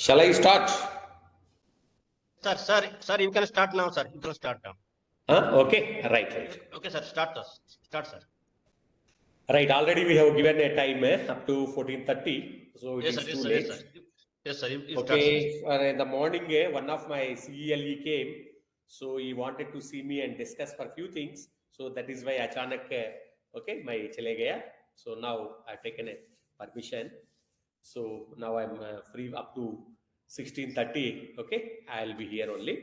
Shall I start? Sir, you can start now, sir. You can start now. Okay, right. Okay, sir. Start, sir. Right, already we have given a time up to 14:30, so it Yes, is sir. too late. Yes, sir. You start, Okay, in the morning, one of my CELE came, so he wanted to see me and discuss for few things. So that is why achanak, okay, my chale gaya. So now I've taken a permission. So now I'm free up to 16:30. Okay, I'll be here only.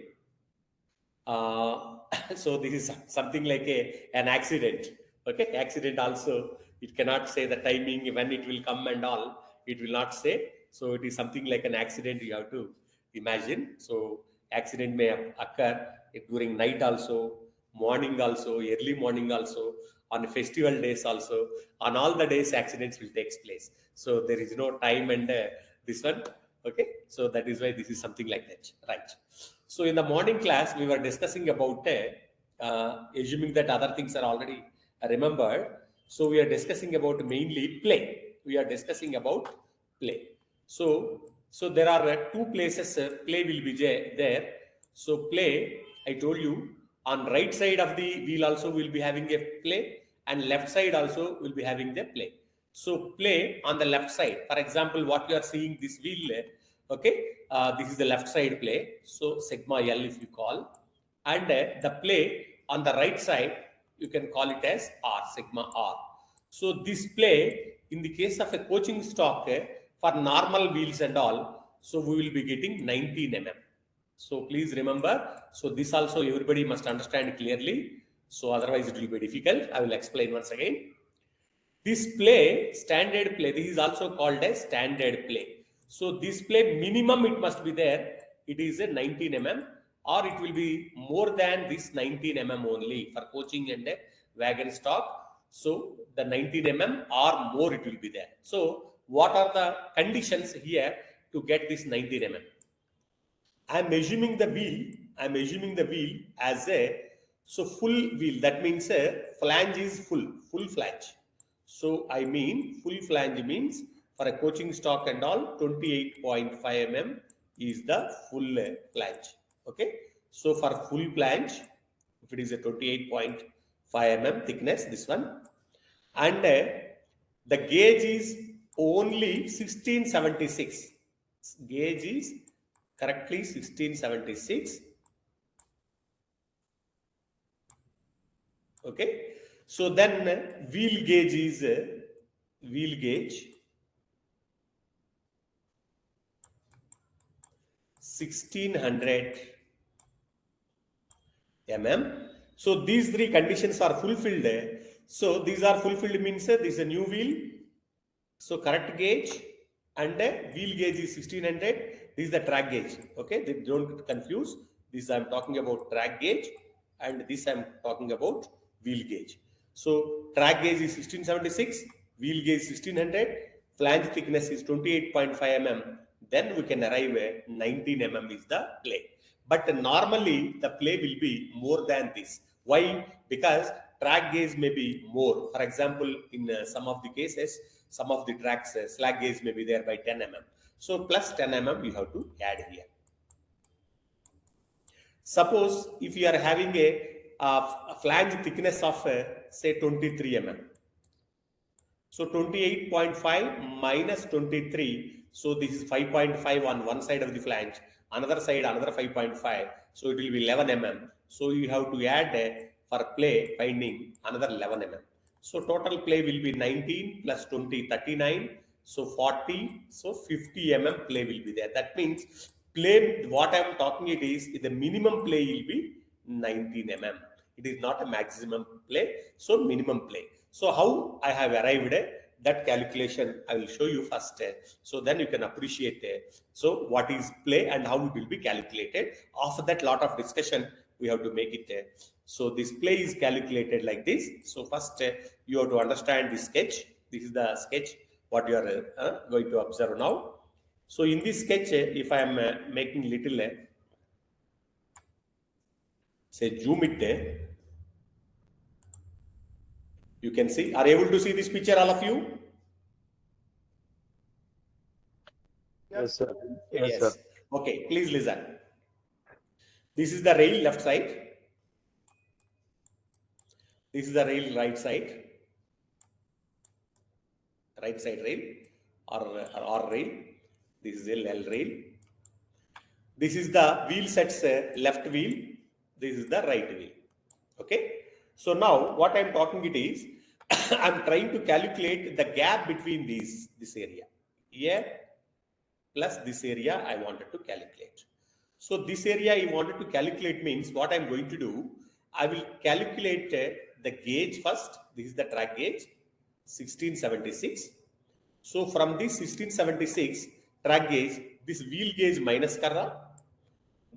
So this is something like an accident. Okay, accident also, it cannot say the timing when it will come and all, it will not say. So it is something like an accident, you have to imagine. So accident may occur during night also, morning also, early morning also, on festival days also, on all the days accidents will take place. So there is no time and this one. Okay, so that is why this is something like that, right? So in the morning class, we were discussing about assuming that other things are already remembered. So we are discussing about mainly play. We are discussing about play. So there are two places play will be there. So play, I told you, on right side of the wheel also will be having a play, and left side also will be having the play. So play on the left side. For example, what you are seeing this wheel. Okay, this is the left side play. So sigma L if you call, and the play on the right side you can call it as R, sigma R. So this play in the case of a coaching stock for normal wheels and all, so we will be getting 19 mm. So please remember. So this also everybody must understand clearly. So otherwise it will be difficult. I will explain once again. This play, standard play, this is also called as standard play. So this play minimum it must be there. It is a 19 mm, or it will be more than this 19 mm only for coaching and a wagon stock. So the 19 mm or more it will be there. So what are the conditions here to get this 19 mm? I am assuming the wheel as a full wheel. That means a flange is full flange. So I mean full flange means for a coaching stock and all 28.5 mm is the full flange. Okay. So for full flange, if it is a 28.5 mm thickness, this one, and the gauge is only 1676. Gauge is correctly 1676. Okay, so then wheel gauge is wheel gauge 1600 mm. So these three conditions are fulfilled. So these are fulfilled means this is a new wheel. So correct gauge and wheel gauge is 1600. This is the track gauge. Okay, they don't confuse. This I am talking about track gauge, and this I am talking about wheel gauge. So track gauge is 1676, wheel gauge 1600, flange thickness is 28.5 mm. Then we can arrive at 19 mm is the play. But normally the play will be more than this. Why? Because track gauge may be more. For example, in some of the cases, some of the tracks slack gauge may be there by 10 mm. So plus 10 mm you have to add here. Suppose if you are having a flange thickness of say 23 mm. So 28.5 minus 23. So this is 5.5 on one side of the flange, another side another 5.5. So it will be 11 mm. So you have to add for play finding another 11 mm. So total play will be 19 plus 20, 39. So 40, so 50 mm play will be there. That means play, what I am talking it is the minimum play will be 19 mm. It is not a maximum play, so minimum play. So how I have arrived that calculation I will show you first. So then you can appreciate so what is play and how it will be calculated. After that lot of discussion we have to make it. So this play is calculated like this. So first you have to understand this sketch. This is the sketch what you are going to observe now. So in this sketch, if I am making little, say zoom it, you can see. Are you able to see this picture, all of you? Yes, sir. Yes, sir. Okay, please listen. This is the rail left side. This is the rail right side. Right side rail or rail. This is the L rail. This is the wheel sets left wheel. This is the right wheel. Okay. So now what I'm talking it is, I'm trying to calculate the gap between this area here plus this area I wanted to calculate. So this area I wanted to calculate means what I'm going to do, I will calculate the gauge first. This is the track gauge, 1676. So from this 1676 track gauge, this wheel gauge minus karra.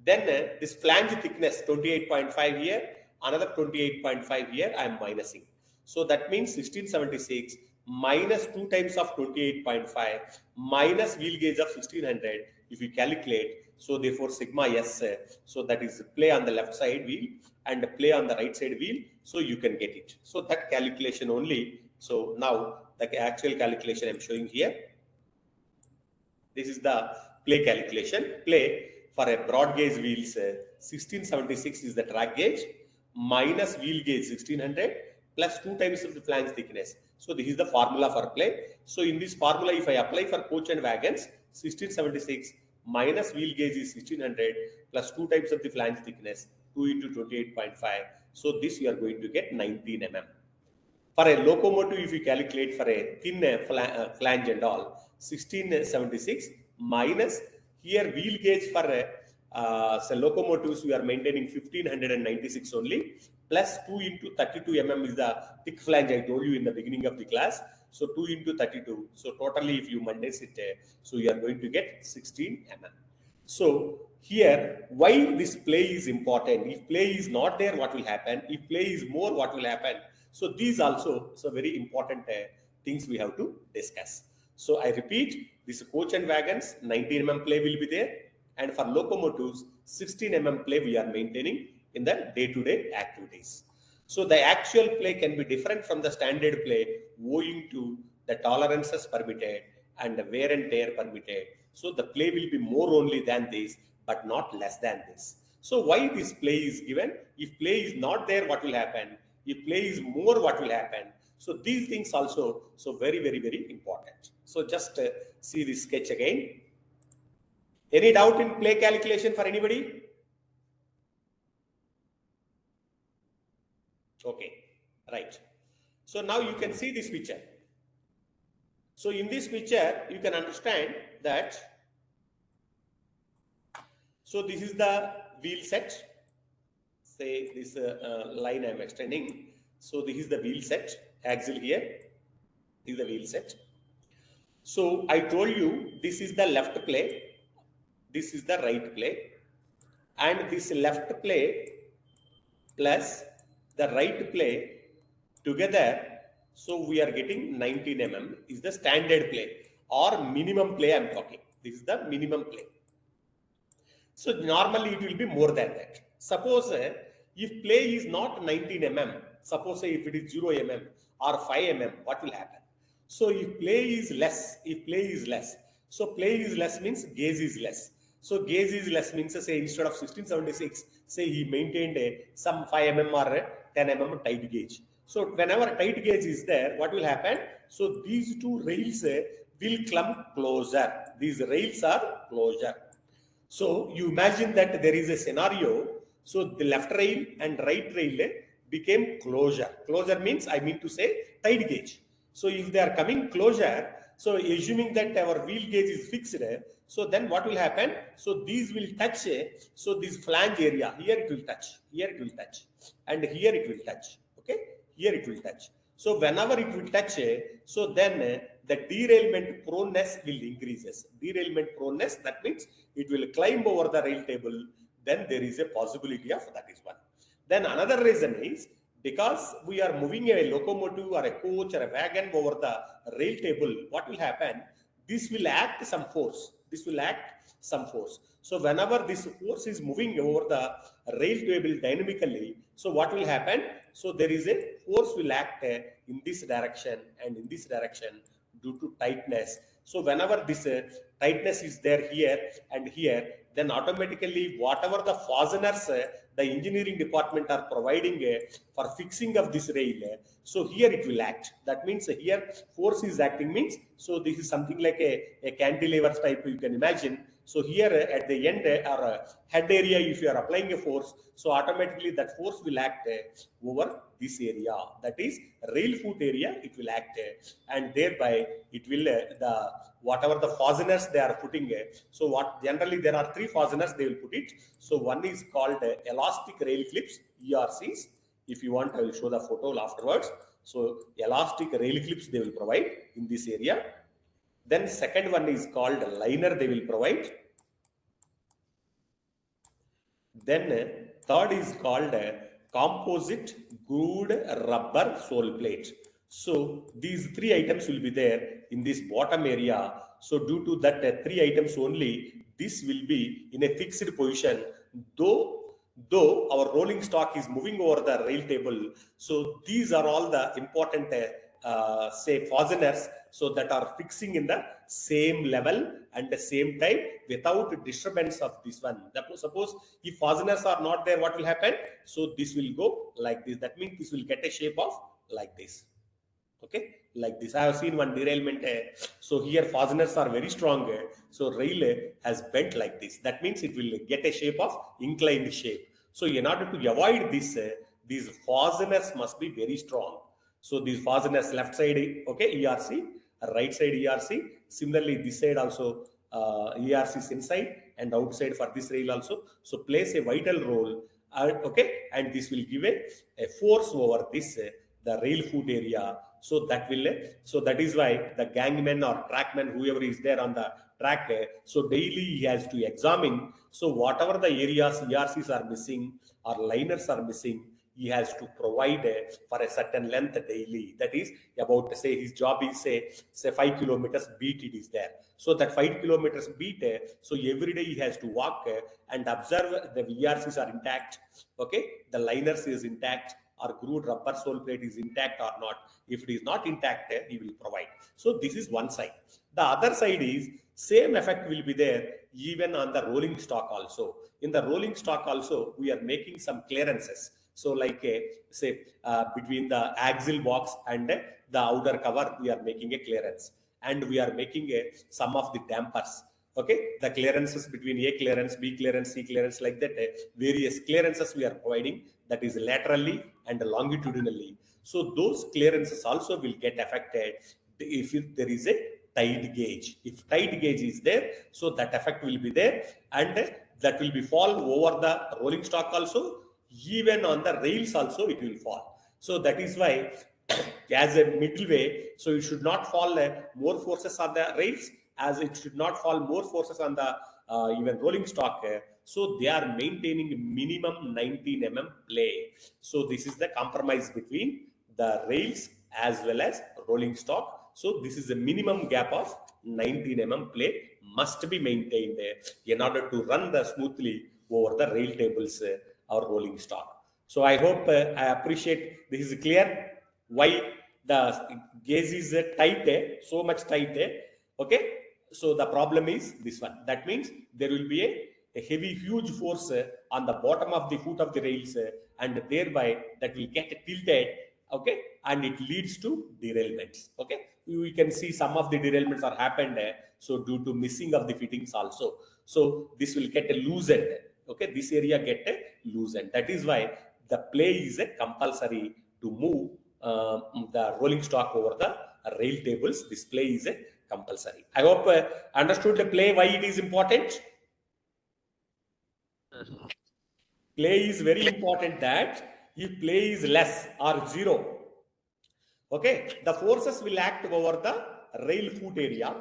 Then this flange thickness 28.5 here, another 28.5 here I am minusing. So that means 1676 minus 2 times of 28.5 minus wheel gauge of 1600 if you calculate. So therefore sigma s, so that is play on the left side wheel and play on the right side wheel. So you can get it. So that calculation only. So now the actual calculation I am showing here. This is the play calculation. Play for a broad gauge wheels, 1676 is the track gauge minus wheel gauge 1600 plus 2 times of the flange thickness. So this is the formula for play. So in this formula, if I apply for coach and wagons, 1676 minus wheel gauge is 1600 plus 2 times of the flange thickness, 2 into 28.5. So this you are going to get 19 mm. For a locomotive, if you calculate for a thin flange and all, 1676 minus here wheel gauge for locomotives, we are maintaining 1596 only, plus 2 into 32 mm is the thick flange I told you in the beginning of the class. So 2 into 32. So totally if you minus it, so you are going to get 16 mm. So here, why this play is important? If play is not there, what will happen? If play is more, what will happen? So these also very important things we have to discuss. So I repeat, this coach and wagons 19 mm play will be there, and for locomotives 16 mm play we are maintaining in the day-to-day activities. So the actual play can be different from the standard play owing to the tolerances permitted and the wear and tear permitted. So the play will be more only than this, but not less than this. So why this play is given? If play is not there, what will happen? If play is more, what will happen? So these things also very, very, very important. So just see this sketch again. Any doubt in play calculation for anybody? Okay, right. So now you can see this picture. So in this picture, you can understand that. So this is the wheel set. Say this line I am extending. So this is the wheel set, axle here. This is the wheel set. So I told you this is the left play, this is the right play, and this left play plus the right play together. So we are getting 19 mm is the standard play or minimum play I am talking. This is the minimum play. So normally it will be more than that. Suppose if play is not 19 mm, suppose if it is 0 mm or 5 mm, what will happen? So if play is less, so play is less means gauge is less. So gauge is less means say instead of 1676, say he maintained some 5 mm or 10 mm tight gauge. So whenever tight gauge is there, what will happen? So these two rails will come closer. These rails are closer. So you imagine that there is a scenario. So the left rail and right rail became closure. Closure means I mean to say tight gauge. So if they are coming closure, so assuming that our wheel gauge is fixed, so then what will happen? So these will touch. So this flange area here it will touch, here it will touch, and here it will touch. Okay, here it will touch. So whenever it will touch, so then the derailment proneness will increases. Derailment proneness, that means it will climb over the rail table. Then there is a possibility of that is one. Then another reason is because we are moving a locomotive or a coach or a wagon over the rail table. What will happen? This will act some force. This will act some force. So whenever this force is moving over the rail table dynamically, so what will happen? So there is a force will act in this direction and in this direction due to tightness. So whenever this tightness is there here and here, then automatically whatever the fasteners the engineering department are providing for fixing of this rail, so here it will act. That means here force is acting means, so this is something like a cantilever type you can imagine. So here at the end or head area, if you are applying a force, so automatically that force will act over this area, that is rail foot area, it will act and thereby it will the whatever the fasteners they are putting. So what generally there are three fasteners they will put it. So one is called elastic rail clips, ERCs. If you want, I will show the photo afterwards. So elastic rail clips they will provide in this area. Then second one is called liner they will provide. Then third is called composite grooved rubber sole plate. So these three items will be there in this bottom area. So due to that three items only, this will be in a fixed position. Though our rolling stock is moving over the rail table, so these are all the important say fasteners, so that are fixing in the same level and the same time without disturbance of this one. Suppose if fasteners are not there, what will happen? So this will go like this. That means this will get a shape of like this. Okay, like this. I have seen one derailment. So here fasteners are very strong. So rail has bent like this. That means it will get a shape of inclined shape. So in order to avoid this, these fasteners must be very strong. So these fasteners left side, okay, ERC, right side ERC. Similarly, this side also ERC is inside and outside for this rail also. So plays a vital role. Okay, and this will give a force over this the rail foot area. So that will so that is why the gangman or trackman, whoever is there on the track, so daily he has to examine. So whatever the areas ERCs are missing or liners are missing, he has to provide for a certain length daily. That is about, say his job is say 5 kilometers beat it is there. So that 5 kilometers beat, so every day he has to walk and observe the ERCs are intact. Okay, the liners is intact, or grooved rubber sole plate is intact or not. If it is not intact, he will provide. So this is one side. The other side is same effect will be there even on the rolling stock also. In the rolling stock also, we are making some clearances. So like say between the axle box and the outer cover, we are making a clearance, and we are making some of the dampers. Okay, the clearances between A clearance, B clearance, C clearance, like that, various clearances we are providing, that is laterally and longitudinally. So those clearances also will get affected if there is a tight gauge. If tight gauge is there, so that effect will be there, and that will be fall over the rolling stock also, even on the rails also it will fall. So that is why as a middle way, so it should not fall more forces on the rails, as it should not fall more forces on the even rolling stock. So they are maintaining minimum 19 mm play. So this is the compromise between the rails as well as rolling stock. So this is a minimum gap of 19 mm play must be maintained in order to run the smoothly over the rail tables or rolling stock. So I hope I appreciate this is clear why the gauge is tight, so much tight. Okay, so the problem is this one. That means there will be a heavy, huge force on the bottom of the foot of the rails, and thereby that will get tilted. Okay, and it leads to derailments. Okay, we can see some of the derailments are happened. So due to missing of the fittings also. So this will get loosened. Okay, this area get loosened. That is why the play is compulsory to move the rolling stock over the rail tables. This play is compulsory. I hope understood the play, why it is important. Play is very important, that if play is less or zero, okay, the forces will act over the rail foot area.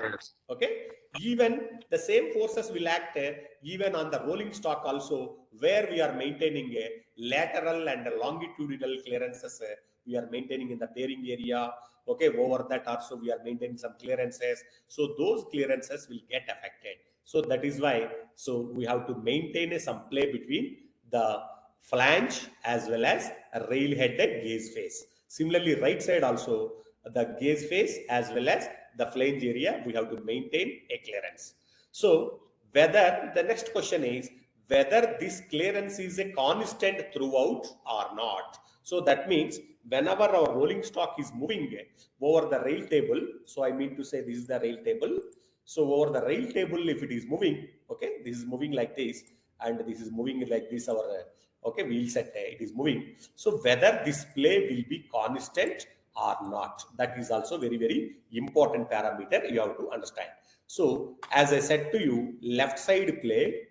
Okay, even the same forces will act even on the rolling stock also, where we are maintaining a lateral and longitudinal clearances. We are maintaining in the bearing area. Okay, over that also we are maintaining some clearances. So those clearances will get affected. So that is why, so we have to maintain some play between the flange as well as a rail head gauge face. Similarly, right side also, the gauge face as well as the flange area, we have to maintain a clearance. So whether the next question is whether this clearance is a constant throughout or not. So that means whenever our rolling stock is moving over the rail table, so I mean to say this is the rail table. So over the rail table, if it is moving, okay, this is moving like this, and this is moving like this, our okay wheel set, it is moving. So whether this play will be constant or not, that is also very important parameter you have to understand. So as I said to you, left side play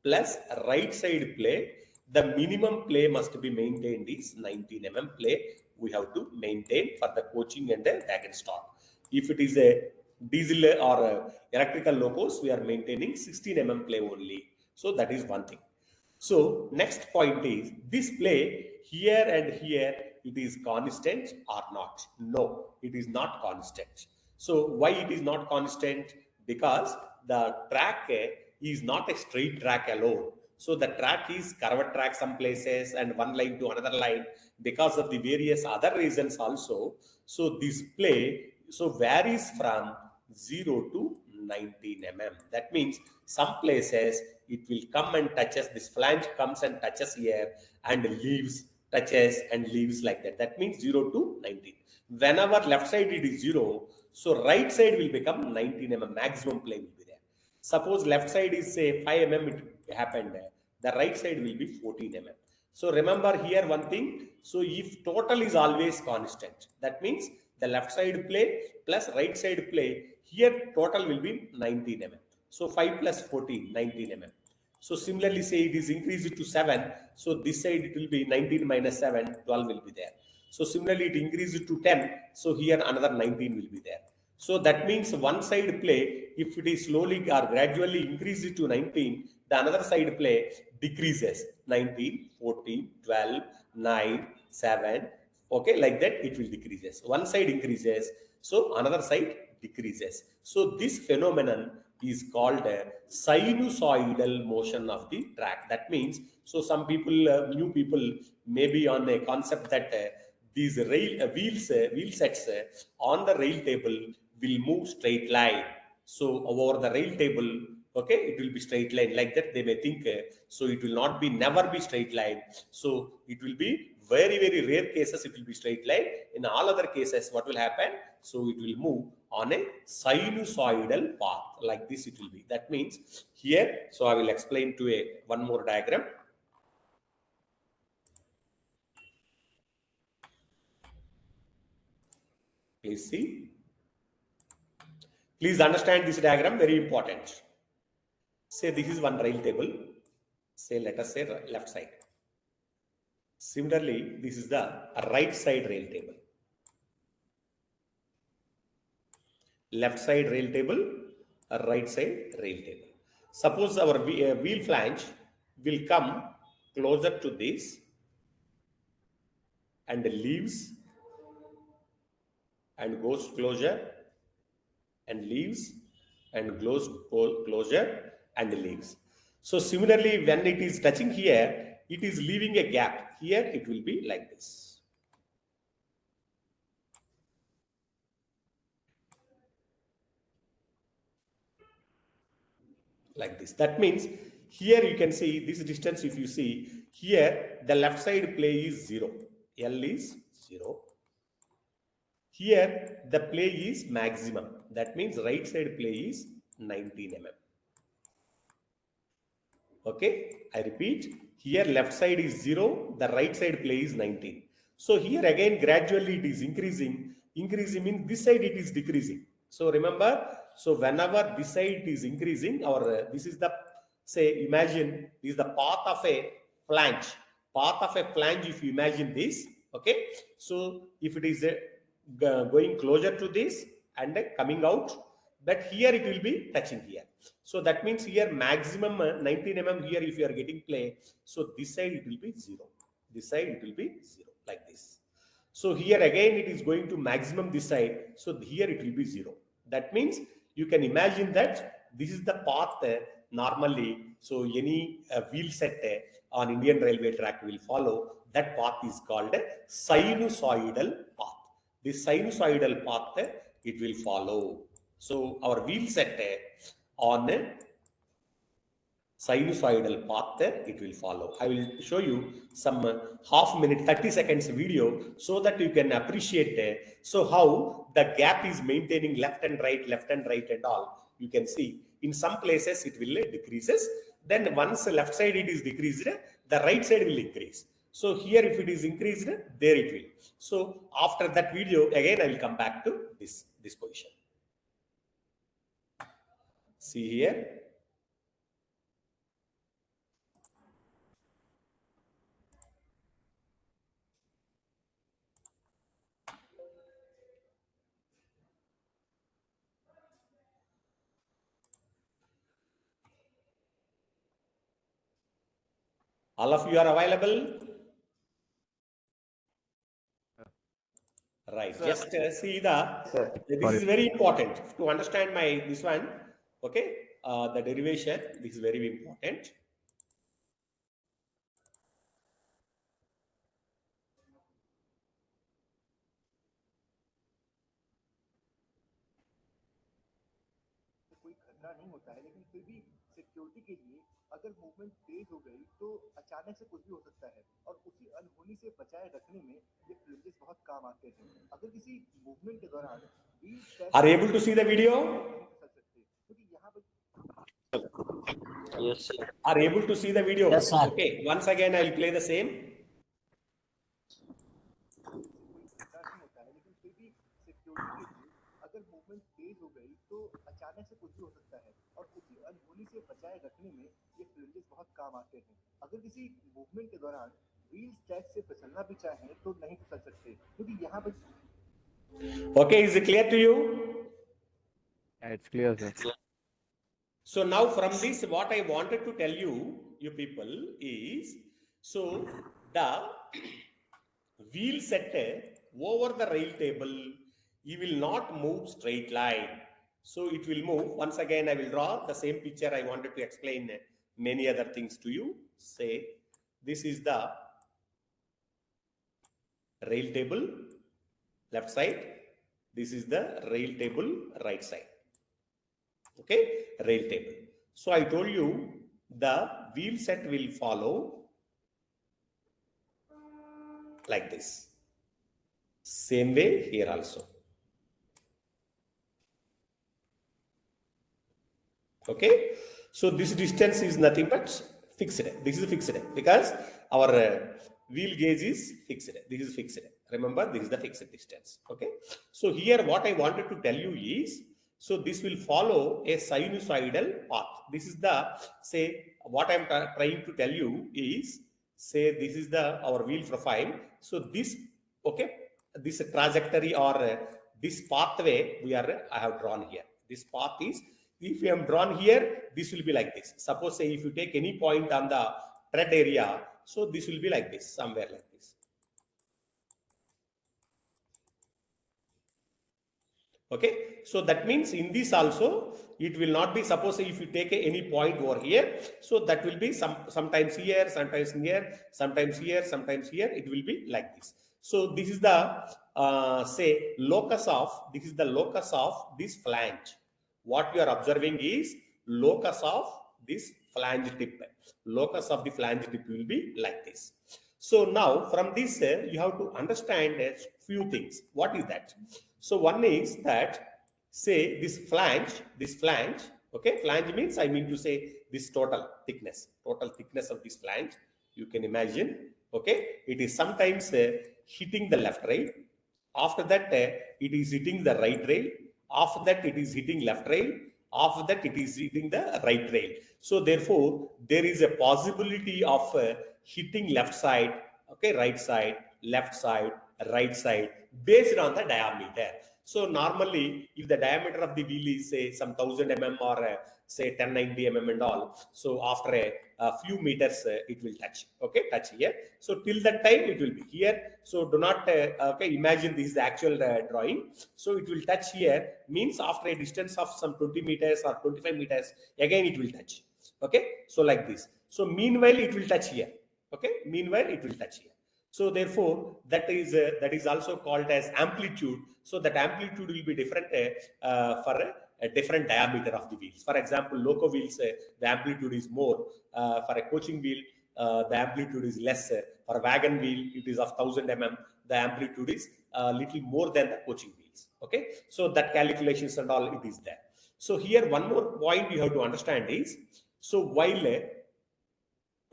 plus right side play, the minimum play must be maintained is 19 mm play we have to maintain for the coaching and the wagon stock. If it is a diesel or electrical locos, we are maintaining 16 mm play only. So that is one thing. So next point is this play here and here, it is constant or not? No, it is not constant. So why it is not constant? Because the track is not a straight track alone. So the track is curved track some places and one line to another line because of the various other reasons also. So this play so varies from 0 to 19 mm. That means some places it will come and touches, this flange comes and touches here and leaves, touches and leaves like that. That means 0 to 19. Whenever left side it is 0, so right side will become 19 mm, maximum play will be there. Suppose left side is say 5 mm it happened, the right side will be 14 mm. So remember here one thing, so if total is always constant, that means the left side play plus right side play, here total will be 19 mm. So 5 plus 14, 19 mm. So similarly say it is increased to 7, so this side it will be 19 minus 7, 12 will be there. So similarly it increased to 10, so here another 19 will be there. So that means one side play, if it is slowly or gradually increased to 19, the another side play decreases 19, 14, 12, 9, 7, okay, like that it will decreases. One side increases, so another side decreases. So this phenomenon is called a sinusoidal motion of the track. That means, so some people, new people may be on a concept that these wheel sets on the rail table will move straight line. So over the rail table, okay, it will be straight line like that. They may think so. It will not be never be straight line. So it will be very rare cases. It will be straight line. In all other cases, what will happen? So it will move on a sinusoidal path like this. It will be. That means here. So I will explain to one more diagram. Please see. Please understand this diagram, very important. Say this is one rail table. Say let us say left side. Similarly, this is the right side rail table. Left side rail table, right side rail table. Suppose our wheel flange will come closer to this and leaves and goes closer and leaves and goes closer and leaves. So similarly, when it is touching here, it is leaving a gap. Here it will be like this. Like this. That means here you can see this distance. If you see here, the left side play is 0. L is 0. Here the play is maximum. That means right side play is 19 mm. Okay, I repeat, here left side is 0, the right side play is 19. So here again gradually it is increasing. Increasing means this side it is decreasing. So remember, so whenever this side is increasing, or this is the, say, imagine this is the path of a flange. Path of a flange, if you imagine this, okay. So if it is going closer to this and coming out, but here it will be touching here. So that means here maximum 19 mm here if you are getting play. So this side it will be 0. This side it will be 0 like this. So here again it is going to maximum this side. So here it will be 0. That means you can imagine that this is the path normally. So any wheel set on Indian railway track will follow. That path is called a sinusoidal path. this sinusoidal path it will follow. So our wheel set on a sinusoidal path it will follow. I will show you some half minute 30 seconds video so that you can appreciate so how the gap is maintaining left and right and all. You can see in some places it will decreases, then once the left side it is decreased, the right side will increase. So here if it is increased, there it will. So after that video again I will come back to this position. See here. All of you are available? Right. Sir. Just see this is very important to understand this one. Okay. The derivation, this is very important. कोई खतरा नहीं होता है, लेकिन फिर भी security के लिए अगर मूवमेंट तेज हो गई तो अचानक से कुछ भी हो सकता है, और उसी अनहोनी से बचाए रखने में ये फ्लिंजेस बहुत काम आते हैं। अगर किसी मूवमेंट के दौरान Are you able to see the video? Yes, sir. Are you able to see the video? Yes, sir. Okay. Once again, I will play the same. अगर मूवमेंट तेज हो गई तो अचानक से कुछ भी हो सकता है, और उसी अनहोनी से बचाए रखने में ये फ्लिंजेस बहुत काम आते हैं। अगर किसी मूवमेंट के दौरान व्हील स्टैक से फिसलना भी चाहें तो नहीं फिसल सकते, क्योंकि यहाँ पर Okay, is it clear to you? Yeah, it's clear, sir. So now from this, what I wanted to tell you, you people, is so the wheel set over the rail table, you will not move straight line. So it will move. Once again, I will draw the same picture. I wanted to explain many other things to you. Say this is the rail table, left side. This is the rail table, right side. Okay, rail table. So I told you the wheel set will follow like this. Same way here also. Okay, so this distance is nothing but fixed. This is fixed because our wheel gauge is fixed. This is fixed. Remember, this is the fixed distance. Okay, so here what I wanted to tell you is, so this will follow a sinusoidal path. This is the, say, what I'm trying to tell you is, say this is the our wheel profile. So this, okay, this trajectory or this pathway I have drawn here. This path is, if you have drawn here, this will be like this. Suppose say if you take any point on the tread area, so this will be like this, somewhere like this. Okay, so that means in this also it will not be, suppose if you take any point over here, so that will be sometimes here, sometimes here, sometimes here, sometimes here, it will be like this. So this is the say locus of, this is the locus of this flange. What you are observing is locus of this flange tip. Locus of the flange tip will be like this. So now from this you have to understand a few things. What is that? So one is that, say this flange, okay, flange means, I mean to say this total thickness of this flange, you can imagine, okay, it is sometimes hitting the left rail, after that it is hitting the right rail, after that it is hitting left rail, after that it is hitting the right rail. So therefore there is a possibility of hitting left side, okay, right side, left side, right side, based on the diameter. So normally if the diameter of the wheel is say some 1000 mm or say 1090 mm and all, so after a few meters it will touch, okay, touch here. So till that time it will be here. So do not okay, imagine this is the actual drawing. So it will touch here, means after a distance of some 20 meters or 25 meters, again it will touch. Okay, so like this. So meanwhile it will touch here. Okay, meanwhile it will touch here. So therefore, that is also called as amplitude. So that amplitude will be different for a different diameter of the wheels. For example, loco wheels, the amplitude is more. For a coaching wheel, the amplitude is less. For a wagon wheel, it is of 1000 mm. The amplitude is a little more than the coaching wheels. Okay, so that calculations and all it is there. So here one more point you have to understand is, so while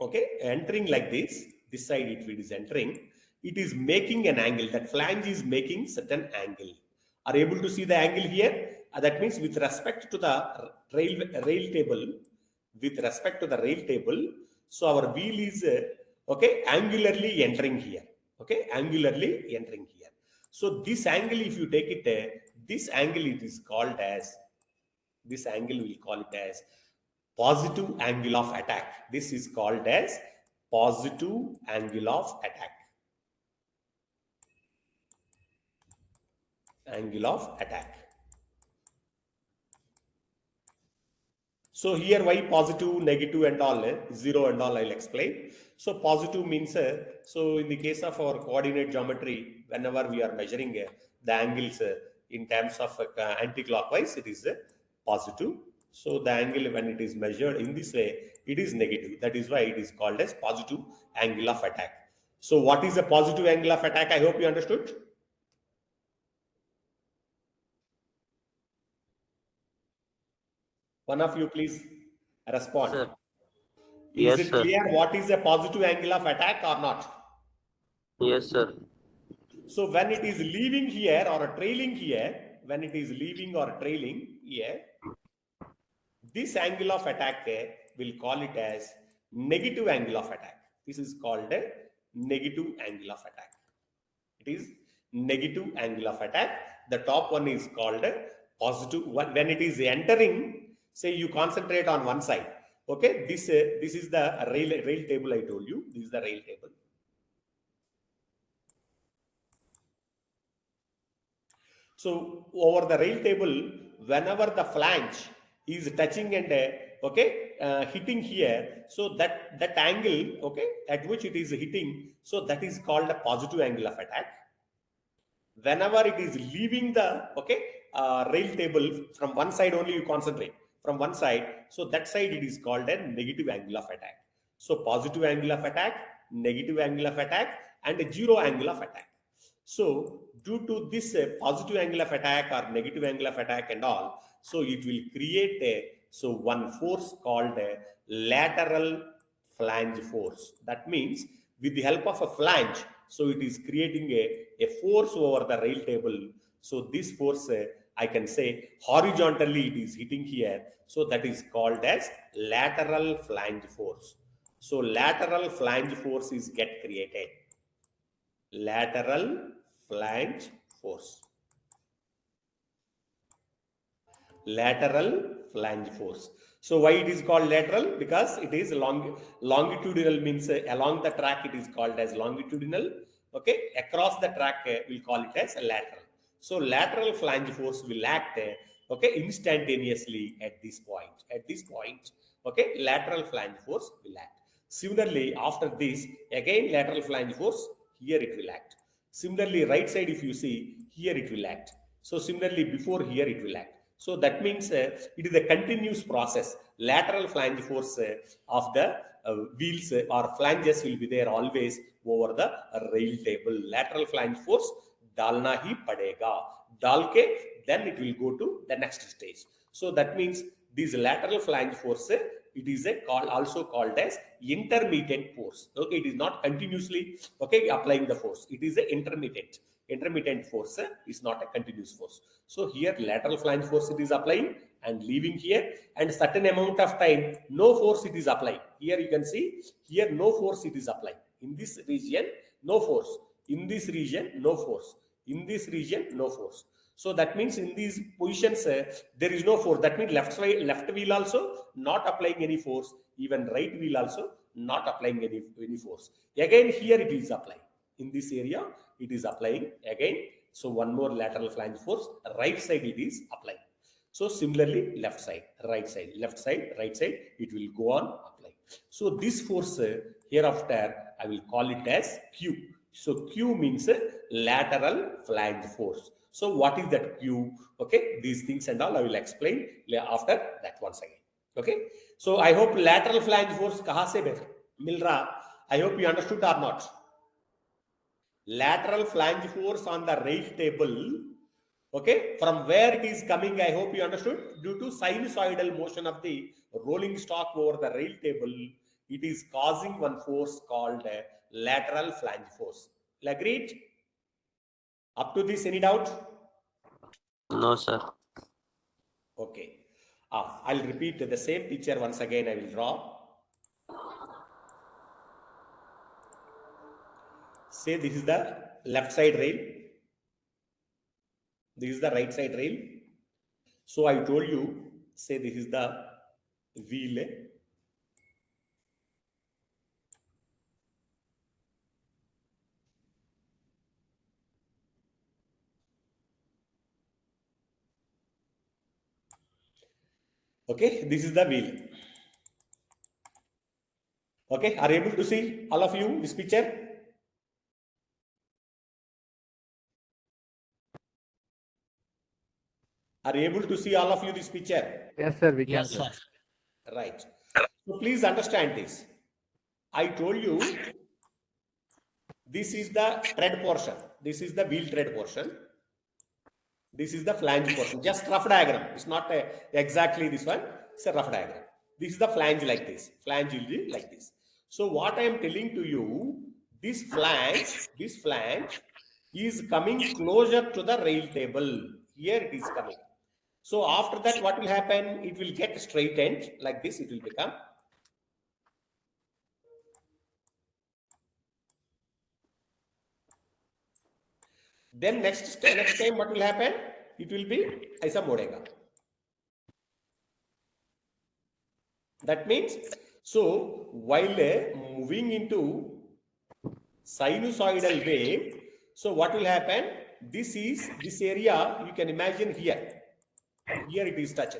okay, entering like this side it is entering, it is making an angle. That flange is making certain angle. Are you able to see the angle here? That means with respect to the rail table, with respect to the rail table, so our wheel is okay, angularly entering here. Okay, angularly entering here. So this angle, if you take it, this angle it is called as, this angle we will call it as positive angle of attack. This is called as positive angle of attack. Angle of attack. So here why positive, negative and all, zero and all I'll explain. So positive means, so in the case of our coordinate geometry, whenever we are measuring the angles in terms of anti-clockwise, it is positive. So the angle when it is measured in this way, it is negative. That is why it is called as positive angle of attack. So what is a positive angle of attack? I hope you understood. One of you please respond. Sir. Is Yes, it sir. clear what is a positive angle of attack or not? Yes, sir. So when it is leaving here or trailing here, when it is leaving or trailing here, this angle of attack will call it as negative angle of attack. This is called a negative angle of attack. It is negative angle of attack. The top one is called a positive. When it is entering, say you concentrate on one side. Okay, this is the rail table I told you. This is the rail table. So over the rail table, whenever the flange is touching and hitting here, so that angle, okay, at which it is hitting, so that is called a positive angle of attack. Whenever it is leaving the rail table, from one side only you concentrate, from one side, so that side it is called a negative angle of attack. So positive angle of attack, negative angle of attack, and a zero angle of attack. So due to this positive angle of attack or negative angle of attack and all, so it will create one force called a lateral flange force. That means with the help of a flange, so it is creating a force over the rail table. So this force, I can say horizontally it is hitting here. So that is called as lateral flange force. So lateral flange force is get created. Lateral flange force. Lateral flange force. So why it is called lateral? Because it is longitudinal, means along the track it is called as longitudinal. Okay, across the track we'll call it as lateral. So lateral flange force will act instantaneously at this point. At this point, okay, lateral flange force will act. Similarly, after this, again lateral flange force, here it will act. Similarly, right side if you see, here it will act. So similarly, before here it will act. So that means it is a continuous process. Lateral flange force of the wheels or flanges will be there always over the rail table. Lateral flange force dalna hi padega. Dal ke, then it will go to the next stage. So that means this lateral flange force, it is also called as intermittent force. Okay, it is not continuously applying the force. It is a intermittent force, is not a continuous force. So here lateral flange force it is applying and leaving here, and certain amount of time no force it is applying. Here you can see, here no force it is applying. In this region no force, in this region no force, in this region no force. So that means in these positions there is no force. That means left wheel also not applying any force, even right wheel also not applying any force. Again here it is applying. In this area it is applying again. So one more lateral flange force, right side it is applying. So similarly left side, right side, left side, right side, it will go on applying. So this force hereafter I will call it as Q. So Q means lateral flange force. So what is that Q? Okay, these things and all I will explain after that once again. Okay, so I hope lateral flange force kahan se mil raha? I hope you understood or not. Lateral flange force on the rail table. Okay, from where it is coming, I hope you understood. Due to sinusoidal motion of the rolling stock over the rail table, it is causing one force called lateral flange force. Agreed? Up to this, any doubt? No, sir. Okay. I'll repeat the same picture once again. I will draw. Say this is the left side rail. This is the right side rail. So I told you, say this is the wheel. Okay, this is the wheel. Okay, are you able to see all of you this picture? Are you able to see all of you this picture? Yes, sir, we can, Yes, sir. sir. Right. So please understand this. I told you this is the tread portion. This is the wheel tread portion. This is the flange portion. Just rough diagram. It's not exactly this one. It's a rough diagram. This is the flange like this. Flange will be like this. So what I am telling to you, this flange is coming closer to the rail table. Here it is coming. So after that, what will happen? It will get straightened like this. It will become. Then next time, what will happen? It will be aisa modega. That means, so while moving into sinusoidal wave, so what will happen? This area you can imagine here. Here it is touched.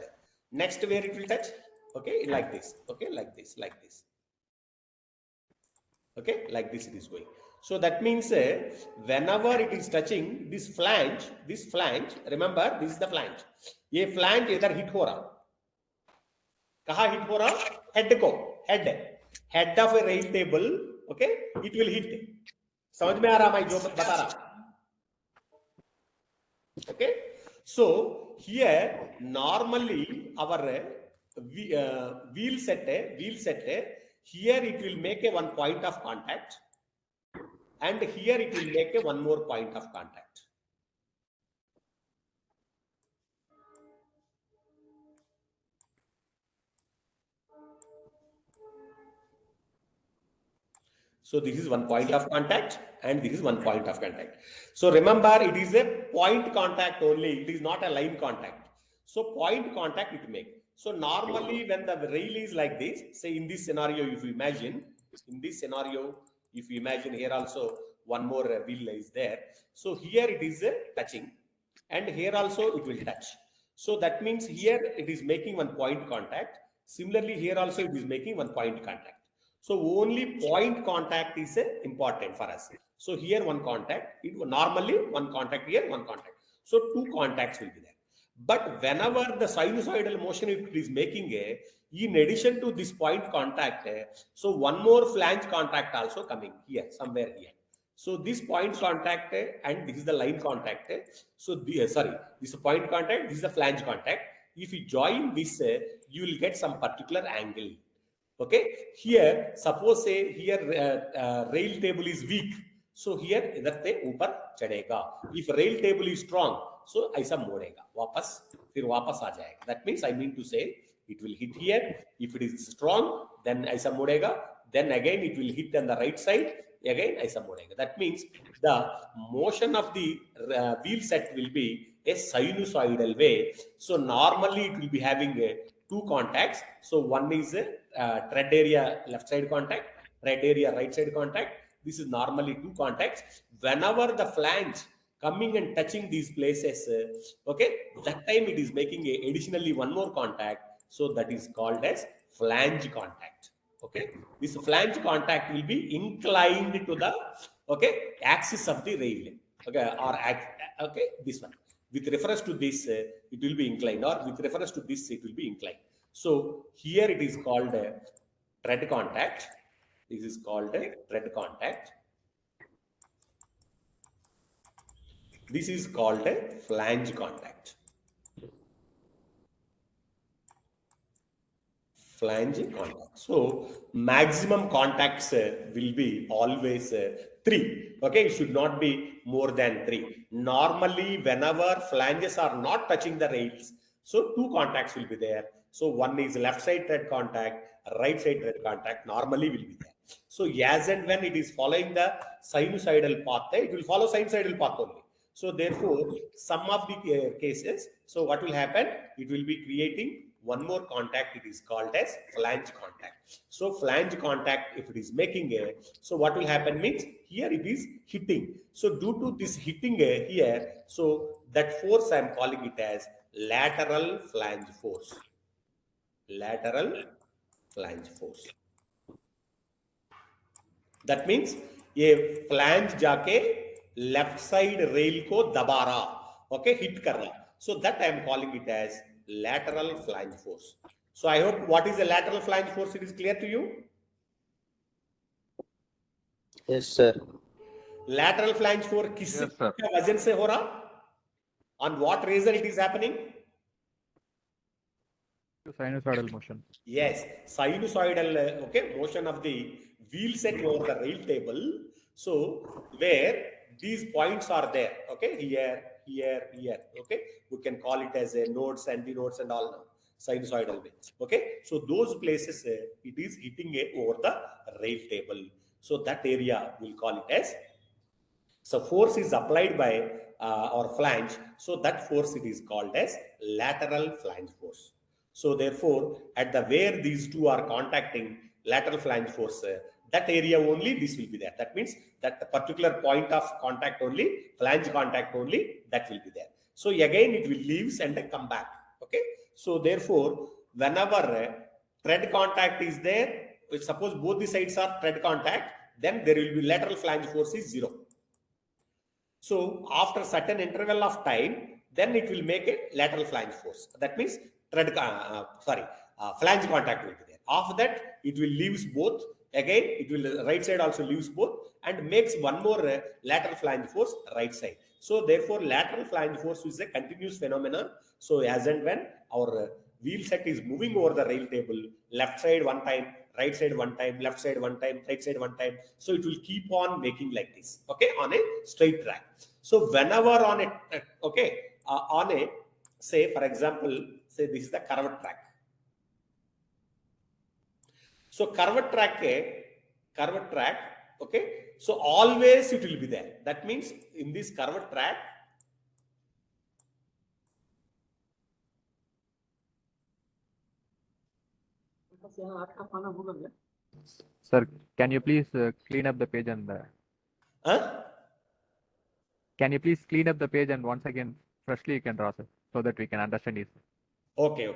Next where it will touch? Okay, like this. Okay, like this, like this. Okay, like this it is going. So that means whenever it is touching this flange, remember this is the flange. ये flange इधर hit हो रहा, कहाँ hit हो रहा? Head को, head of a rail table. Okay, it will hit. समझ में आ रहा मैं जो बता रहा? Okay, so here normally our wheel set here it will make a one point of contact, and here it will make a one more point of contact. So this is one point of contact and this is one point of contact. So remember, it is a point contact only. It is not a line contact. So point contact it make. So normally when the rail is like this, say in this scenario, if you imagine, here also one more wheel is there. So here it is touching and here also it will touch. So that means here it is making one point contact. Similarly, here also it is making one point contact. So only point contact is important for us. So here one contact, normally one contact here, one contact. So two contacts will be there. But whenever the sinusoidal motion it is making in addition to this point contact, so one more flange contact also coming here, somewhere here. So this point contact and this is the line contact. So this is a point contact, this is a flange contact. If you join this, you will get some particular angle. Okay, here suppose say here rail table is weak, so here इधर से ऊपर चढ़ेगा. If rail table is strong, so ऐसा मोड़ेगा वापस, फिर वापस आ जाएगा. That means I mean to say it will hit here. If it is strong, then ऐसा मोड़ेगा. Then again it will hit on the right side. Again ऐसा मोड़ेगा. That means the motion of the wheel set will be a sinusoidal way. So normally it will be having two contacts. So one is tread area left side contact, tread area right side contact. This is normally two contacts. Whenever the flange coming and touching these places, okay, that time it is making additionally one more contact. So that is called as flange contact. Okay, this flange contact will be inclined to the axis of the rail. Okay, or okay, this one. With reference to this, it will be inclined, or with reference to this, it will be inclined. So here it is called a tread contact. This is called a tread contact. This is called a flange contact. Flange contact. So maximum contacts will be always 3. Okay, it should not be more than 3. Normally, whenever flanges are not touching the rails, so 2 contacts will be there. So one is left side thread contact, right side thread contact normally will be there. So as and when it is following the sinusoidal path, it will follow sinusoidal path only. So therefore, some of the cases, so what will happen? It will be creating one more contact. It is called as flange contact. So flange contact, if it is making a, so what will happen means here it is hitting. So due to this hitting here, so that force I am calling it as lateral flange force. Lateral flange force. That means ये flange जाके left side rail को दबा रहा, okay, hit कर रहा. So that I am calling it as lateral flange force. So I hope what is a lateral flange force, it is clear to you. Yes, sir. Lateral flange force किस वजन से हो रहा? On what reason it is happening? Sinusoidal motion. Yes, sinusoidal motion of the wheel set over the rail table. So where these points are there, okay, here, okay, we can call it as a nodes, antinodes and all sinusoidal way. Okay, so those places it is hitting over the rail table. So that area we'll call it as. So force is applied by our flange. So that force it is called as lateral flange force. So therefore, at the where these two are contacting, lateral flange force, that area only this will be there. That means that the particular point of contact only, flange contact only, that will be there. So again it will leaves and come back. Okay. So therefore, whenever thread contact is there, suppose both the sides are thread contact, then there will be lateral flange force is 0. So after certain interval of time, then it will make a lateral flange force. That means flange contact will be there. After that, it will leaves both. Again, it will right side also leaves both and makes one more lateral flange force right side. So therefore, lateral flange force is a continuous phenomenon. So as and when our wheel set is moving over the rail table, left side one time, right side one time, left side one time, right side one time. So it will keep on making like this, okay, on a straight track. So whenever on a, say for example, say this is the curved track. So curved track, okay, so always it will be there. That means in this curved track, Sir, can you please clean up the page and can you please clean up the page and once again freshly you can draw, sir, so that we can understand it. Okay.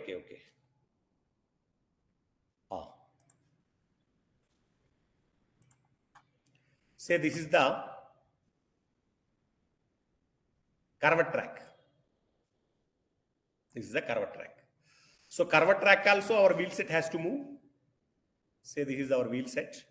Say this is the curved track. This is the curved track. So curved track also our wheel set has to move. Say this is our wheel set.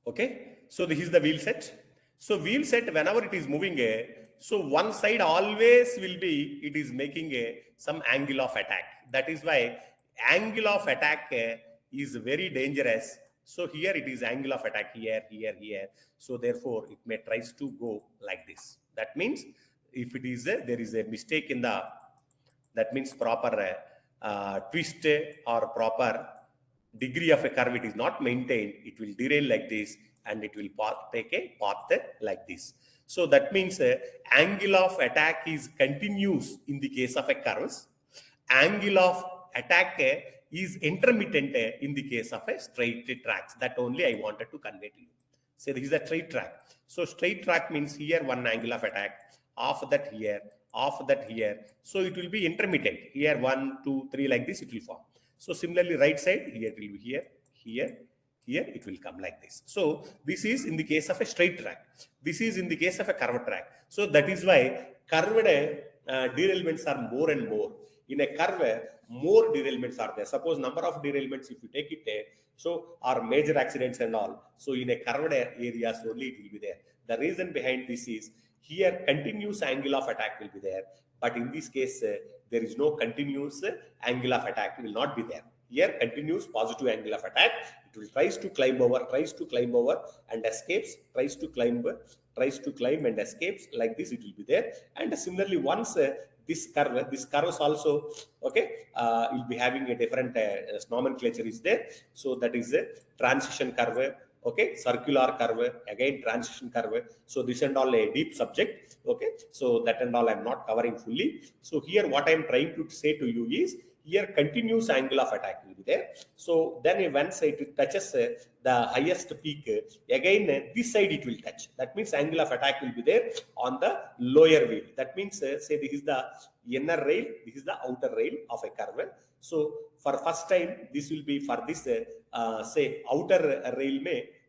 Okay, so this is the wheel set. So wheel set, whenever it is moving so one side always will be, it is making some angle of attack. That is why angle of attack is very dangerous. So here it is angle of attack here. So therefore it may tries to go like this. That means if it is there is a mistake in the, that means proper twist or proper degree of a curve it is not maintained, it will derail like this and it will take a path like this. So that means angle of attack is continuous in the case of a curves, angle of attack is intermittent in the case of a straight track. That only I wanted to convey to you. So this is a straight track. So straight track means here one angle of attack, off that here, off that here. So it will be intermittent. Here 1, 2, 3 like this it will form. So similarly right side, here it will be here, here, here it will come like this. So this is in the case of a straight track. This is in the case of a curved track. So that is why curved derailments are more and more. In a curve, more derailments are there. Suppose number of derailments, if you take it, so are major accidents and all. So in a curved areas only it will be there. The reason behind this is here continuous angle of attack will be there. But in this case, there is no continuous angle of attack will not be there. Here continuous positive angle of attack. It will tries to climb over and escapes, tries to climb and escapes. Like this it will be there. And similarly, once this curve also, okay, will be having a different nomenclature is there. So that is a transition curve, okay, circular curve, again transition curve. So this and all a deep subject, okay. So that and all I'm not covering fully. So here what I'm trying to say to you is, here continuous angle of attack will be there. So then once it touches the highest peak, again this side it will touch. That means angle of attack will be there on the lower wheel. That means say this is the inner rail, this is the outer rail of a curve. So for first time this will be for this say outer rail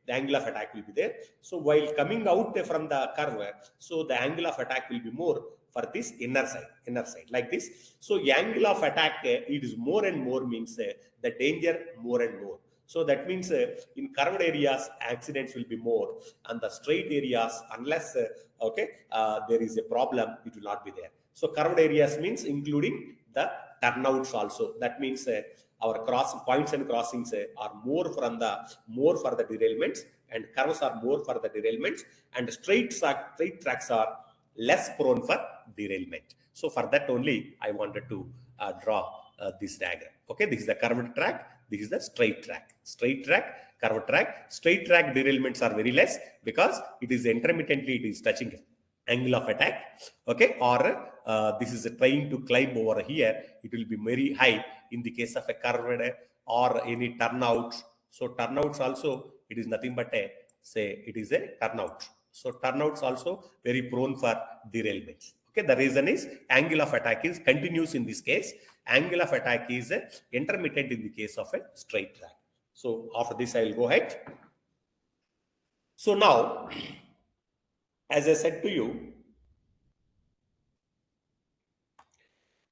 the angle of attack will be there. So while coming out from the curve, so the angle of attack will be more for this inner side like this. So angle of attack it is more and more means the danger more and more. So that means in curved areas accidents will be more, and the straight areas unless there is a problem it will not be there. So curved areas means including the turnouts also. That means our cross points and crossings are more for the derailments, and curves are more for the derailments, and straight tracks are less prone for derailment. So for that only I wanted to draw this diagram. Okay, this is the curved track, this is the straight track. Straight track, curved track. Straight track derailments are very less because it is intermittently it is touching angle of attack, okay, or this is trying to climb over here, it will be very high in the case of a curved or any turnout. So turnouts also it is nothing but a say it is a turnout. So turnouts also very prone for derailments. Okay, the reason is angle of attack is continuous in this case. Angle of attack is intermittent in the case of a straight track. So after this I will go ahead. So now, as I said to you,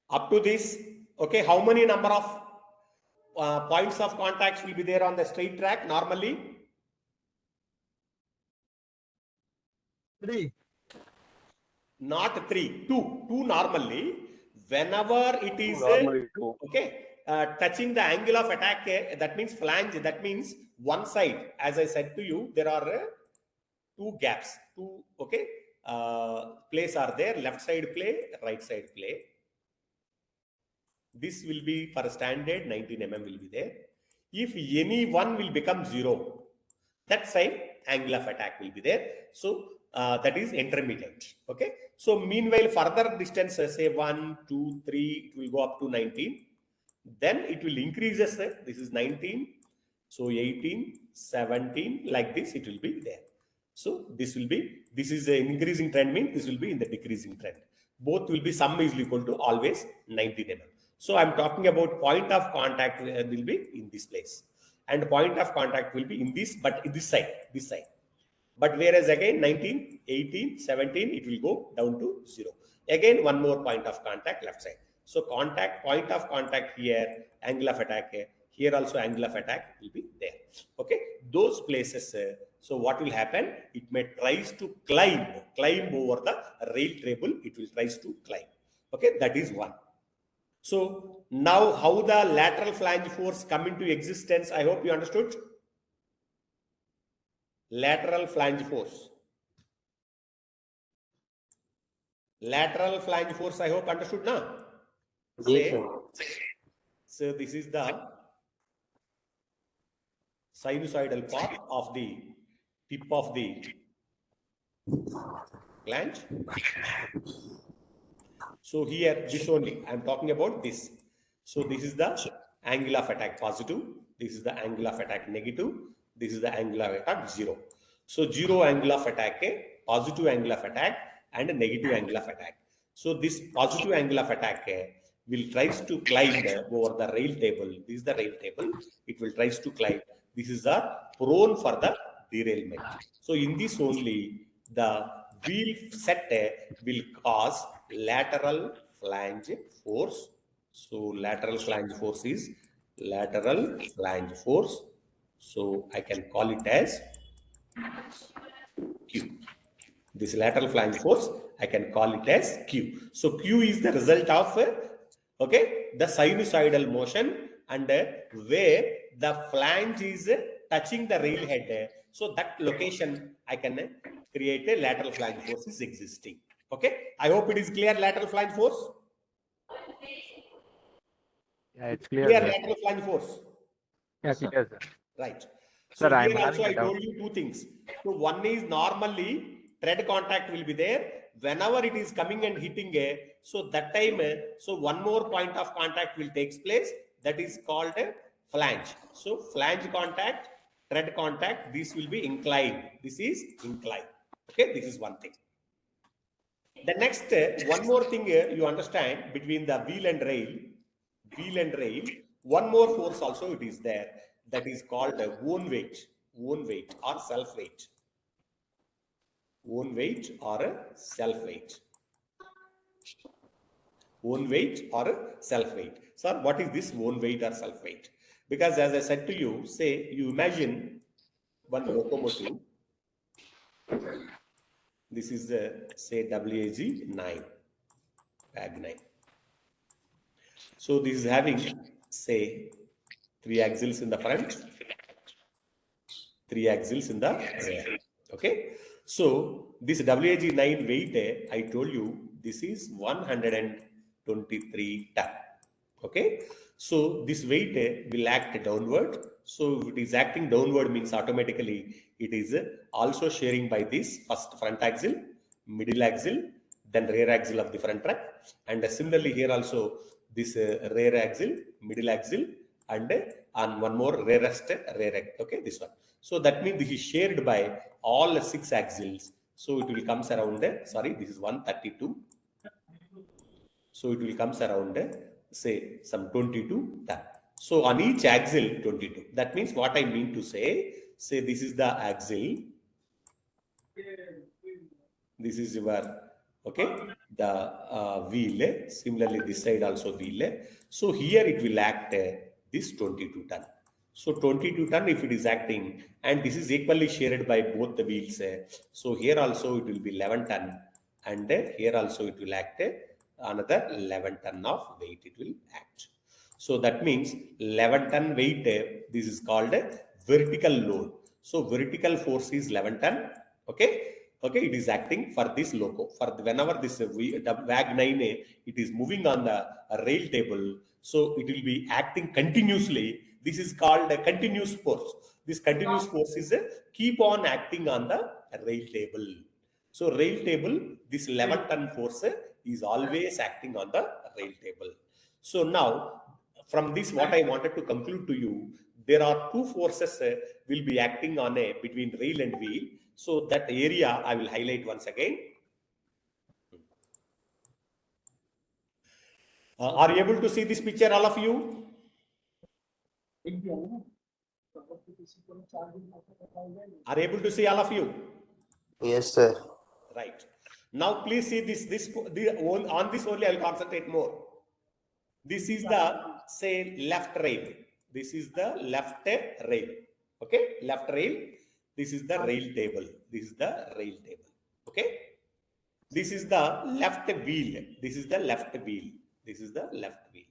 up to this, okay, how many number of points of contacts will be there on the straight track normally? 3. Not 3, 2. 2 normally. Whenever it is okay, touching the angle of attack, that means flange, that means one side. As I said to you, there are two gaps, two okay plays are there, left side play, right side play. This will be for standard 19 mm will be there. If any one will become 0, that side angle of attack will be there. So that is intermittent. Okay. So meanwhile, further distance, say 1, 2, 3, it will go up to 19. Then it will increase. This is 19. So 18, 17, like this, it will be there. So this is an increasing trend, means this will be in the decreasing trend. Both will be sum is equal to always 19 mm. So I'm talking about point of contact will be in this place, and point of contact will be in this, but in this side. But whereas again 19, 18, 17, it will go down to 0. Again one more point of contact left side. So point of contact here, angle of attack here also angle of attack will be there. Okay, those places. So what will happen? It may tries to climb over the rail table. It will tries to climb. Okay, that is one. So now how the lateral flange force come into existence? I hope you understood. Lateral flange force. Lateral flange force, I hope understood now. Say, so this is the sinusoidal part of the tip of the flange. So here, this only, I am talking about this. So this is the angle of attack positive. This is the angle of attack negative. This is the angle of attack 0. So 0 angle of attack, positive angle of attack and a negative angle of attack. So this positive angle of attack will tries to climb over the rail table. This is the rail table. It will tries to climb. This is the prone for the derailment. So in this only the wheel set will cause lateral flange force. So lateral flange force is lateral flange force. So I can call it as Q. This lateral flange force, I can call it as Q. So Q is the result of the sinusoidal motion and where the flange is touching the rail head. So that location I can create a lateral flange force is existing. Okay. I hope it is clear lateral flange force. Yeah, it's clear. Clear Sir. lateral flange force. Yeah, clear, sir. Right. Sir, So I'm here having also a I doubt. told you two things. So one is normally tread contact will be there. Whenever it is coming and hitting so that time, so one more point of contact will take place. That is called a flange. So flange contact, tread contact, this will be inclined. This is inclined. Okay, this is one thing. The next, one more thing you understand between the wheel and rail, one more force also it is there. That is called own weight or self weight. Own weight or self weight. Own weight or self weight. Sir, what is this own weight or self weight? Because as I said to you, say you imagine one locomotive. This is say WAG 9, WAG 9. So this is having say 3 axles in the front, 3 axles in the rear. Okay. So this WAG 9 weight, I told you this is 123 ton. Okay. So this weight will act downward. So if it is acting downward means automatically it is also sharing by this first front axle, middle axle, then rear axle of the front truck. And similarly here also this rear axle, middle axle, and on one more rearest rear axle. Okay, this one. So that means this is shared by all 6 axles. So it will comes around, sorry, this is 132. So it will comes around, say, some 22 ton. So on each axle, 22. That means what I mean to say this is the axle. This is your, okay, the wheel. Similarly, this side also wheel. So here it will act this 22 ton. So 22 ton if it is acting, and this is equally shared by both the wheels. So here also it will be 11 ton, and here also it will act another 11 ton of weight it will act. So that means 11 ton weight, this is called vertical load. So vertical force is 11 ton. Okay. Okay, it is acting for this loco. For whenever this the WAG 9 it is moving on the rail table, so it will be acting continuously. This is called a continuous force. This continuous force is keep on acting on the rail table. So rail table, this 11 ton force is always acting on the rail table. So now, from this, what I wanted to conclude to you, there are 2 forces will be acting on between rail and wheel. So that area I will highlight once again. Are you able to see this picture, all of you? Are you able to see, all of you? Yes, sir. Right. Now please see on this only I will concentrate more. This is the, say, left rail. This is the left rail. Okay, left rail. This is the rail table. This is the rail table. Okay. This is the left wheel. This is the left wheel. This is the left wheel.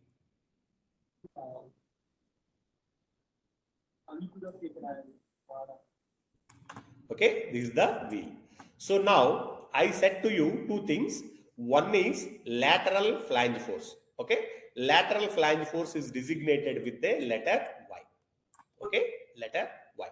Okay, this is the wheel. So now I said to you 2 things. One is lateral flange force. Okay, lateral flange force is designated with the letter Y. Okay, letter Y.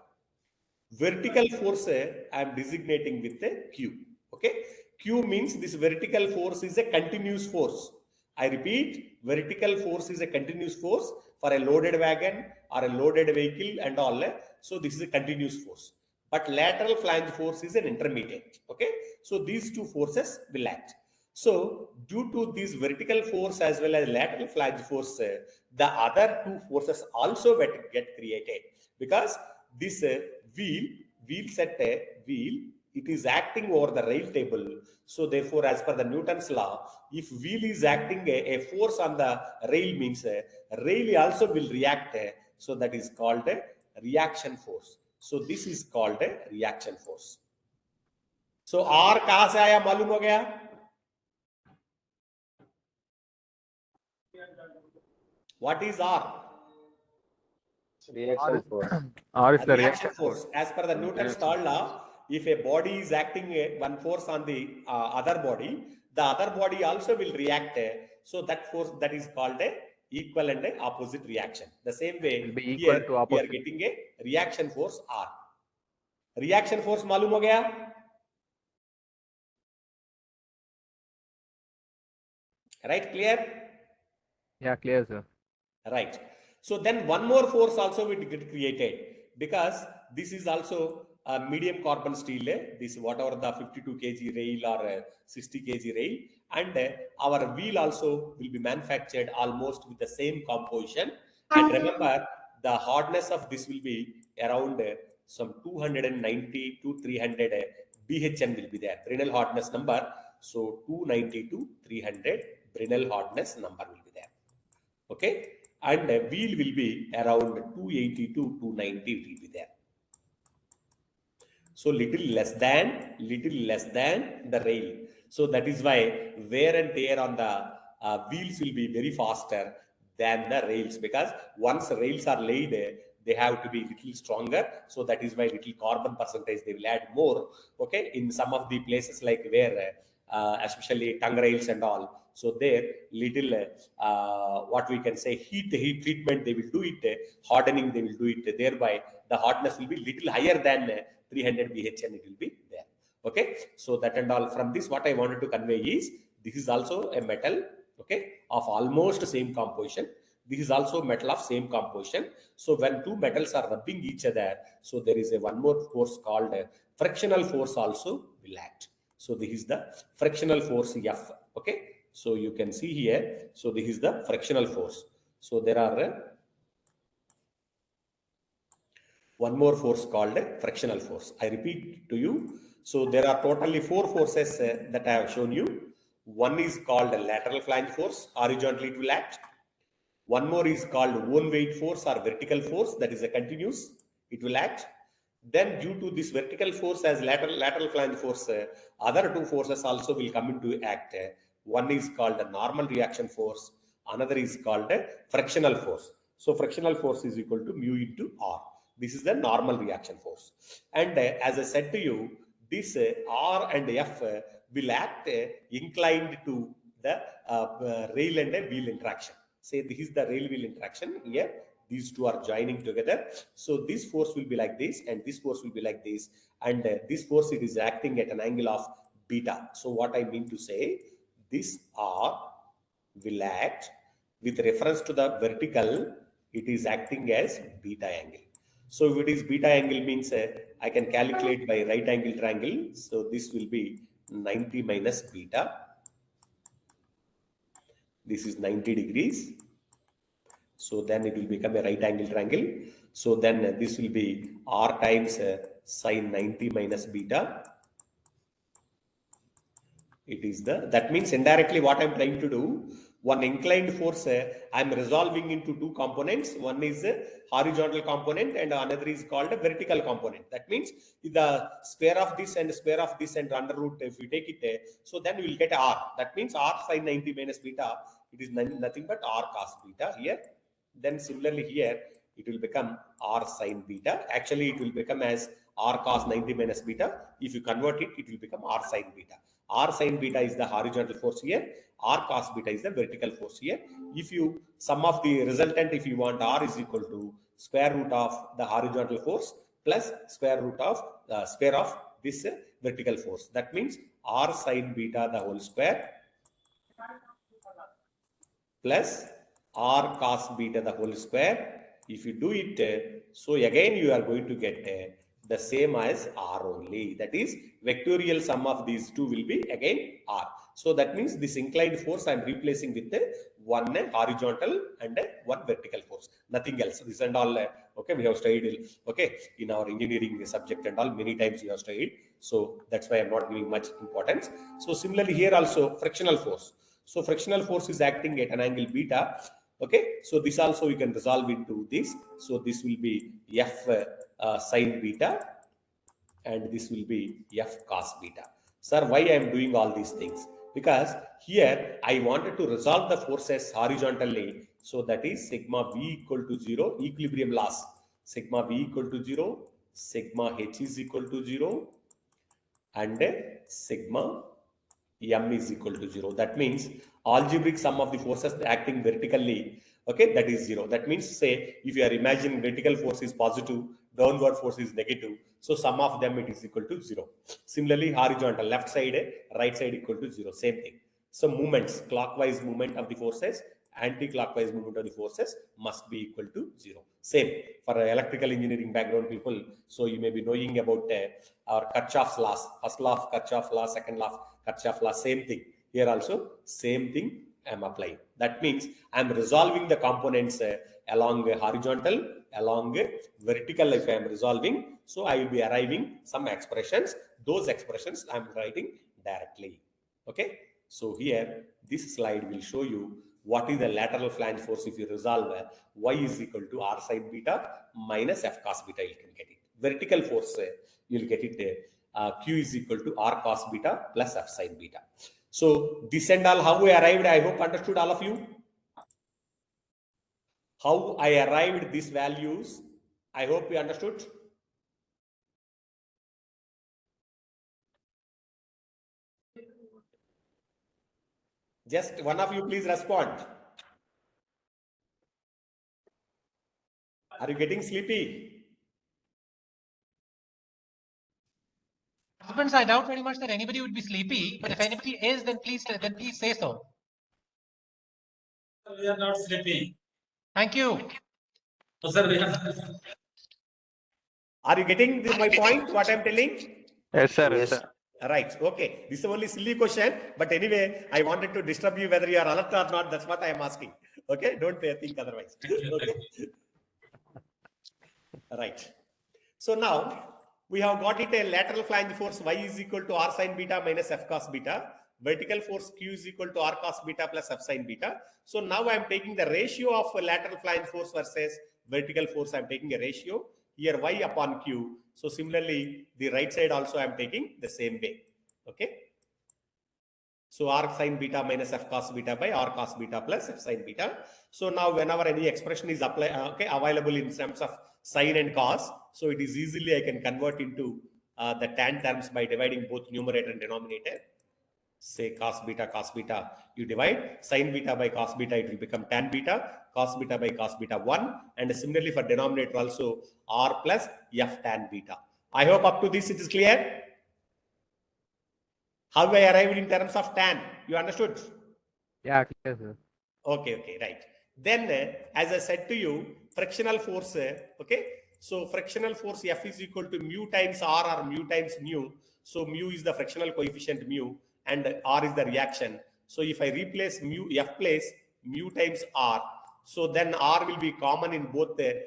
Vertical force I am designating with the Q. Okay, Q means this vertical force is a continuous force. I repeat, vertical force is a continuous force for a loaded wagon or a loaded vehicle and all. So this is a continuous force. But lateral flange force is an intermediate. Okay. So these two forces will act. So due to this vertical force as well as lateral flange force, the other two forces also get created, because this wheel set wheel, it is acting over the rail table. So therefore, as per the Newton's law, if wheel is acting a force on the rail, means rail also will react. So that is called a reaction force. So this is called a reaction force. So R कहाँ से आया मालूम हो गया? What is R? Reaction force. R is the reaction force. As per the Newton's third law, if a body is acting one force on the other body, the other body also will react. So that force, that is called a equal and a opposite reaction. The same way will be equal here to we are opposite. getting a reaction force R. Reaction force मालूम हो गया? Right, clear? Yeah, clear, sir. Right. So then one more force also will get created, because this is also a medium carbon steel. This whatever the 52 kg rail or 60 kg rail, and our wheel also will be manufactured almost with the same composition. And remember, the hardness of this will be around some 290 to 300 BHN will be there. Brinell hardness number. So 290 to 300 Brinell hardness number will be there. Okay. And a wheel will be around 280 to 290 will be there. So little less than the rail. So that is why wear and tear on the wheels will be very faster than the rails, because once rails are laid, they have to be little stronger. So that is why little carbon percentage they will add more. Okay, in some of the places like where especially tongue rails and all. So there little what we can say heat treatment they will do it, hardening they will do it. Thereby the hardness will be little higher than 300 BHN it will be there. Okay, so that and all. From this, what I wanted to convey is this is also a metal, okay, of almost same composition. This is also metal of same composition. So when two metals are rubbing each other, so there is a one more force called frictional force also will act. So this is the frictional force F. Okay, so you can see here. So this is the frictional force. So there are one more force called frictional force. I repeat to you. So there are totally four forces that I have shown you. One is called lateral flange force, horizontally it will act. One more is called own weight force or vertical force, that is a continuous, it will act. Then due to this vertical force as lateral flange force, other two forces also will come into act. One is called a normal reaction force, another is called a frictional force. So frictional force is equal to mu into R. This is the normal reaction force. And as I said to you, this R and F will act inclined to the rail and wheel interaction. Say this is the rail wheel interaction here. These two are joining together. So this force will be like this and this force will be like this. And this force, it is acting at an angle of beta. So what I mean to say, this R will act with reference to the vertical, it is acting as beta angle. So if it is beta angle means I can calculate by right angle triangle. So this will be 90 minus beta. This is 90 degrees. So then it will become a right angle triangle. So then this will be R times sine 90 minus beta. It is that means indirectly what I'm trying to do, one inclined force I'm resolving into two components. One is a horizontal component and another is called a vertical component. That means the square of this and square of this and under root, if we take it, so then we will get R. That means R sine 90 minus beta, it is nothing but R cos beta here. Then similarly here, it will become R sine beta. Actually, it will become as R cos 90 minus beta. If you convert it, it will become R sine beta. R sine beta is the horizontal force here. R cos beta is the vertical force here. If you sum of the resultant, if you want, R is equal to square root of the horizontal force plus square root of square of this vertical force. That means R sine beta the whole square plus r cos beta the whole square. If you do it, so again you are going to get the same as r only. That is, vectorial sum of these two will be again r. So that means this inclined force I am replacing with one horizontal and one vertical force. Nothing else. This and all. Okay, we have studied. Okay, in our engineering subject and all many times we have studied. So that's why I'm not giving much importance. So similarly here also frictional force. So frictional force is acting at an angle beta. Okay, so this also we can resolve into this. So this will be f sine beta and this will be f cos beta. Sir, why I am doing all these things? Because here I wanted to resolve the forces horizontally. So that is sigma v equal to 0, equilibrium loss. Sigma v equal to 0, sigma h is equal to 0, and sigma m is equal to 0. That means algebraic sum of the forces acting vertically, okay, that is 0. That means, say, if you are imagining vertical force is positive, downward force is negative, so sum of them it is equal to 0. Similarly, horizontal, left side, right side equal to 0, same thing. So movements, clockwise movement of the forces, anti-clockwise movement of the forces must be equal to 0. Same for electrical engineering background people. So you may be knowing about our Kirchhoff's laws. First law of Kirchhoff's law, second law of Kirchhoff's law, same thing. Here also same thing I am applying. That means I am resolving the components along horizontal, along vertical if I am resolving. So I will be arriving some expressions. Those expressions I am writing directly. Okay. So here this slide will show you what is the lateral flange force if you resolve y is equal to r sine beta minus f cos beta. You can get it. Vertical force you will get it q is equal to r cos beta plus f sine beta. So this and all how we arrived, I hope understood all of you. How I arrived these values, I hope you understood. Just one of you please respond. Are you getting sleepy? Participants, I doubt very much that anybody would be sleepy, but if anybody is, then please say so. We are not sleeping. Thank you. No, sir, we are. Are you getting my point, what I'm telling? Yes, sir. Yes. Yes, sir. Right. Okay. This is only silly question, but anyway, I wanted to disturb you whether you are alert or not. That's what I am asking. Okay. Don't think otherwise. Okay. Right. So now we have got it, a lateral flange force y is equal to r sine beta minus f cos beta. Vertical force q is equal to r cos beta plus f sine beta. So now I am taking the ratio of lateral flange force versus vertical force. I am taking a ratio. Here y upon q. So similarly, the right side also I am taking the same way. Okay. So r sine beta minus f cos beta by r cos beta plus f sine beta. So now whenever any expression is available in terms of sine and cos, so it is easily I can convert into the tan terms by dividing both numerator and denominator. Say cos beta, you divide sine beta by cos beta, it will become tan beta, cos beta by cos beta 1, and similarly for denominator also r plus f tan beta. I hope up to this it is clear. How I arrived in terms of tan, you understood? Yeah, clear, sir. Okay, right. Then as I said to you, frictional force, okay, so frictional force F is equal to mu times R or mu times mu. So mu is the frictional coefficient mu and R is the reaction. So if I replace mu, F place mu times R, so then R will be common in both the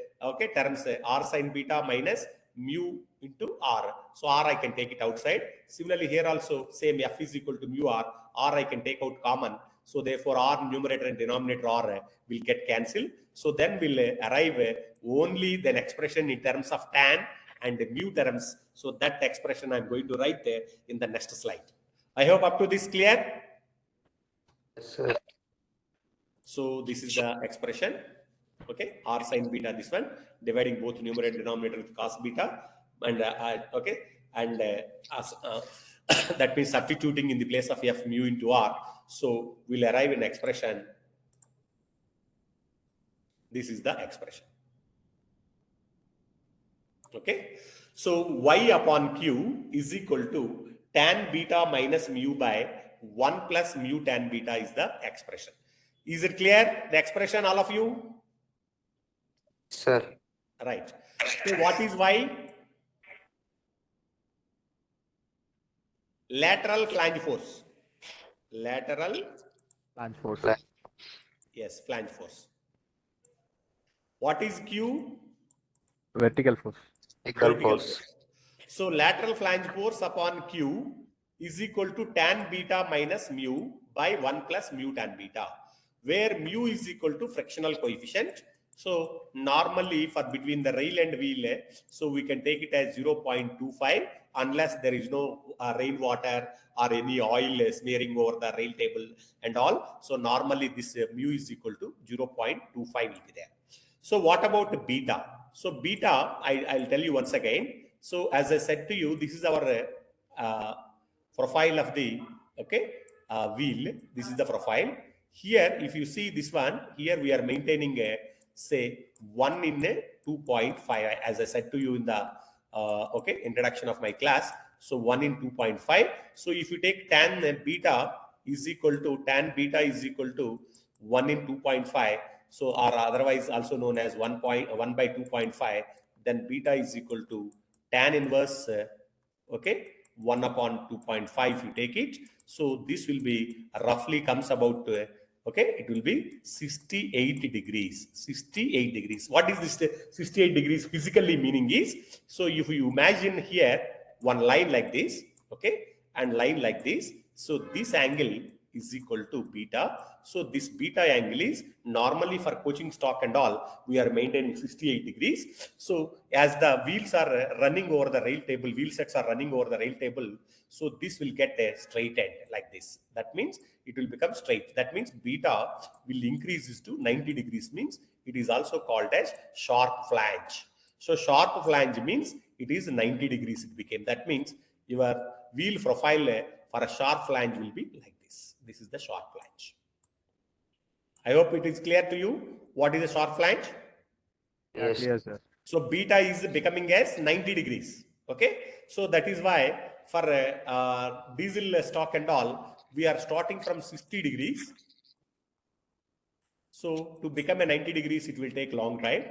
terms, R sine beta minus mu into R. So R I can take it outside. Similarly here also same F is equal to mu R I can take out common. So therefore R numerator and denominator R will get cancelled. So then we'll arrive only the expression in terms of tan and mu terms. So that expression I'm going to write in the next slide. I hope up to this clear. Yes, sir. So this is the expression. Okay, r sine beta, this one, dividing both numerator and denominator with cos beta, and okay, and that means substituting in the place of f mu into r. So we'll arrive in expression. This is the expression. Okay, so y upon q is equal to tan beta minus mu by 1 plus mu tan beta is the expression. Is it clear? The expression, all of you? Sir. Right. So what is Y? Lateral flange force. Lateral, Flange force. Flange. yes, flange force. What is Q? Vertical force. Equal Vertical force. force. So lateral flange force upon Q is equal to tan beta minus mu by 1 plus mu tan beta, where mu is equal to frictional coefficient. So normally for between the rail and wheel, so we can take it as 0.25 unless there is no rainwater or any oil smearing over the rail table and all. So normally this mu is equal to 0.25 will be there. So what about beta? So beta, I'll tell you once again. So as I said to you, this is our profile of the wheel. This is the profile. Here, if you see this one, here we are maintaining a say 1 in a 2.5, as I said to you in the introduction of my class. So 1 in 2.5. So if you take tan beta is equal to 1 in 2.5. So or otherwise also known as 1 by 2.5, then beta is equal to tan inverse 1 upon 2.5 you take it. So this will be roughly comes about it will be 68 degrees. 68 degrees. What is this 68 degrees physically meaning is? So if you imagine here one line like this, and line like this, so this angle is equal to beta. So this beta angle is normally for coaching stock and all, we are maintaining 68 degrees. So as the wheels are running over the rail table, wheel sets are running over the rail table, so this will get a straight end like this. That means it will become straight. That means beta will increase to 90 degrees, means it is also called as sharp flange. So sharp flange means it is 90 degrees it became. That means your wheel profile for a sharp flange will be like this. This is the sharp flange. I hope it is clear to you what is a sharp flange. Yeah, Yes. clear, sir. So beta is becoming as 90 degrees. Okay. So that is why for diesel stock and all, we are starting from 60 degrees. So to become a 90 degrees, it will take long time.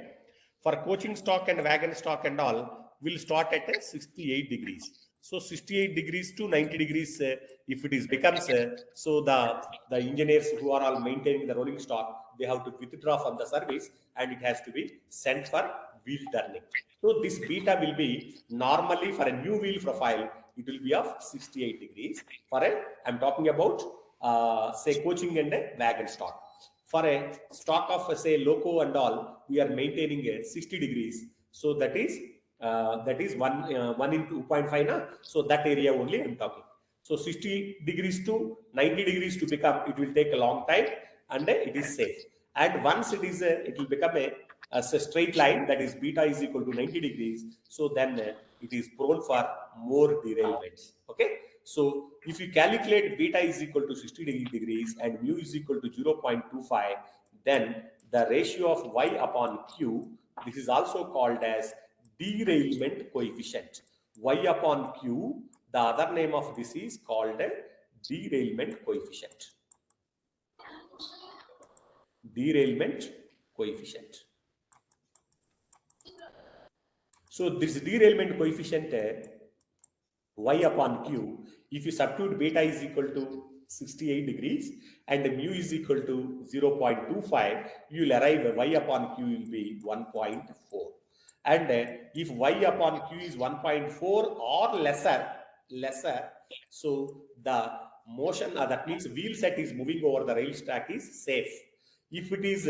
For coaching stock and wagon stock and all, we'll start at a 68 degrees. So 68 degrees to 90 degrees, if it is becomes, so the engineers who are all maintaining the rolling stock, they have to withdraw from the service and it has to be sent for wheel turning. So this beta will be normally for a new wheel profile, it will be of 68 degrees. For a, I'm talking about say coaching and a wagon stock. For a stock of say loco and all, we are maintaining a 60 degrees. So that is 1 in 2.5 na? So that area only I'm talking. So 60 degrees to 90 degrees to become, it will take a long time and it is safe. And once it is it will become a straight line, that is beta is equal to 90 degrees. So then it is prone for more derailments. Okay. So if you calculate beta is equal to 60 degrees and mu is equal to 0.25, then the ratio of y upon q, this is also called as derailment coefficient. Y upon q, the other name of this is called a derailment coefficient. Derailment coefficient. So this derailment coefficient y upon q, if you substitute beta is equal to 68 degrees and mu is equal to 0.25, you will arrive y upon q will be 1.4. And if y upon q is 1.4 or lesser, so the motion, that means wheel set is moving over the rail track is safe. If it is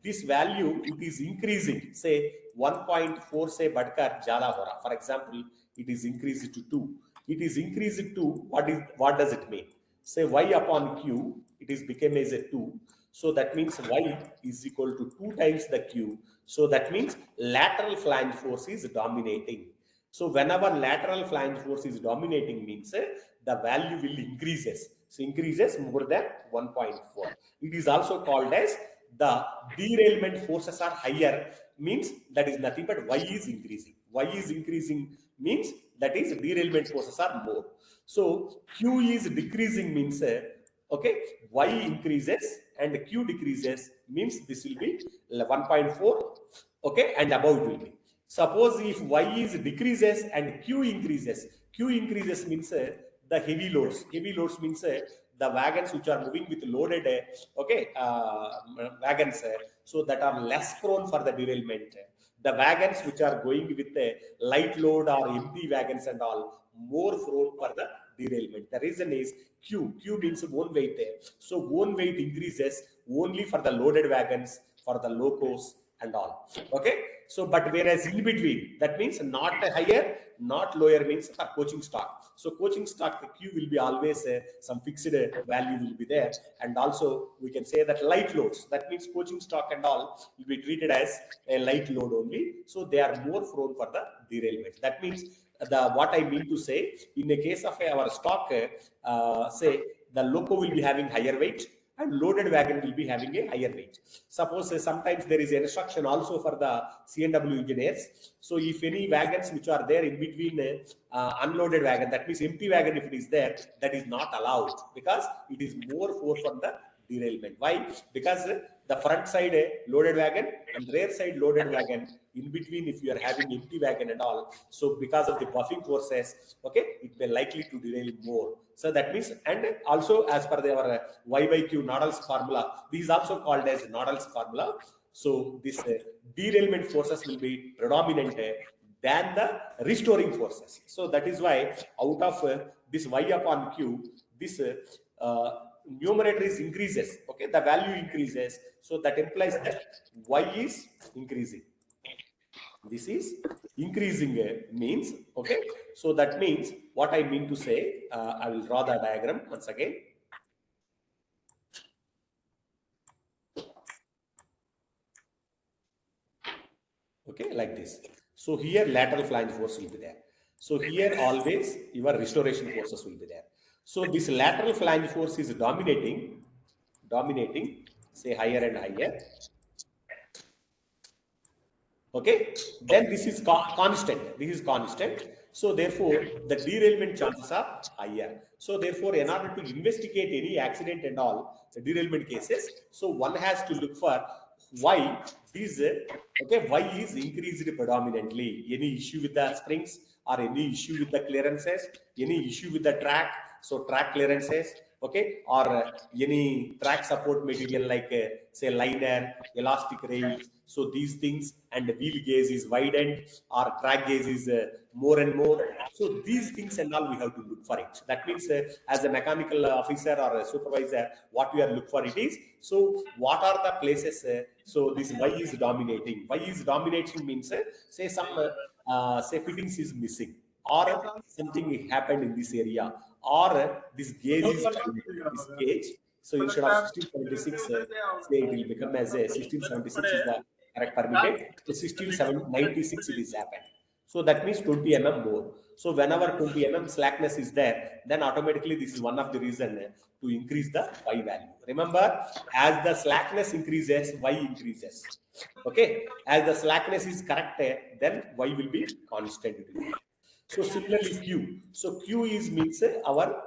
this value, it is increasing, say 1.4 say badkar jada ho raha. For example, it is increased to 2. It is increased to what does it mean? Say y upon q, it is became as a 2. So that means y is equal to 2 times the q. So that means lateral flange force is dominating. So whenever lateral flange force is dominating means the value will increases. So increases more than 1.4. It is also called as the derailment forces are higher, means that is nothing but y is increasing. Y is increasing means that is derailment forces are more. So q is decreasing means okay, y increases and q decreases, means this will be 1.4, okay, and above it will be. Suppose if y is decreases and q increases means the heavy loads means the wagons which are moving with loaded okay wagons, so that are less prone for the derailment. The wagons which are going with a light load or empty wagons and all, more prone for the derailment. The reason is q means own weight, so own weight increases only for the loaded wagons, for the locos and all, okay. So but whereas in between, that means not higher not lower, means for coaching stock. So coaching stock q will be always some fixed value will be there. And also we can say that light loads, that means coaching stock and all will be treated as a light load only, so they are more prone for the derailment. That means the what I mean to say, in the case of our stock, say the loco will be having higher weight and loaded wagon will be having a higher weight. Suppose sometimes there is an instruction also for the CNW engineers. So if any wagons which are there in between unloaded wagon, that means empty wagon, if it is there, that is not allowed, because it is more force on the derailment. Why? Because the front side loaded wagon and rear side loaded wagon, in between if you are having empty wagon and all, so because of the buffing forces, okay, it may likely to derail more. So that means, and also as per our y by q Nadals formula, this is also called as Nadals formula. So this derailment forces will be predominant than the restoring forces. So that is why out of this y upon q, this numerator is increases, okay, the value increases, so that implies that y is increasing. This is increasing means, okay. So that means what I mean to say, I will draw the diagram once again. Okay, like this. So here lateral flange force will be there. So here always your restoration forces will be there. So this lateral flange force is dominating, say higher and higher. Okay, then this is constant. This is constant. So therefore, the derailment chances are higher. So therefore, in order to investigate any accident and all the derailment cases, so one has to look for why these okay, why is increased predominantly. Any issue with the springs, or any issue with the clearances, any issue with the track, so track clearances, okay, or any track support material like say liner, elastic rails, so these things, and the wheel gauge is widened or track gauge is more and more. So these things and all we have to look for it. That means as a mechanical officer or a supervisor, what we are look for it is, so what are the places, so this y is dominating. Y is dominating means say some say fittings is missing, or something happened in this area, or this gauge is this gauge. So instead of 1676, say it will become as a 1676 is the correct permitted. So 1696 it is happened. So that means 20 mm more. So whenever 20 mm slackness is there, then automatically this is one of the reason to increase the y value. Remember, as the slackness increases, y increases. Okay, as the slackness is correct, then y will be constant. So similarly q. So q is means our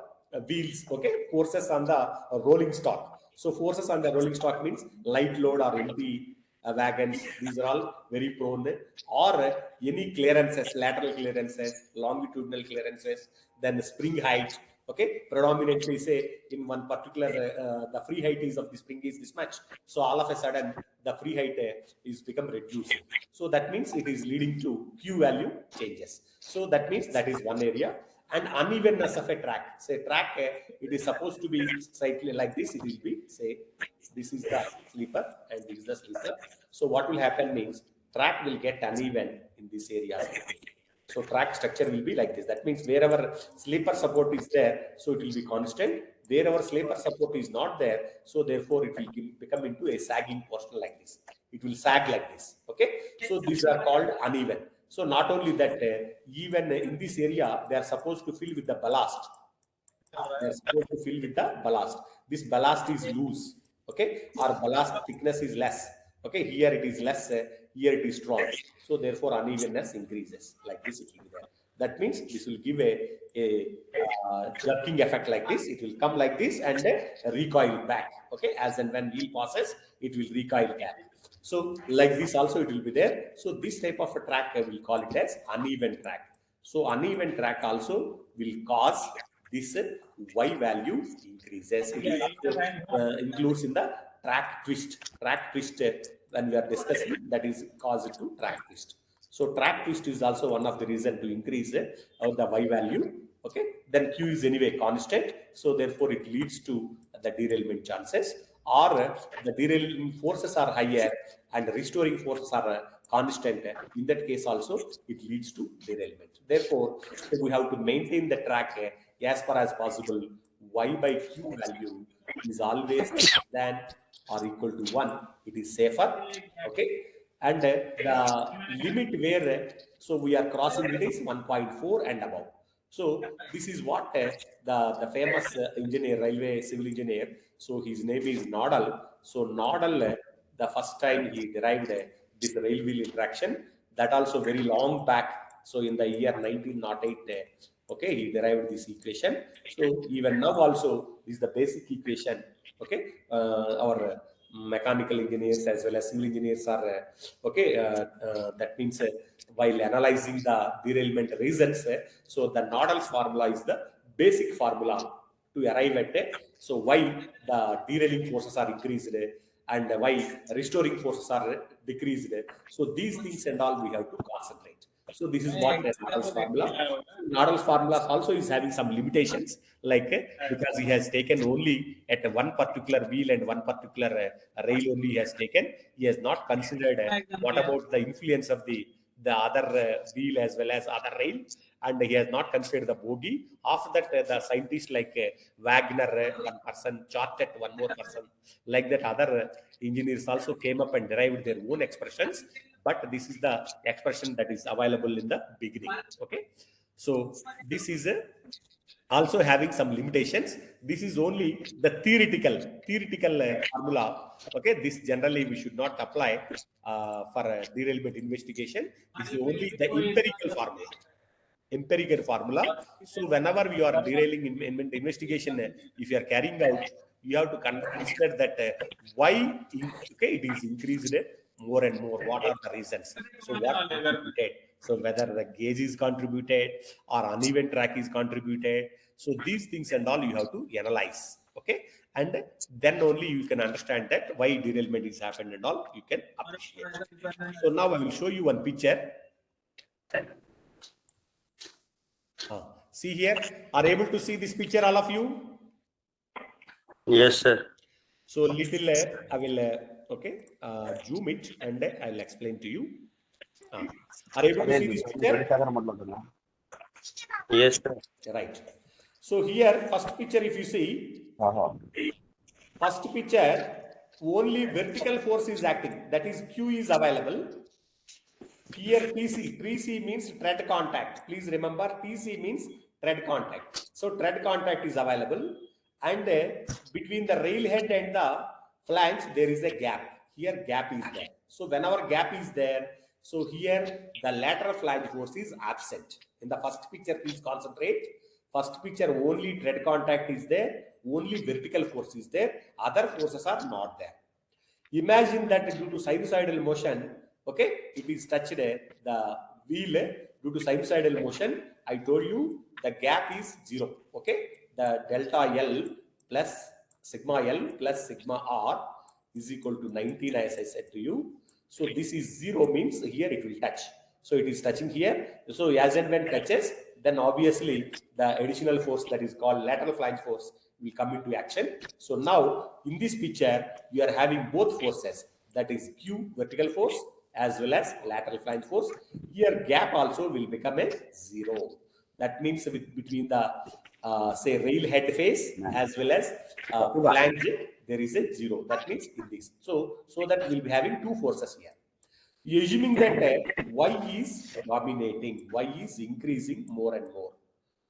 wheels, okay, forces on the rolling stock. So forces on the rolling stock means light load or empty wagons. These are all very prone. Or any clearances, lateral clearances, longitudinal clearances, then the spring height. Okay, predominantly say in one particular the free height is of the spring is this much. So all of a sudden the free height is become reducing. So that means it is leading to q value changes. So that means that is one area. And unevenness of a track. Say track, it is supposed to be slightly like this. It will be, say, this is the sleeper and this is the sleeper. So what will happen means track will get uneven in this area. So track structure will be like this. That means wherever sleeper support is there, so it will be constant. Wherever sleeper support is not there, so therefore it will become into a sagging portion like this. It will sag like this. Okay, so these are called uneven. So not only that, even in this area, they are supposed to fill with the ballast. They are supposed to fill with the ballast. This ballast is loose, okay, or ballast thickness is less. Okay, here it is less, here it is strong. So therefore unevenness increases like this. It will be there. That means this will give a jerking effect like this. It will come like this and recoil back. Okay, as and when wheel passes, it will recoil back. So like this also it will be there. So this type of a track I will call it as uneven track. So uneven track also will cause this Y value increases. It will also includes in the track twist. Track twist when we are discussing, that is caused to track twist. So track twist is also one of the reason to increase the Y value. Okay, then Q is anyway constant, so therefore it leads to the derailment chances, or the derailing forces are higher and restoring forces are constant. In that case also it leads to derailment. Therefore, we have to maintain the track as far as possible. Y by Q value is always less than or equal to 1. It is safer. Okay, and the limit where so we are crossing it is 1.4 and above. So this is what the famous engineer, railway civil engineer, so his name is Nadal. So Nadal, the first time he derived this rail wheel interaction, that also very long back. So in the year 1908, okay, he derived this equation. So even now also this is the basic equation. Okay, our mechanical engineers as well as civil engineers are that means while analyzing the derailment reasons, so the Nadal's formula is the basic formula to arrive at so why the derailing forces are increased and why restoring forces are decreased. So these things and all we have to concentrate. So this is what Nadal's formula. Nadal's formula also is having some limitations, like because he has taken only at one particular wheel and one particular rail only he has taken. He has not considered what about the influence of the other wheel as well as other rail, and he has not considered the bogie. After that, the scientists like Wagner, one person, charted one more person, like that other engineers also came up and derived their own expressions. But this is the expression that is available in the beginning. Okay, so this is also having some limitations. This is only the theoretical formula. Okay, this generally we should not apply for derailment investigation. This is only the empirical formula. So whenever you are derailing in investigation, if you are carrying out, you have to consider that why it is increased more and more. What are the reasons? So what contributed? So whether the gauge is contributed or uneven track is contributed. So these things and all you have to analyze. Okay, and then only you can understand that why derailment is happened and all you can appreciate. So now I will show you one picture. See here, are able to see this picture, all of you? Yes, sir. So little I will zoom it and I will explain to you. Are able to see this picture? Yes, sir. Right. So here, first picture, if you see, first picture, only vertical force is acting. That is Q is available. Here TC means tread contact. Please remember TC means tread contact. So tread contact is available, and between the rail head and the flange there is a gap. Here gap is there. So whenever gap is there, so here the lateral flange force is absent. In the first picture, please concentrate. First picture only tread contact is there, only vertical force is there, other forces are not there. Imagine that due to sinusoidal motion, okay, it is touched the wheel due to sinusoidal motion. I told you the gap is 0. Okay, the delta L plus sigma L plus sigma R is equal to 19, as I said to you. So this is 0 means here it will touch. So it is touching here. So as and when touches, then obviously the additional force that is called lateral flange force will come into action. So now in this picture, we are having both forces, that is Q vertical force as well as lateral flange force. Here gap also will become a 0. That means between the say rail head face as well as flange, there is a 0. That means in this. So that we'll be having two forces here. Assuming that Y is dominating, Y is increasing more and more.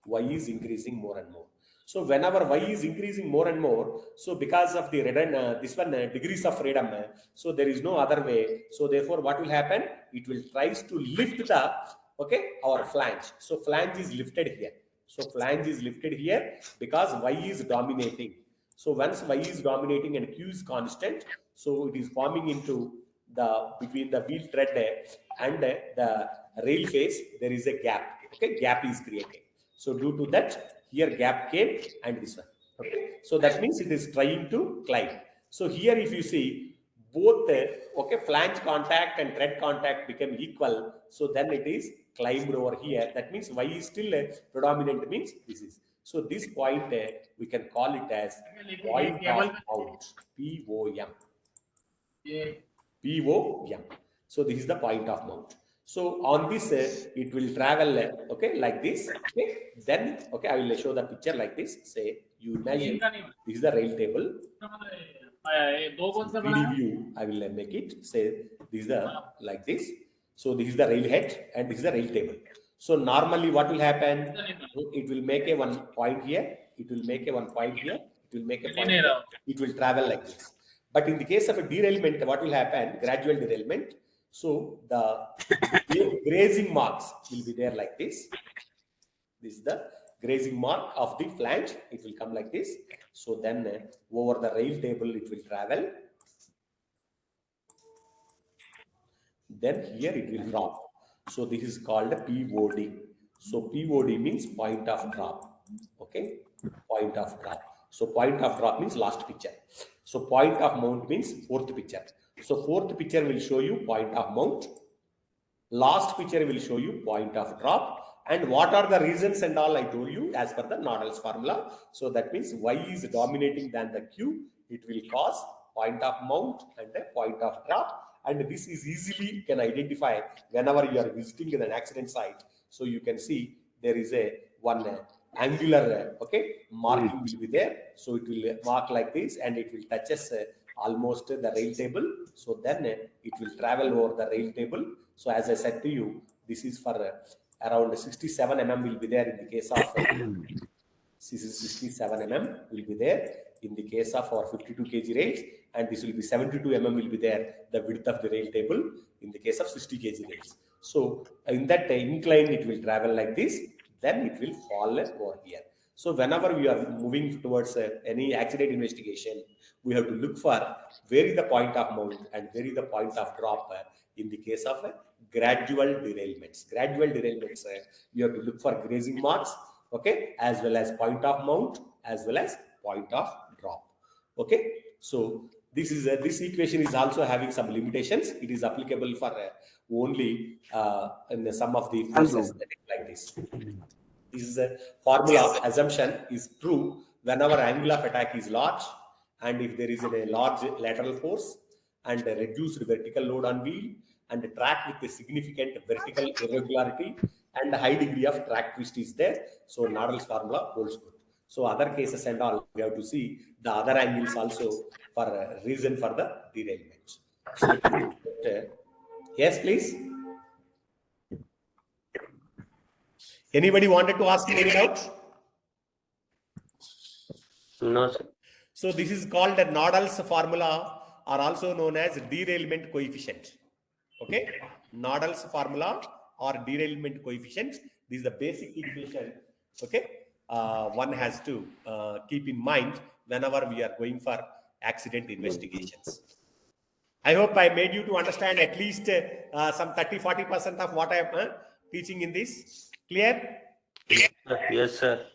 Y is increasing more and more. So whenever Y is increasing more and more, so because of the degrees of freedom, so there is no other way. So therefore, what will happen? It will tries to lift the okay, our flange. So flange is lifted here. So flange is lifted here because y is dominating. So once y is dominating and q is constant, so it is forming into the between the wheel thread and the rail face, there is a gap. Okay, gap is created. So due to that, here gap came and this one. Okay, so that means it is trying to climb. So here if you see, both okay, flange contact and thread contact become equal, so then it is climbed over here. That means y is still predominant, means this is. So this point we can call it as point of mount, POM. POM. So this is the point of mount. So on this it will travel okay, like this. Okay, then okay, I will show the picture like this. Say you imagine this is the rail table. 3D view, I will make it. Say this is the like this. So this is the rail head and this is the rail table. So normally what will happen? It will make a one point here. It will make a one point here. It will make a point here. It will travel like this. But in the case of a derailment, what will happen? Gradual derailment. So the grazing marks will be there like this. This is the grazing mark of the flange. It will come like this. So then over the rail table, it will travel. Then here it will drop. So this is called POD. So POD means point of drop. Okay, point of drop. So point of drop means last picture. So point of mount means fourth picture. So fourth picture will show you point of mount. Last picture will show you point of drop. And what are the reasons and all I told you as per the Nadals formula. So that means y is dominating than the q. It will cause point of mount and a point of drop. And this is easily can identify whenever you are visiting an accident site. So you can see there is a one angular okay marking will be there. So it will mark like this and it will touches almost the rail table. So then it will travel over the rail table. So as I said to you, this is for around 67 mm will be there in the case of 67 mm will be there in the case of our 52 kg rails, and this will be 72 mm will be there the width of the rail table in the case of 60 kg rails. So in that incline it will travel like this, then it will fall over here. So whenever we are moving towards any accident investigation, we have to look for where is the point of mount and where is the point of drop in the case of gradual derailments. Gradual derailments, you have to look for grazing marks, okay, as well as point of mount, as well as point of drop. Okay, so this is this equation is also having some limitations. It is applicable for only in some of the forces like this. This is a formula assumption is true whenever angle of attack is large, and if there is a large lateral force and a reduced vertical load on wheel and a track with a significant vertical irregularity and a high degree of track twist is there. So Nadals formula holds good. So other cases and all, we have to see the other angles also for a reason for the derailment. So yes, please. Anybody wanted to ask me any doubts? No, sir. So this is called the Nadals formula, or also known as derailment coefficient. Okay, Nadals formula or derailment coefficient. This is the basic equation. Okay, one has to keep in mind whenever we are going for accident investigations. I hope I made you to understand at least some 30-40% of what I am teaching in this. Clear? Yes, sir.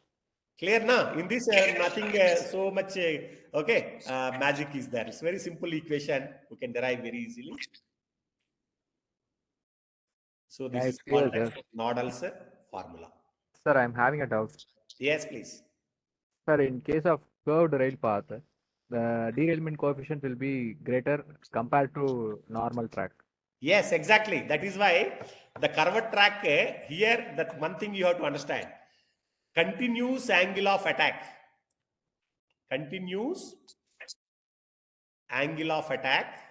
Clear now? In this, nothing so much, okay, magic is there. It's very simple equation. You can derive very easily. So this is clear, called sir. Nadals formula. Sir, I'm having a doubt. Yes, please. Sir, in case of curved rail path, the derailment coefficient will be greater compared to normal track. Yes, exactly. That is why the curved track here, that one thing you have to understand. Continuous angle of attack. Continuous angle of attack,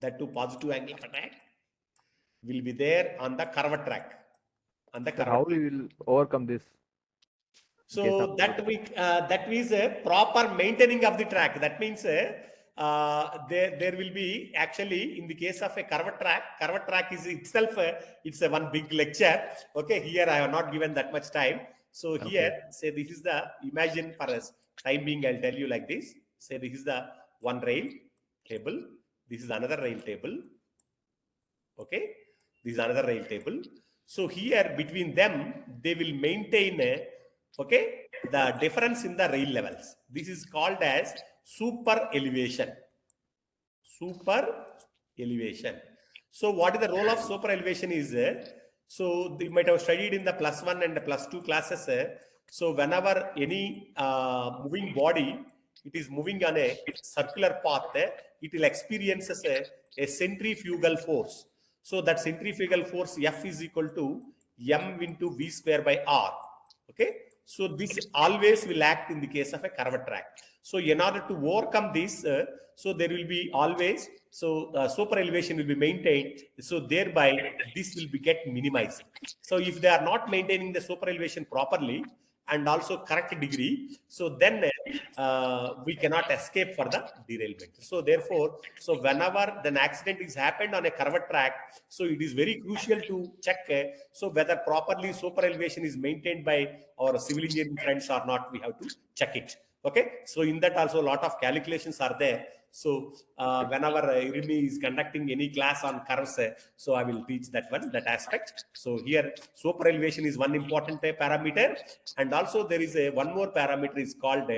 that to positive angle of attack, will be there on the curved track. On the Sir, curved how we will overcome this? So that means a proper maintaining of the track. That means there will be actually in the case of a curved track is itself it's a one big lecture. Okay, here I have not given that much time. So here, say this is the, imagine for us, time being, I'll tell you like this. Say this is the one rail table. This is another rail table. Okay, this is another rail table. So here between them, they will maintain the difference in the rail levels. This is called as super elevation. Super elevation. So what is the role of super elevation is, so you might have studied in the +1 and the +2 classes. So whenever any moving body, it is moving on a circular path, it will experience a centrifugal force. So that centrifugal force F is equal to m into v square by r. Okay. So this always will act in the case of a curved track. So in order to overcome this, so there will be always, so super elevation will be maintained. So thereby this will be get minimized. So if they are not maintaining the super elevation properly and also correct degree, so then we cannot escape for the derailment. So therefore, so whenever an accident is happened on a curved track, so it is very crucial to check so whether properly super elevation is maintained by our civil engineering friends or not. We have to check it. Okay, so in that also a lot of calculations are there. So whenever IRIMEE is conducting any class on curves, so I will teach that that aspect. So here super elevation is one important parameter, and also there is one more parameter is called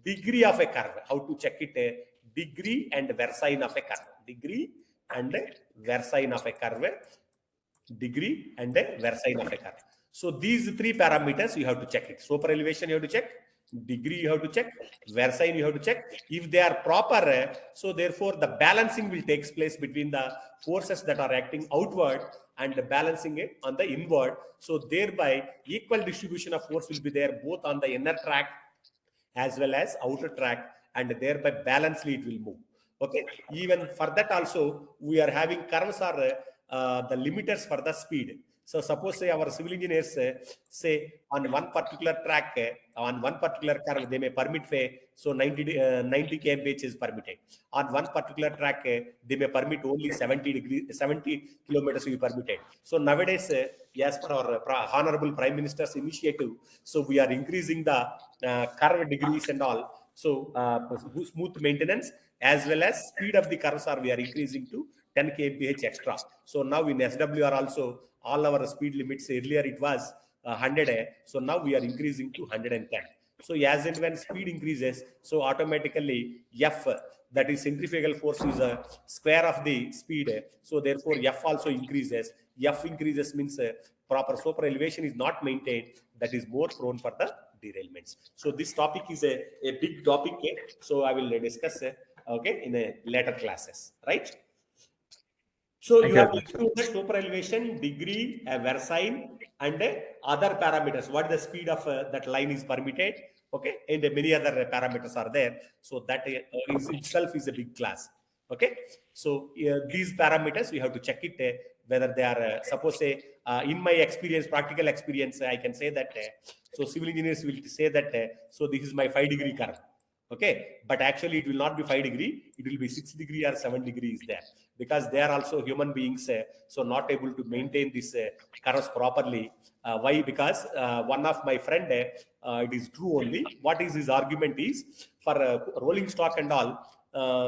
degree of a curve. How to check it? Degree and versine of a curve. Degree and versine of a curve. Degree and versine of a curve. So these three parameters you have to check it. Super elevation you have to check. Degree you have to check, versine you have to check. If they are proper, so therefore the balancing will take place between the forces that are acting outward and balancing it on the inward. So thereby equal distribution of force will be there both on the inner track as well as outer track, and thereby balancely it will move. Okay, even for that also we are having curves are the limiters for the speed. So suppose say our civil engineers say on one particular track, on one particular curve, they may permit so 90 kmph is permitted. On one particular track, they may permit only 70 kilometers to be permitted. So nowadays, as per our Honorable Prime Minister's initiative, so we are increasing the curve degrees and all. So smooth maintenance as well as speed of the curves are we are increasing to 10 kmph extra. So now in SWR also, all our speed limits, earlier it was 100, so now we are increasing to 110. So as and when speed increases, so automatically F, that is centrifugal force, is a square of the speed. So therefore F also increases. F increases means proper super elevation is not maintained. That is more prone for the derailments. So this topic is a big topic. So I will discuss okay in a later classes, right? So you have to include the super elevation, degree, versine, and other parameters. What is the speed of that line is permitted? Okay, and many other parameters are there. So that is itself is a big class. Okay, so these parameters we have to check it whether they are suppose say in my experience, practical experience, I can say that so civil engineers will say that so this is my 5-degree curve. Okay, but actually it will not be 5 degree, it will be 6 degree or 7 degrees there, because they are also human beings, so not able to maintain this curves properly. Why? Because one of my friend, it is true only, what is his argument is, for rolling stock and all,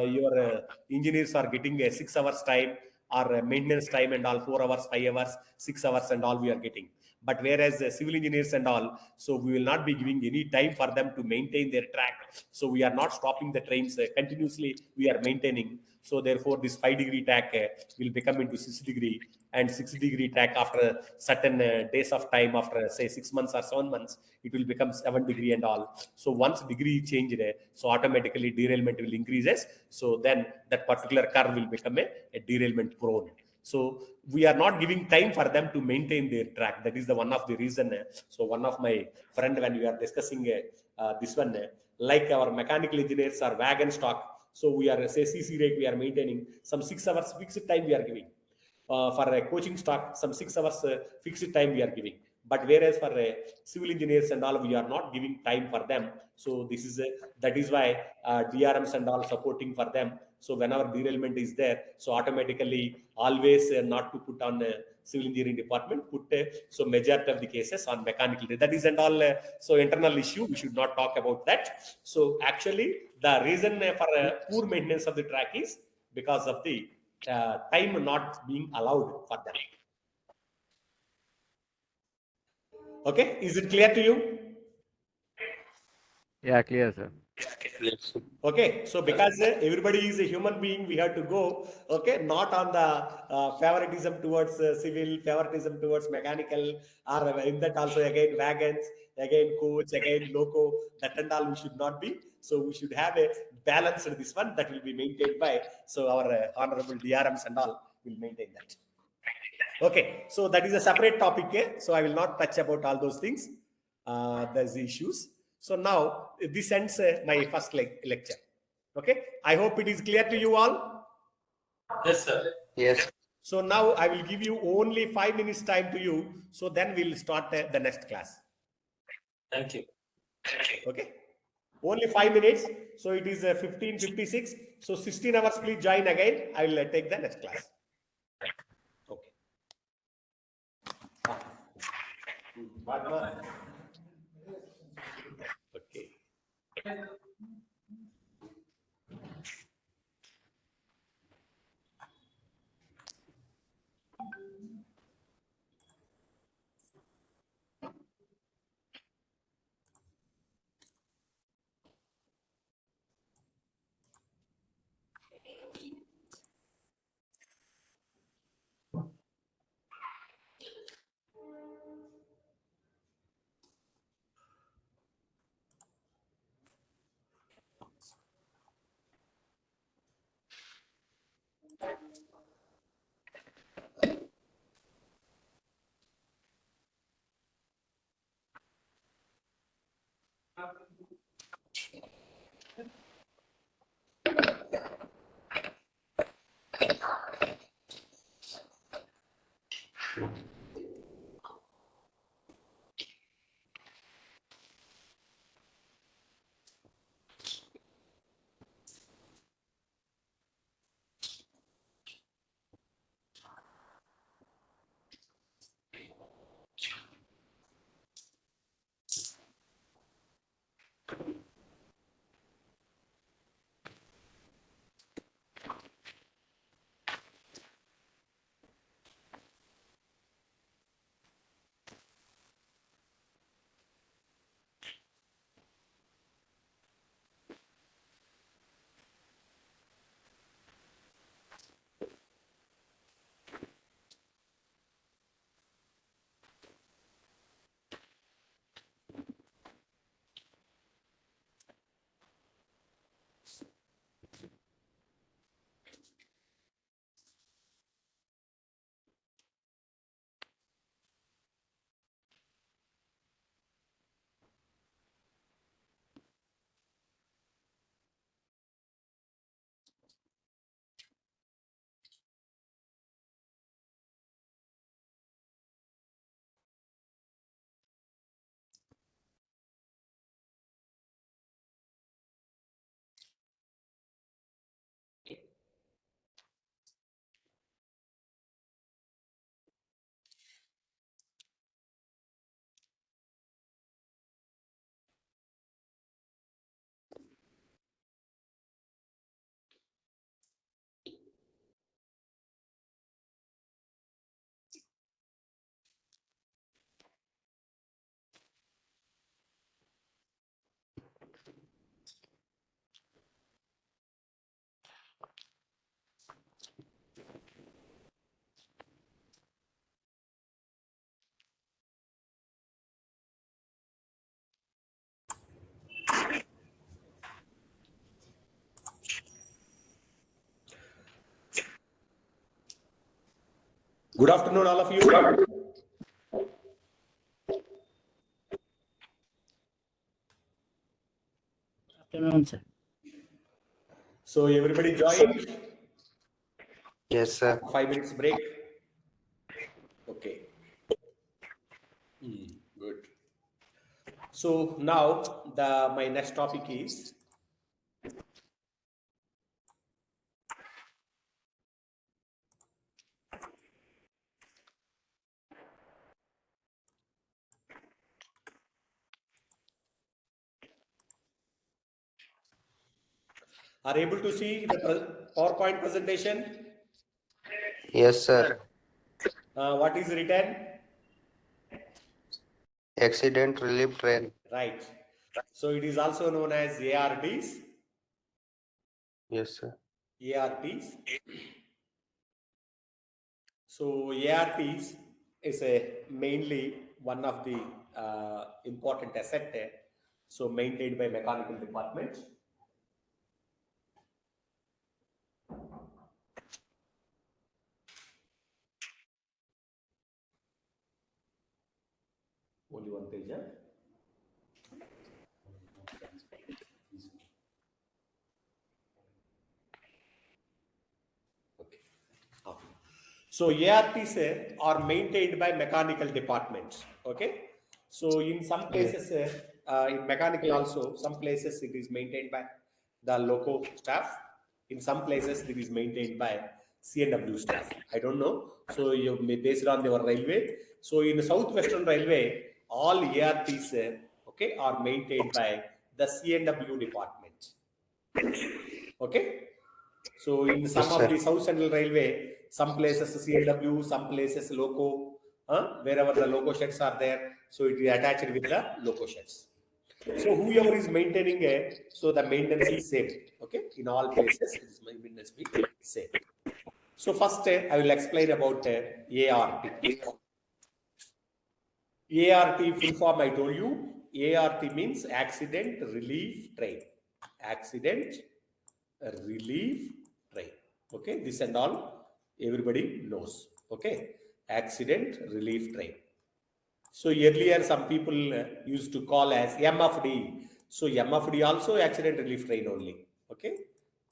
your engineers are getting 6 hours time, or maintenance time and all, 4 hours, 5 hours, 6 hours and all we are getting. But whereas civil engineers and all, so we will not be giving any time for them to maintain their track. So we are not stopping the trains continuously, we are maintaining. So therefore this 5-degree track will become into 6 degree, and 6-degree track after certain days of time, after say 6 months or 7 months, it will become 7 degree and all. So once degree changed, so automatically derailment will increases. So then that particular curve will become a derailment prone. So we are not giving time for them to maintain their track. That is the one of the reason. So one of my friend, when we are discussing this one, like our mechanical engineers are wagon stock. So we are say CC rate we are maintaining some 6 hours fixed time we are giving. For a coaching stock, some 6 hours fixed time we are giving. But whereas for civil engineers and all, we are not giving time for them. So this is that is why DRMs and all supporting for them. So whenever derailment is there, so automatically always not to put on civil engineering department, put so majority of the cases on mechanical. That is and all. So internal issue, we should not talk about that. So actually, the reason for poor maintenance of the track is because of the time not being allowed for them. Okay, is it clear to you? Yeah, clear, sir. Yes, sir. Okay, so because everybody is a human being, we have to go, okay, not on the favoritism towards civil, favoritism towards mechanical, or in that also again wagons, again coach, again loco, that and all we should not be. So we should have a balance in this one that will be maintained by, so our honorable DRMs and all will maintain that. Okay, so that is a separate topic. So I will not touch about all those things. There's issues. So now this ends my first lecture. Okay, I hope it is clear to you all. Yes, sir. Yes. So now I will give you only 5 minutes time to you. So then we'll start the next class. Thank you. Okay, only 5 minutes. So it is 15:56. So 16 hours. Please join again. I will take the next class. Okay. Okay. Good afternoon, all of you. Afternoon, sir. So everybody join. Yes, sir. 5 minutes break. Okay. So now my next topic is are able to see the PowerPoint presentation? Yes, sir. What is written? Accident relief train. Right. So it is also known as ARTs. Yes, sir. ARTs. So ARTs is a mainly one of the important asset so maintained by mechanical department. Only one page. Okay. So ARTs are maintained by mechanical departments. Okay. So in some places, in mechanical also, some places it is maintained by the loco staff. In some places it is maintained by CNW staff. I don't know. So you may based on your railway. So in the Southwestern Railway, all ARTs okay are maintained by the CNW department. Okay. So in some Yes, of sir. the South Central Railway, some places CNW, some places loco, wherever the loco sheds are there, so it is attached with the loco sheds. So whoever is maintaining so the maintenance is same. Okay, in all places, it is maintenance be same. So first, I will explain about ART. ART full form I told you. ART means Accident Relief Train. Accident Relief Train. Okay, this and all everybody knows. Okay, Accident Relief Train. So earlier some people used to call as MFD. So MFD also Accident Relief Train only. Okay.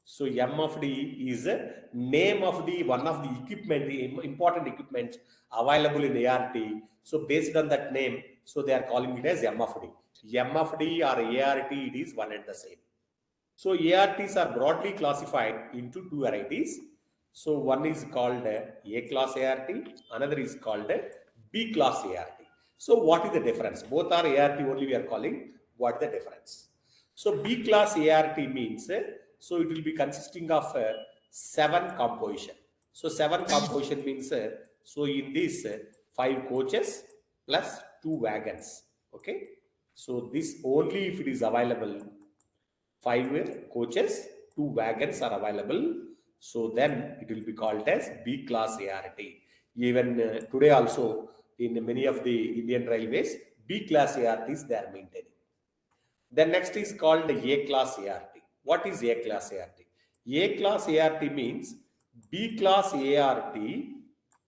So MFD is a name of the one of the equipment, the important equipment available in ART. So based on that name, so they are calling it as MFD. MFD or ART, it is one and the same. So ARTs are broadly classified into two varieties. So one is called A class ART, another is called B class ART. So what is the difference? Both are ART only we are calling. What is the difference? So B class ART means, so it will be consisting of 7 composition. So 7 composition means, so in this 5 coaches plus 2 wagons. Okay. So this only if it is available 5 coaches, 2 wagons are available. So then it will be called as B class ART. Even today also in many of the Indian railways, B class ARTs they are maintaining. Then next is called A class ART. What is A class ART? A class ART means B class ART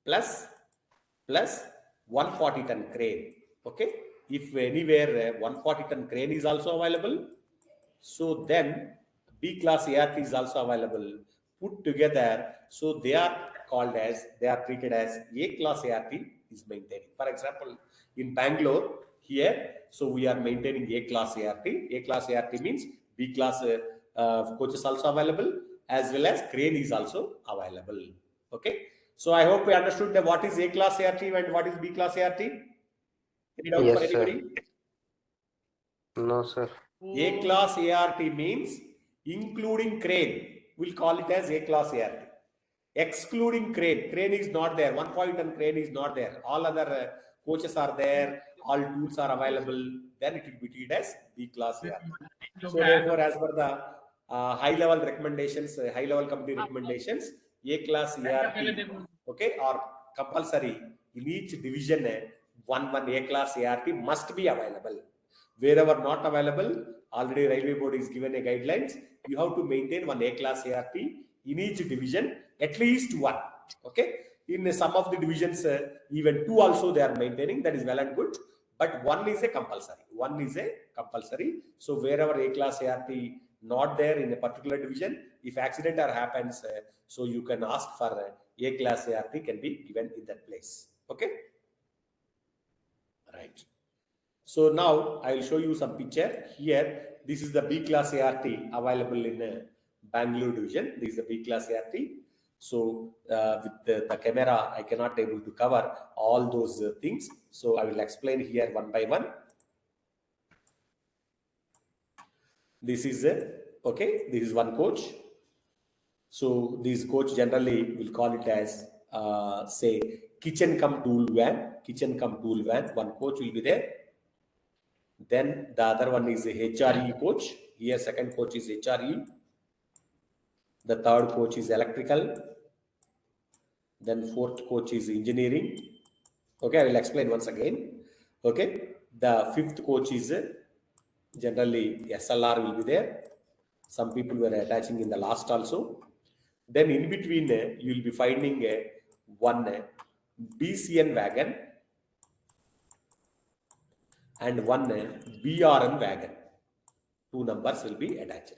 plus 140 ton crane. Okay. If anywhere 140 ton crane is also available, so then B class ART is also available. Put together, so they are called as, they are treated as A class ART is maintaining. For example, in Bangalore here, so we are maintaining A class ART. A class ART means B class coaches also available, as well as crane is also available. Okay. So I hope we understood that what is A class ART and what is B class ART. Any doubt for Yes, sir. anybody? No, sir. A class ART means including crane. We'll call it as A class ART. Excluding crane. Crane is not there. 1 ton crane is not there. All other coaches are there. All tools are available. Then it will be treated as B class ART. So therefore, as per the high-level recommendations, high-level committee recommendations, A class ART, okay, are compulsory in each division. One A class ART must be available. Wherever not available, already Railway Board is given a guidelines. You have to maintain one A class ART in each division, at least one. Okay. In some of the divisions, even 2 also they are maintaining. That is well and good. But 1 is a compulsory. 1 is a compulsory. So wherever A class ART not there in a particular division, if accident happens, so you can ask for A class ART can be given in that place. Okay. Right. So now I will show you some picture here. This is the B class ART available in Bangalore division. This is the B class ART. So with the camera, I cannot able to cover all those things. So I will explain here one by one. This is okay. This is one coach. So this coach generally will call it as say kitchen come tool van. Kitchen come tool van. One coach will be there. Then the other one is a HRE coach. Here second coach is HRE. The third coach is electrical. Then fourth coach is engineering. Okay, I will explain once again. Okay, the fifth coach is generally SLR will be there. Some people were attaching in the last also. Then in between you will be finding one BCN wagon and one BRN wagon. Two numbers will be attached.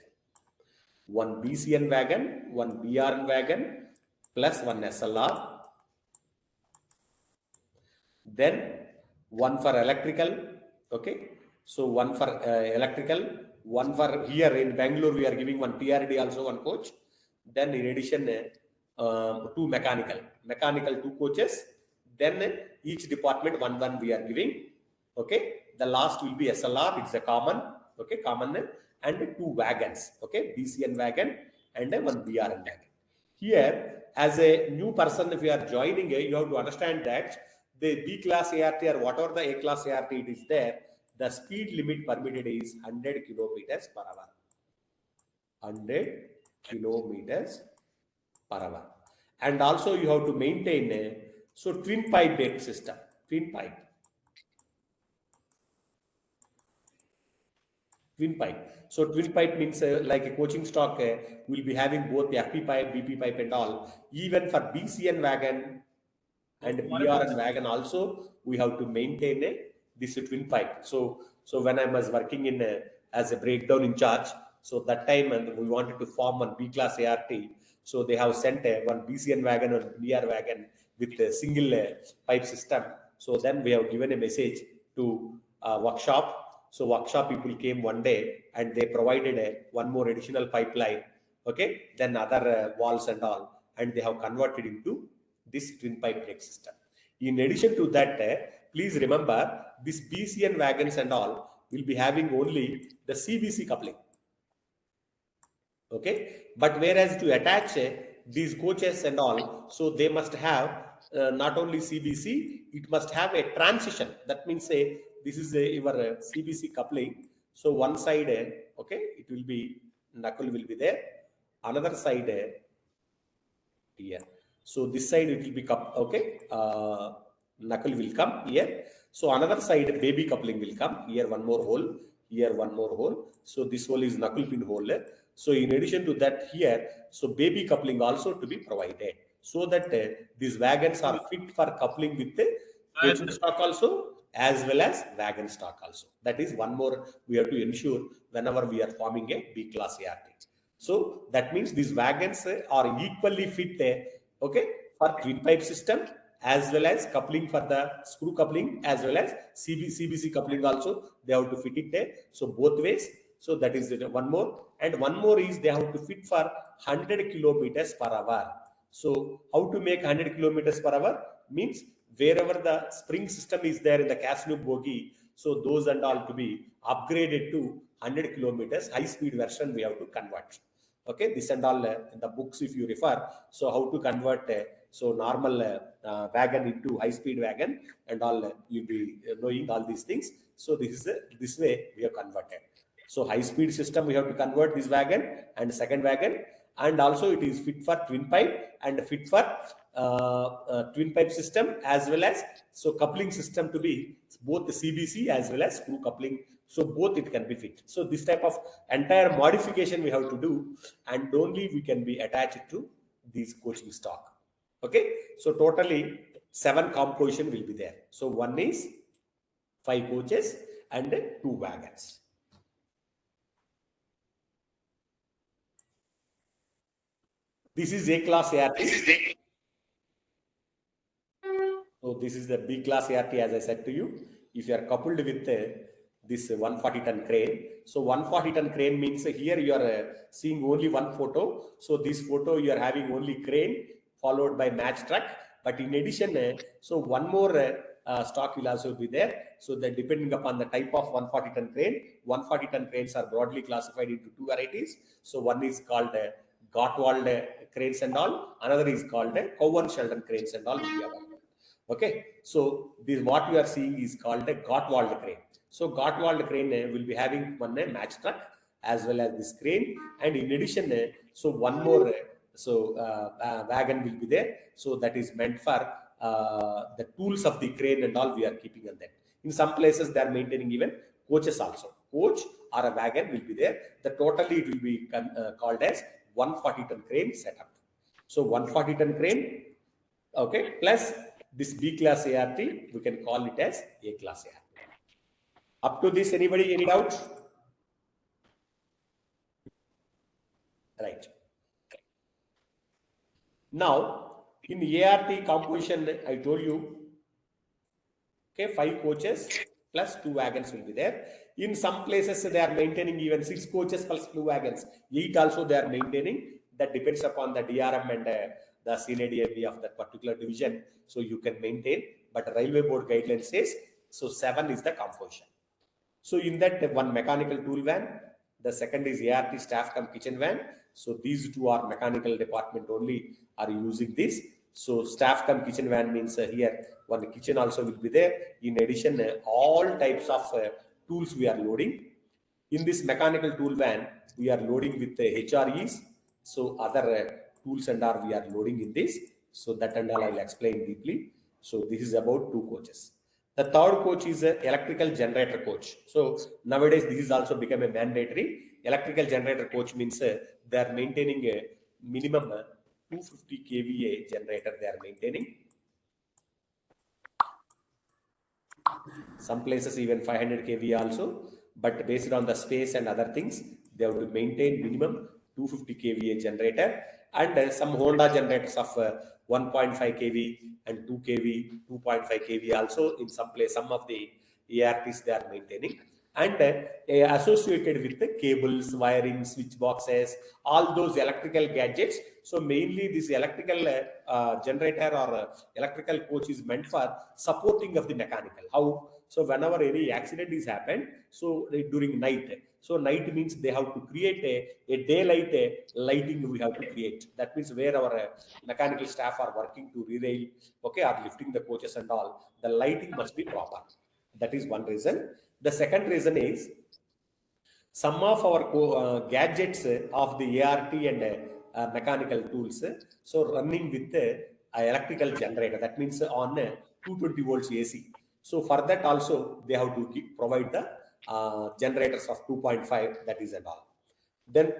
One BCN wagon, one BRN wagon, plus one SLR. Then one for electrical. Okay. So one for electrical, one for here in Bangalore, we are giving one TRD also, one coach. Then in addition, two mechanical two coaches. Then each department one we are giving. Okay. The last will be SLR. It's a common. Okay. Common and two wagons. Okay. BCN wagon and one BRN wagon. Here, as a new person, if you are joining, you have to understand that the B class ART or whatever the A class ART it is there, the speed limit permitted is 100 kilometers per hour. 100 kilometers per hour. And also you have to maintain a twin pipe brake system. Twin pipe. So twin pipe means like a coaching stock will be having both FP pipe, BP pipe and all. Even for BCN wagon and BRN wagon also, we have to maintain this twin pipe. So when I was working in as a breakdown in charge, so that time and we wanted to form one B class ART. So they have sent one BCN wagon or BR wagon with a single pipe system. So then we have given a message to workshop. So workshop people came one day and they provided one more additional pipeline. Okay, then other walls and all, and they have converted into this twin pipe brake system. In addition to that, please remember this BCN wagons and all will be having only the CBC coupling. Okay, but whereas to attach these coaches and all, so they must have not only CBC, it must have a transition. That means this is your CBC coupling. So one side, okay, it will be knuckle will be there. Another side here. So this side it will be okay. Knuckle will come here. So another side baby coupling will come here. One more hole. Here one more hole. So this hole is knuckle pin hole. So in addition to that here, so baby coupling also to be provided, so that these wagons are fit for coupling with the coaching stock also, as well as wagon stock also. That is one more we have to ensure whenever we are forming a B class ART. So that means these wagons are equally fit okay, for twin pipe system, as well as coupling for the screw coupling, as well as CBC coupling also. They have to fit it there. So both ways. So that is one more. And one more is they have to fit for 100 kilometers per hour. So how to make 100 kilometers per hour means wherever the spring system is there in the cast loop bogie, so those and all to be upgraded to 100 kilometers high speed version we have to convert. Okay, this and all in the books if you refer. So how to convert so normal wagon into high speed wagon and all you'll be knowing all these things. So this is this way we have converted. So high speed system we have to convert this wagon and second wagon, and also it is fit for twin pipe and fit for twin pipe system, as well as so coupling system to be both the CBC as well as screw coupling. So both it can be fit. So this type of entire modification we have to do, and only we can be attached to these coaching stock. Okay. So totally 7 composition will be there. So one is 5 coaches and 2 wagons. This is A class ART. So this is the B class ART, as I said to you. if you are coupled with this 140-ton crane. So 140-ton crane means here you are seeing only one photo. So this photo you are having only crane followed by match truck. But in addition, so one more stock will also be there. So that depending upon the type of 140-ton crane, 140-ton cranes are broadly classified into two varieties. So one is called Gottwald cranes and all. Another is called Cowan Sheldon cranes and all will be available. Okay, so this what you are seeing is called a Gottwald crane. So Gottwald crane will be having one match truck as well as this crane, and in addition, so one more wagon will be there. So that is meant for the tools of the crane and all we are keeping on that. In some places they are maintaining even coaches also. Coach or a wagon will be there. The totally it will be called as 140-ton crane setup. So 140-ton crane, okay, plus this B class ART, we can call it as A class ART. Up to this, anybody, any doubts? Right. Now, in ART composition, I told you, okay, 5 coaches plus 2 wagons will be there. In some places, they are maintaining even 6 coaches plus 2 wagons. 8 also they are maintaining. That depends upon the DRM and the CNADME of that particular division. So you can maintain, but Railway Board guideline says, so 7 is the composition. So in that, one mechanical tool van, the second is ART staff cum kitchen van. So these two are mechanical department only are using this. So staff cum kitchen van means here one kitchen also will be there. In addition, all types of tools we are loading. In this mechanical tool van, we are loading with HREs. So other tools and all we are loading in this. So that and all I will explain deeply. So this is about 2 coaches. The third coach is an electrical generator coach. So nowadays this is also become a mandatory. Electrical generator coach means they are maintaining a minimum 250 kVA generator they are maintaining. Some places even 500 kVA also, but based on the space and other things, they have to maintain minimum 250 kVA generator, and some Honda generators of 1.5 kV and 2 kV, 2.5 kV also in some place, some of the ARTs they are maintaining, and associated with the cables, wiring, switch boxes, all those electrical gadgets. So mainly this electrical generator or electrical coach is meant for supporting of the mechanical. How? So whenever any accident is happened, so during night, so night means they have to create a daylight lighting we have to create. That means where our mechanical staff are working to re-rail, okay, are lifting the coaches and all, the lighting must be proper. That is one reason. The second reason is some of our gadgets of the ART and mechanical tools, so running with electrical generator. That means on 220 volts AC. So for that also they have to provide the generators of 2.5, that is and all. Then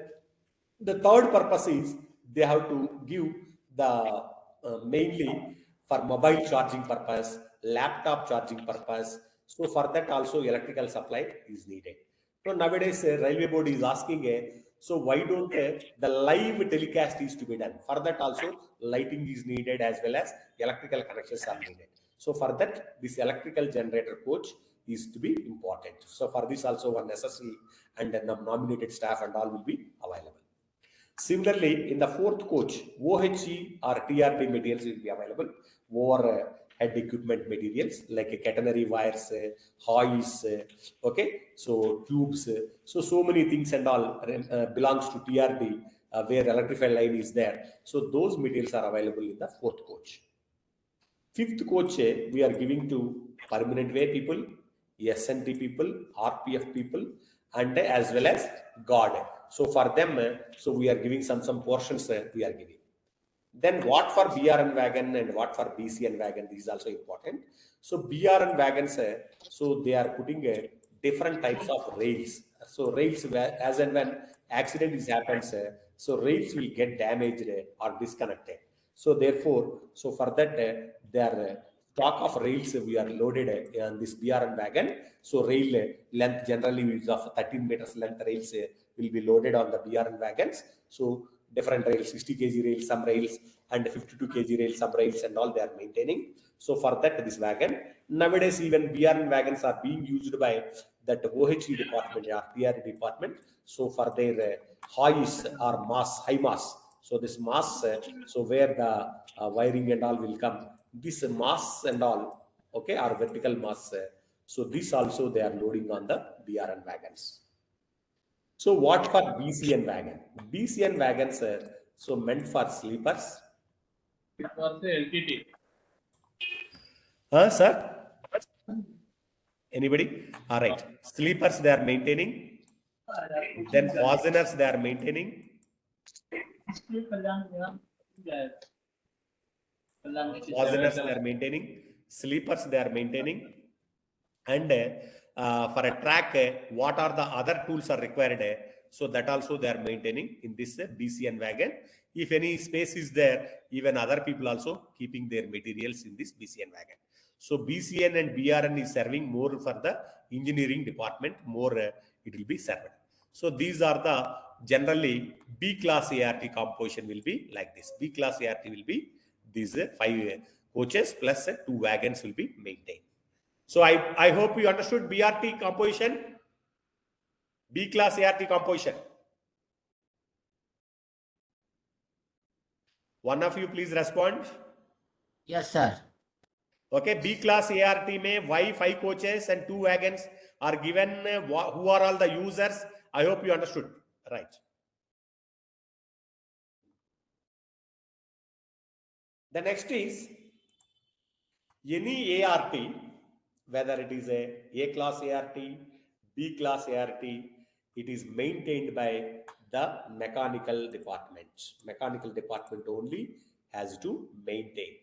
the third purpose is they have to give the mainly for mobile charging purpose, laptop charging purpose. So for that also electrical supply is needed. So nowadays Railway Board is asking so why don't the live telecast is to be done? For that also lighting is needed as well as electrical connections are needed. So for that this electrical generator coach is to be important. So for this also one necessary and then the nominated staff and all will be available. Similarly, in the fourth coach, OHE or TRD materials will be available. Overhead equipment materials like catenary wires, hoists, okay, so tubes, so many things and all belongs to TRD where electrified line is there. So those materials are available in the fourth coach. Fifth coach we are giving to permanent way people, SNT people, RPF people, and as well as God. So for them, so we are giving some portions we are giving. Then what for BRN wagon and what for BCN wagon, this is also important. So BRN wagons, so they are putting different types of rails. So rails, as and when accident is happens, so rails will get damaged or disconnected. So therefore, so for that, their stock of rails we are loaded on this BRN wagon. So rail length generally is of 13 meters length rails will be loaded on the BRN wagons. So different rails, 60 kg rails, some rails, and 52 kg rails, some rails, and all they are maintaining. So for that, this wagon, nowadays even BRN wagons are being used by that OHE department or TRE department. So for their hoist or mass, high mass. So this mass, so where the wiring and all will come, this mass and all, okay, or vertical mass. So this also they are loading on the BRN wagons. So what for BCN wagon? BCN wagons, so meant for sleepers. It was the LTT. Sir? Anybody? All right. Sleepers they are maintaining. Then fasteners they are maintaining. Fasteners they are maintaining. Sleepers they are maintaining. And for a track, what are the other tools are required? So that also they are maintaining in this BCN wagon. If any space is there, even other people also keeping their materials in this BCN wagon. So BCN and BRN is serving more for the engineering department, more it will be served. So these are the generally B class ART composition will be like this. B class ART will be these 5 coaches plus 2 wagons will be maintained. So I hope you understood BRT composition, B class ART composition. One of you please respond. Yes, sir. Okay, B class ART में why 5 coaches and 2 wagons are given, who are all the users? I hope you understood, right? The next is any ART, whether it is a class ART, B class ART, it is maintained by the mechanical department. Mechanical department only has to maintain.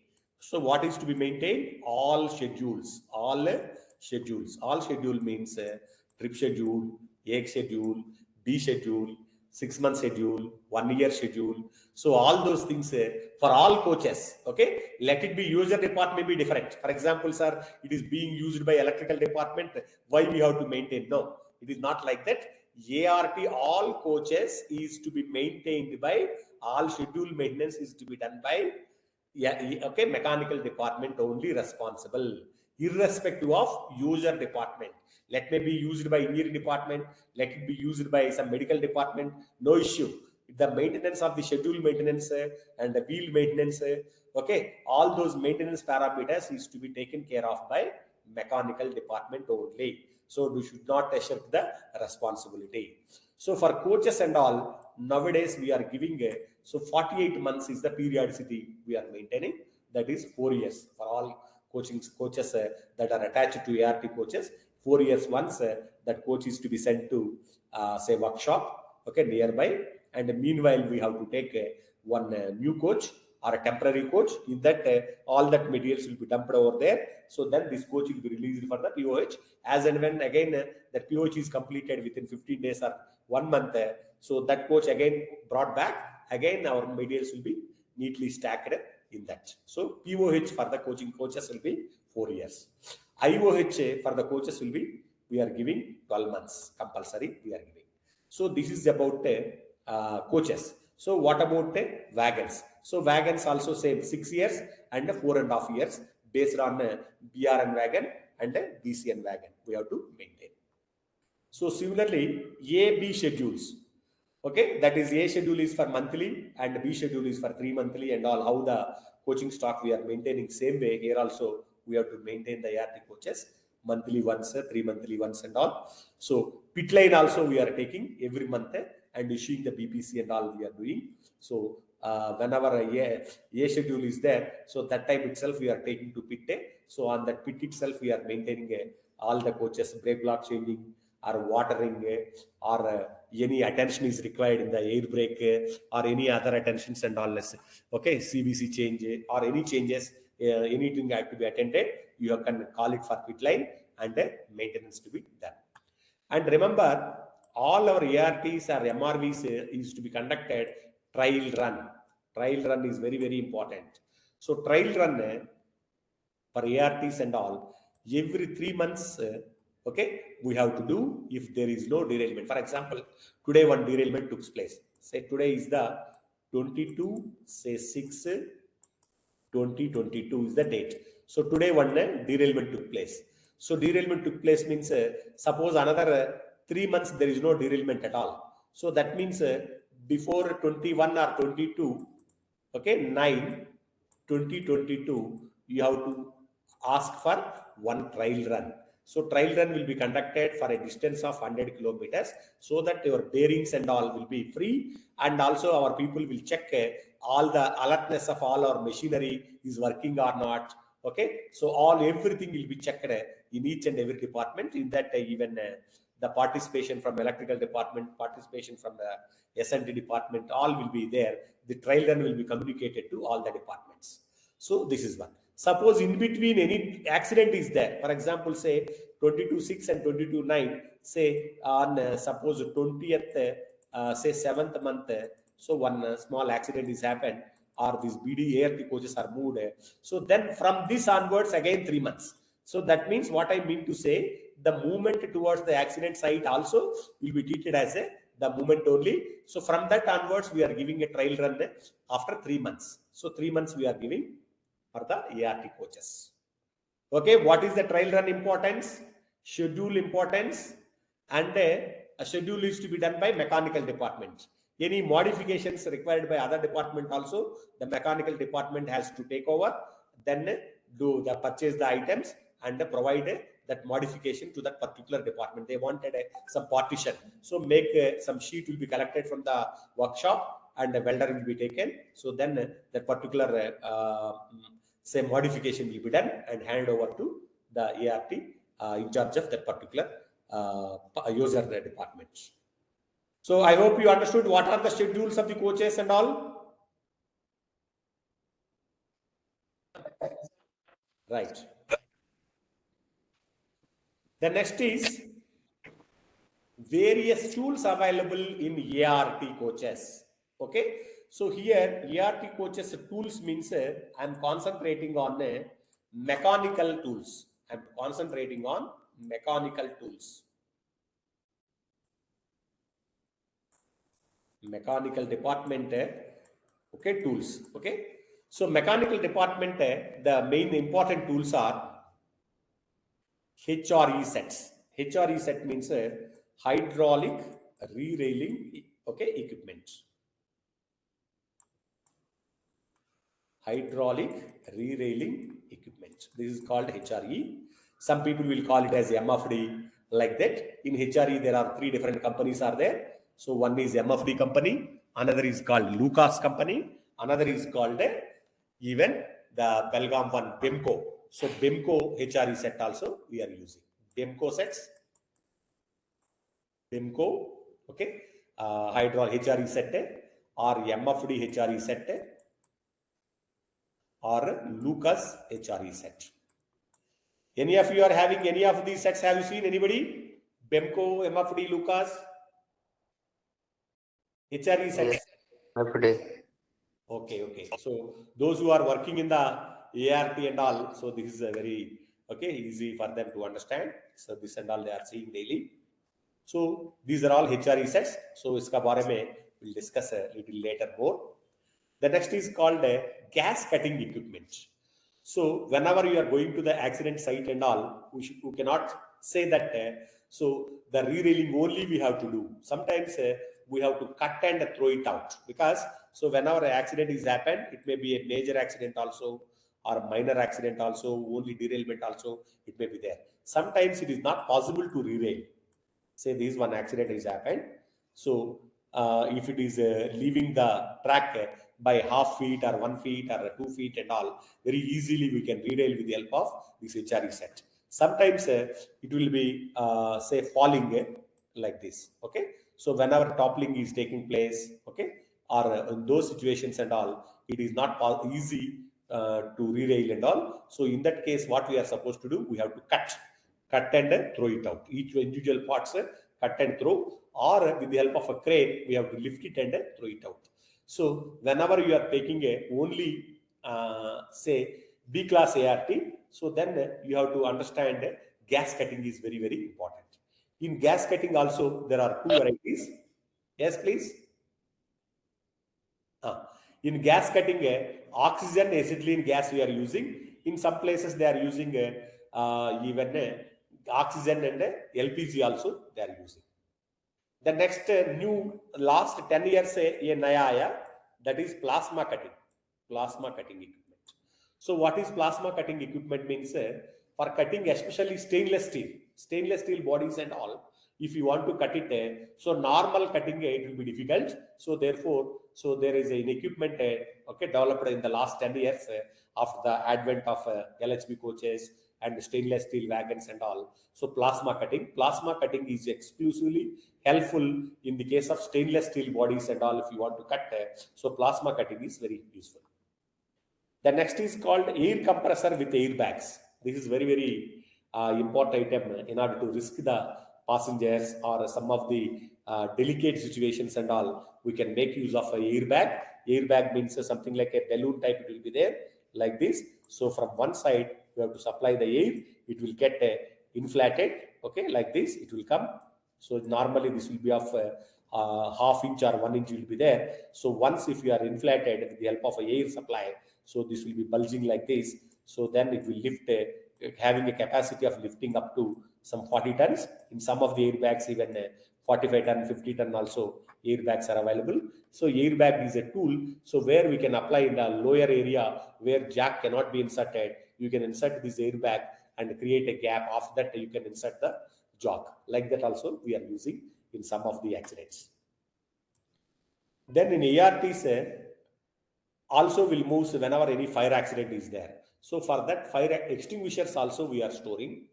So what is to be maintained? All schedules, all schedules. All schedule means trip schedule, A schedule, B schedule, 6-month schedule, 1-year schedule. So all those things for all coaches, okay? Let it be user department may be different. For example, sir, it is being used by electrical department. Why we have to maintain? No, it is not like that. ART, all coaches is to be maintained by, all schedule maintenance is to be done by, okay, mechanical department only responsible, irrespective of user department. Let may be used by engineering department, let it be used by some medical department, no issue. The maintenance of the schedule maintenance and the wheel maintenance, okay, all those maintenance parameters is to be taken care of by mechanical department only. So we should not shirk the responsibility. So for coaches and all, nowadays we are giving so 48 months is the periodicity we are maintaining. That is 4 years for all coaches that are attached to ART coaches. 4 years once that coach is to be sent to say workshop, okay, nearby. And meanwhile we have to take one new coach or a temporary coach. In that all that materials will be dumped over there. So then this coach will be released for the POH. As and when again that POH is completed within 15 days or 1 month, so that coach again brought back. Again our materials will be neatly stacked in that. So POH for the coaches will be 4 years. IOH for the coaches will be, we are giving 12 months compulsory we are giving. So this is about coaches. So what about wagons? So wagons also same 6 years and 4.5 years based on BRN wagon and BCN wagon we have to maintain. So similarly, A, B schedules. Okay, that is A schedule is for monthly and B schedule is for 3 monthly and all. How the coaching stock we are maintaining same way here also we have to maintain the ART coaches monthly once, 3 monthly once and all. So pit line also we are taking every month and issuing the BPC and all we are doing. So whenever a schedule is there, so that time itself we are taking to pit. So on that pit itself we are maintaining all the coaches, brake block changing or watering or any attention is required in the air brake or any other attentions and all this. Okay, CBC change or any changes, anything have to be attended, you can call it for pit line and maintenance to be done. And remember, all our ARTs or MRVs is to be conducted trial run. Trial run is very, very important. So trial run for ARTs and all, every 3 months, okay, we have to do if there is no derailment. For example, today one derailment took place. Say today is the 22, say 6, 2022 is the date. So today one derailment took place. So derailment took place means suppose another 3 months there is no derailment at all. So that means before 21 or 22, okay, 9, 2022, you have to ask for one trial run. So trial run will be conducted for a distance of 100 kilometers so that your bearings and all will be free, and also our people will check all the alertness of all our machinery is working or not. Okay, so everything will be checked in each and every department. In that even the participation from electrical department, participation from the S&T department, all will be there. The trial run will be communicated to all the departments. So this is one. Suppose in between any accident is there, for example, say 22/6 and 22/9, say on suppose 20th, say 7th month, so one small accident is happened, or these BD ART coaches are moved. So then from this onwards again 3 months. So that means what I mean to say, the movement towards the accident site also will be treated as the movement only. So from that onwards, we are giving a trial run after 3 months. So 3 months we are giving for the ART coaches. Okay, what is the trial run importance? Schedule importance, and a schedule is to be done by mechanical department. Any modifications required by other department also, the mechanical department has to take over, then do the purchase the items and provide that modification to that particular department. They wanted some partition, so make some sheet will be collected from the workshop and the welder will be taken. So then that particular say modification will be done and hand over to the ART in charge of that particular user department. So I hope you understood what are the schedules of the coaches and all. Right. The next is various tools available in ART coaches. Okay. So here ART coaches tools means I'm concentrating on mechanical tools. I'm concentrating on mechanical tools. Mechanical department, okay, tools. Okay. So mechanical department, the main important tools are HRE sets. HRE set means hydraulic re-railing, okay, equipment. Hydraulic re-railing equipment. This is called HRE. Some people will call it as MFD, like that. In HRE, there are 3 different companies are there. So one is MFD company, another is called Lucas company, another is called even the Belgaum one, BIMCO. So BIMCO HRE set also we are using. BIMCO sets, BIMCO, okay, hydraulic HRE set or MFD HRE set or Lucas HRE set. Any of you are having any of these sets? Have you seen anybody? BIMCO, MFD, Lucas, HRE sets? Yes. FD. Okay, okay. So those who are working in the ART and all, so this is a very easy for them to understand. So this and all they are seeing daily. So these are all HRE sets. So iska bare mein we'll discuss a little later more. The next is called gas cutting equipment. So whenever you are going to the accident site and all, we cannot say that so the re-railing only we have to do. Sometimes we have to cut and throw it out, because so whenever an accident is happened, it may be a major accident also or a minor accident also, only derailment also it may be there. Sometimes it is not possible to re-rail. Say this one accident is happened. So if it is leaving the track by half feet or 1 feet or 2 feet and all, very easily we can re-rail with the help of this HRE set. Sometimes it will be say falling like this. Okay. So whenever toppling is taking place, okay, or in those situations and all, it is not easy to re-rail and all. So in that case, what we are supposed to do, we have to cut and throw it out. Each individual parts cut and throw, or with the help of a crane, we have to lift it and throw it out. So whenever you are taking a only say B class ART, so then you have to understand gas cutting is very, very important. In gas cutting also, there are 2 varieties. Yes, please. In gas cutting, oxygen, acetylene gas we are using. In some places they are using even oxygen and LPG also they are using. The next new last 10 years ye naya aaya, that is plasma cutting. Plasma cutting equipment. So what is plasma cutting equipment means? For cutting especially stainless steel bodies and all, if you want to cut it, so normal cutting it will be difficult. So therefore, so there is an equipment okay, developed in the last 10 years after the advent of LHB coaches and stainless steel wagons and all. So plasma cutting is exclusively helpful in the case of stainless steel bodies and all. If you want to cut, so plasma cutting is very useful. The next is called air compressor with airbags. This is very important item in order to risk the passengers or some of the delicate situations and all. We can make use of an airbag. Airbag means something like a balloon type. It will be there like this. So from one side you have to supply the air. It will get inflated. Okay, like this. It will come. So normally this will be of half inch or 1 inch will be there. So once if you are inflated with the help of a air supply, so this will be bulging like this. So then it will lift, having a capacity of lifting up to some 40 tons. In some of the airbags, even 45 ton, 50 ton also airbags are available. So airbag is a tool. So where we can apply in the lower area where jack cannot be inserted, you can insert this airbag and create a gap. After that, you can insert the jock. Like that also we are using in some of the accidents. Then in ARTs, also will move whenever any fire accident is there. So for that, fire extinguishers also we are storing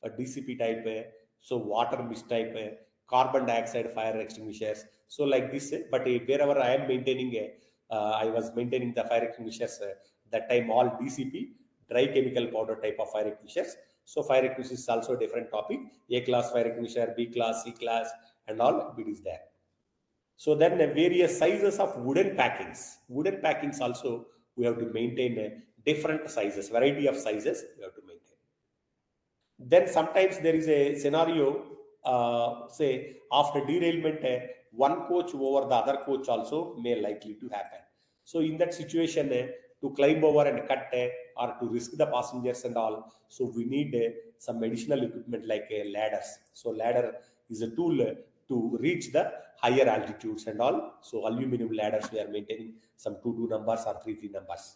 a DCP type, so water mist type, carbon dioxide fire extinguishers. So like this, but wherever I am maintaining, I was maintaining the fire extinguishers that time all DCP, dry chemical powder type of fire extinguishers. So fire extinguishers is also a different topic. A class fire extinguisher, B class, C class, and all it is there. So then various sizes of wooden packings. Wooden packings also we have to maintain different sizes, variety of sizes we have to maintain. Then sometimes there is a scenario, say after derailment, one coach over the other coach also may likely to happen. So in that situation, to climb over and cut or to risk the passengers and all, so we need some additional equipment like ladders. So ladder is a tool to reach the higher altitudes and all. So aluminum ladders we are maintaining, some 2 numbers or 3 numbers,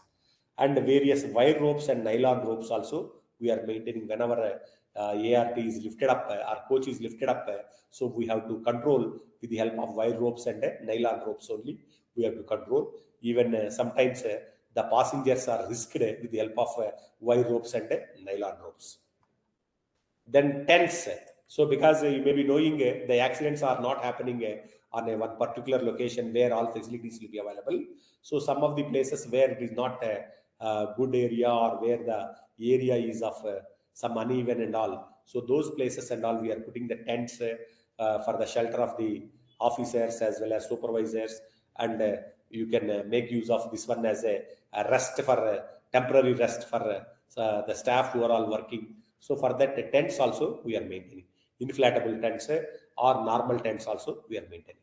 and various wire ropes and nylon ropes also we are maintaining whenever ART is lifted up, our coach is lifted up. So we have to control with the help of wire ropes and nylon ropes only. We have to control. Even sometimes the passengers are risked with the help of wire ropes and nylon ropes. Then tents. So because you may be knowing the accidents are not happening on one particular location where all facilities will be available. So some of the places where it is not a good area or where the area is of some uneven and all. So those places and all we are putting the tents for the shelter of the officers as well as supervisors, and you can make use of this one as a rest for temporary rest for the staff who are all working. So for that, the tents also we are maintaining. Inflatable tents or normal tents also we are maintaining.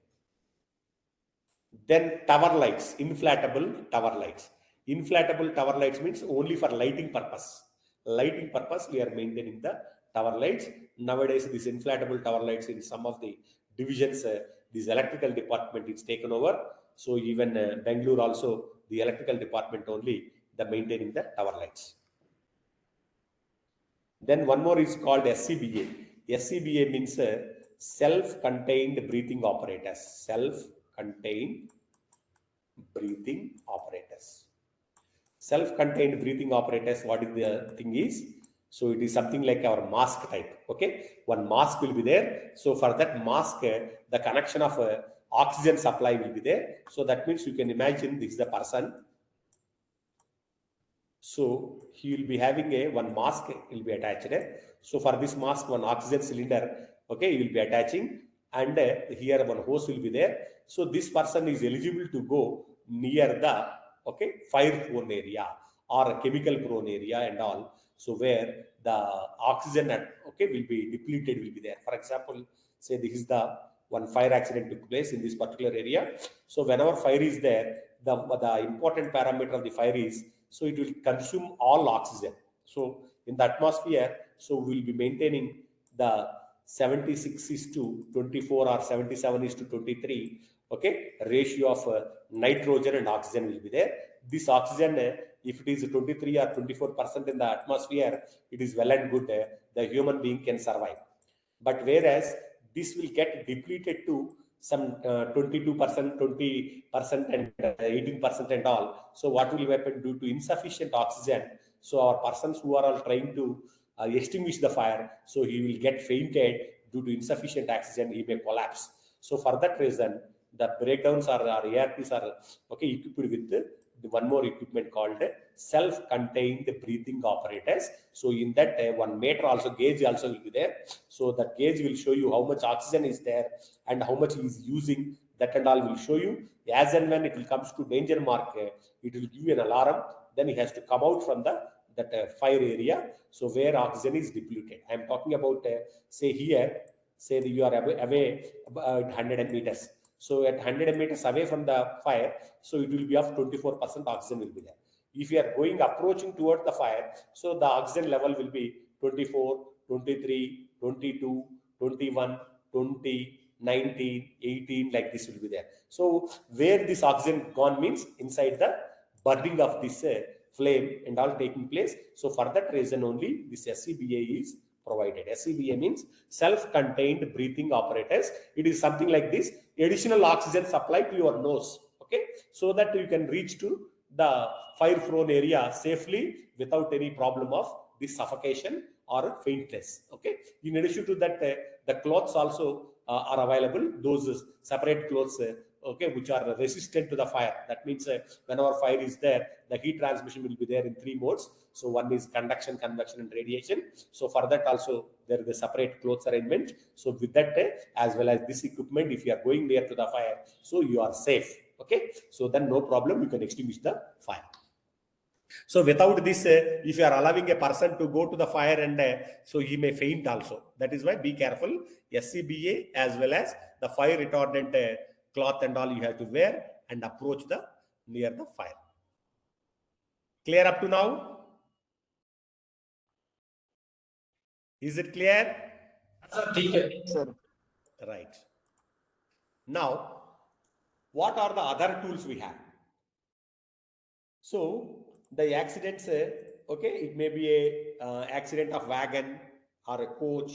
Then tower lights, inflatable tower lights. Inflatable tower lights means only for lighting purpose. Lighting purpose we are maintaining the tower lights. Nowadays, these inflatable tower lights in some of the divisions, this electrical department is taken over. So even Bangalore also, the electrical department only, the maintaining the tower lights. Then one more is called SCBA. SCBA means self-contained breathing apparatus. Self-contained breathing apparatus. Self-contained breathing apparatus, what is the thing is? So it is something like our mask type. Okay, one mask will be there. So for that mask, the connection of oxygen supply will be there. So that means you can imagine this is the person. So he will be having one mask will be attached. So for this mask, one oxygen cylinder, okay, he will be attaching, and here one hose will be there. So this person is eligible to go near the fire prone area or chemical prone area and all. So where the oxygen will be depleted will be there. For example, say this is the one fire accident took place in this particular area. So whenever fire is there, the important parameter of the fire is, so it will consume all oxygen. So in the atmosphere, so we'll be maintaining the 76 is to 24 or 77 is to 23, okay, ratio of nitrogen and oxygen will be there. This oxygen, if it is 23 or 24% in the atmosphere, it is well and good, the human being can survive. But whereas this will get depleted to some 22%, 20% and 18% and all. So what will happen due to insufficient oxygen? So our persons who are all trying to extinguish the fire, so he will get fainted due to insufficient oxygen, he may collapse. So for that reason, the breakdowns are ARPs are okay equipped with one more equipment called self-contained breathing apparatus. So in that 1 meter also gauge also will be there. So that gauge will show you how much oxygen is there and how much he is using. That and all will show you. As and when it will comes to danger mark, it will give you an alarm. Then he has to come out from that fire area. So where oxygen is depleted. I am talking about say here. Say that you are away 100 meters. So at 100 meters away from the fire, so it will be of 24% oxygen will be there. If you are approaching toward the fire, so the oxygen level will be 24, 23, 22, 21, 20, 19, 18, like this will be there. So where this oxygen gone means inside the burning of this flame and all taking place. So for that reason only this SCBA is provided. SCBA means self-contained breathing apparatus. It is something like this, additional oxygen supply to your nose, okay, so that you can reach to the fire prone area safely without any problem of this suffocation or faintness, okay. In addition to that, the clothes also are available, those separate clothes, okay, which are resistant to the fire. That means whenever fire is there, the heat transmission will be there in 3 modes. So one is conduction, convection and radiation. So for that also there is a separate clothes arrangement. So with that as well as this equipment, if you are going near to the fire, so you are safe, okay. So then no problem, you can extinguish the fire. So without this, if you are allowing a person to go to the fire and so he may faint also. That is why be careful. SCBA as well as the fire retardant cloth and all you have to wear and approach the near the fire. Clear up to now? Is it clear? Sir. Right. Now, what are the other tools we have? So the accidents, okay, it may be a accident of wagon or a coach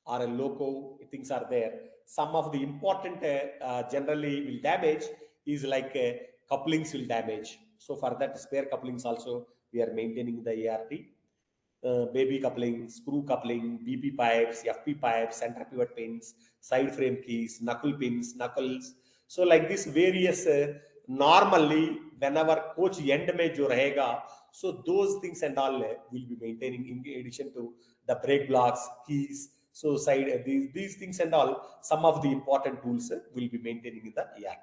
or a loco, things are there. Some of the important generally will damage is like couplings will damage. So for that spare couplings also we are maintaining the ART. Baby coupling, screw coupling, BP pipes, FP pipes, center pivot pins, side frame keys, knuckle pins, knuckles. So like this various normally whenever coach end mein jo rahega, so those things and all will be maintaining in addition to the brake blocks, keys. So side these things and all, some of the important tools will be maintaining in the ART.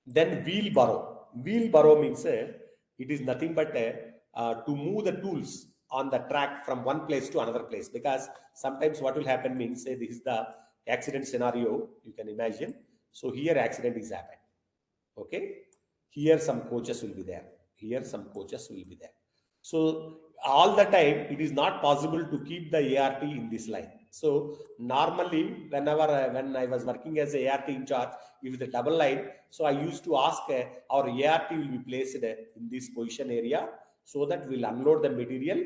Then wheelbarrow. Wheelbarrow means it is nothing but to move the tools on the track from one place to another place, because sometimes what will happen means, say this is the accident scenario you can imagine. So here accident is happened, okay, here some coaches will be there, here some coaches will be there. So all the time it is not possible to keep the ART in this line. So normally whenever when I was working as a ART in charge, if the double line, so I used to ask our ART will be placed in this position area, so that we'll unload the material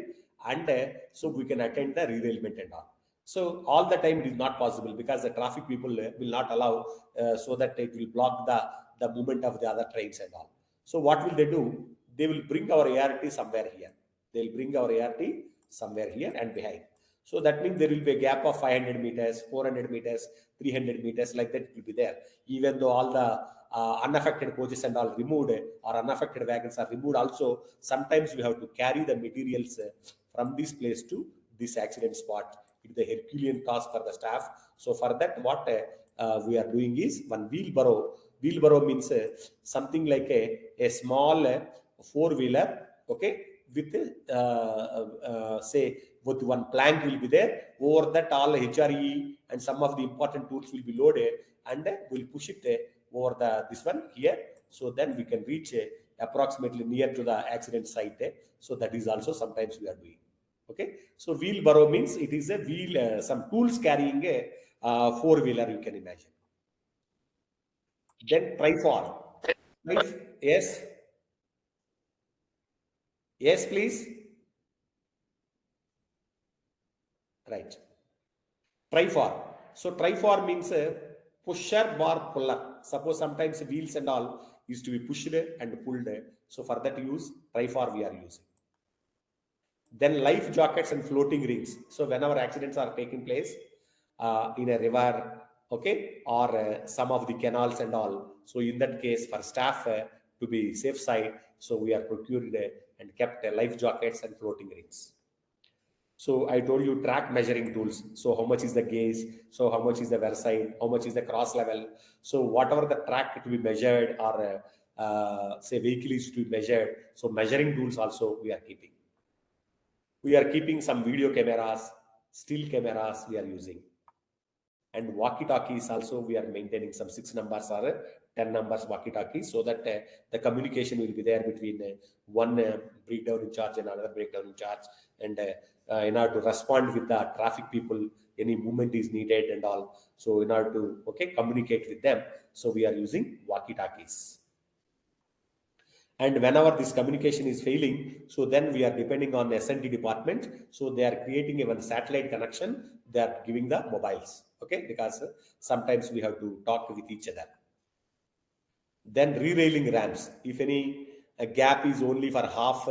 and so we can attend the derailment and all. So all the time it is not possible because the traffic people will not allow, so that it will block the movement of the other trains and all. So what will they do? They will bring our ART somewhere here. They will bring our ART somewhere here and behind. So that means there will be a gap of 500 meters, 400 meters, 300 meters, like that it will be there. Even though all the unaffected coaches and all removed or unaffected wagons are removed also, sometimes we have to carry the materials from this place to this accident spot. It is a Herculean task for the staff. So for that, what we are doing is one wheelbarrow. Wheelbarrow means something like a small four-wheeler, okay, with say with one plank will be there. Over that all HRE and some of the important tools will be loaded and we'll push it over the this one here. So then we can reach approximately near to the accident site. So that is also sometimes we are doing. Okay. So wheelbarrow means it is a wheel, some tools carrying a four-wheeler, you can imagine. Then trifor. Yes. Yes, please. Right. Trifor. So trifor means a pusher bar puller. Suppose sometimes wheels and all used to be pushed and pulled. So for that use, trifor we are using. Then life jackets and floating rings. So whenever accidents are taking place in a river, okay, or some of the canals and all. So in that case, for staff to be safe side, so we are procured and kept life jackets and floating rings. So I told you track measuring tools. So how much is the gauge? So how much is the verside? How much is the cross level? So whatever the track to be measured or say vehicle is to be measured. So measuring tools also we are keeping. We are keeping some video cameras, still cameras we are using. And walkie-talkies also we are maintaining some 6 numbers or 10 numbers walkie-talkies so that the communication will be there between one breakdown in charge and another breakdown in charge, and in order to respond with the traffic people, any movement is needed and all. So in order to communicate with them, so we are using walkie-talkies. And whenever this communication is failing, so then we are depending on the S&T department. So they are creating a one satellite connection. They are giving the mobiles, okay? Because sometimes we have to talk with each other. Then re-railing ramps. If any gap is only for half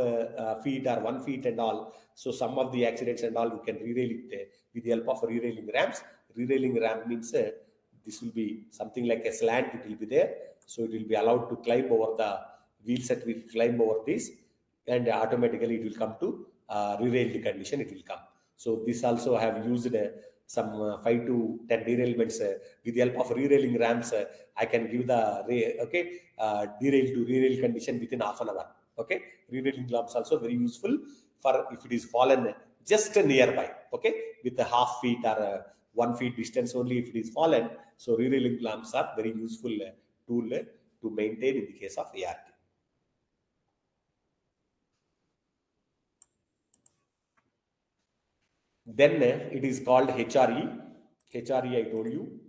feet or 1 feet and all, so some of the accidents and all, we can re-rail it with the help of re-railing ramps. Re-railing ramp means this will be something like a slant. It will be there. So it will be allowed to climb over the wheel set, will climb over this, and automatically it will come to re-railed condition, it will come. So this also have used some 5 to 10 derailments with the help of re-railing ramps. I can give the derail to re-rail condition within half an hour. Okay, re-railing lamps also very useful for if it is fallen just nearby. Okay, with a half feet or 1 feet distance only if it is fallen. So re-railing lamps are very useful tool to maintain in the case of ART. Then it is called HRE. HRE, I told you.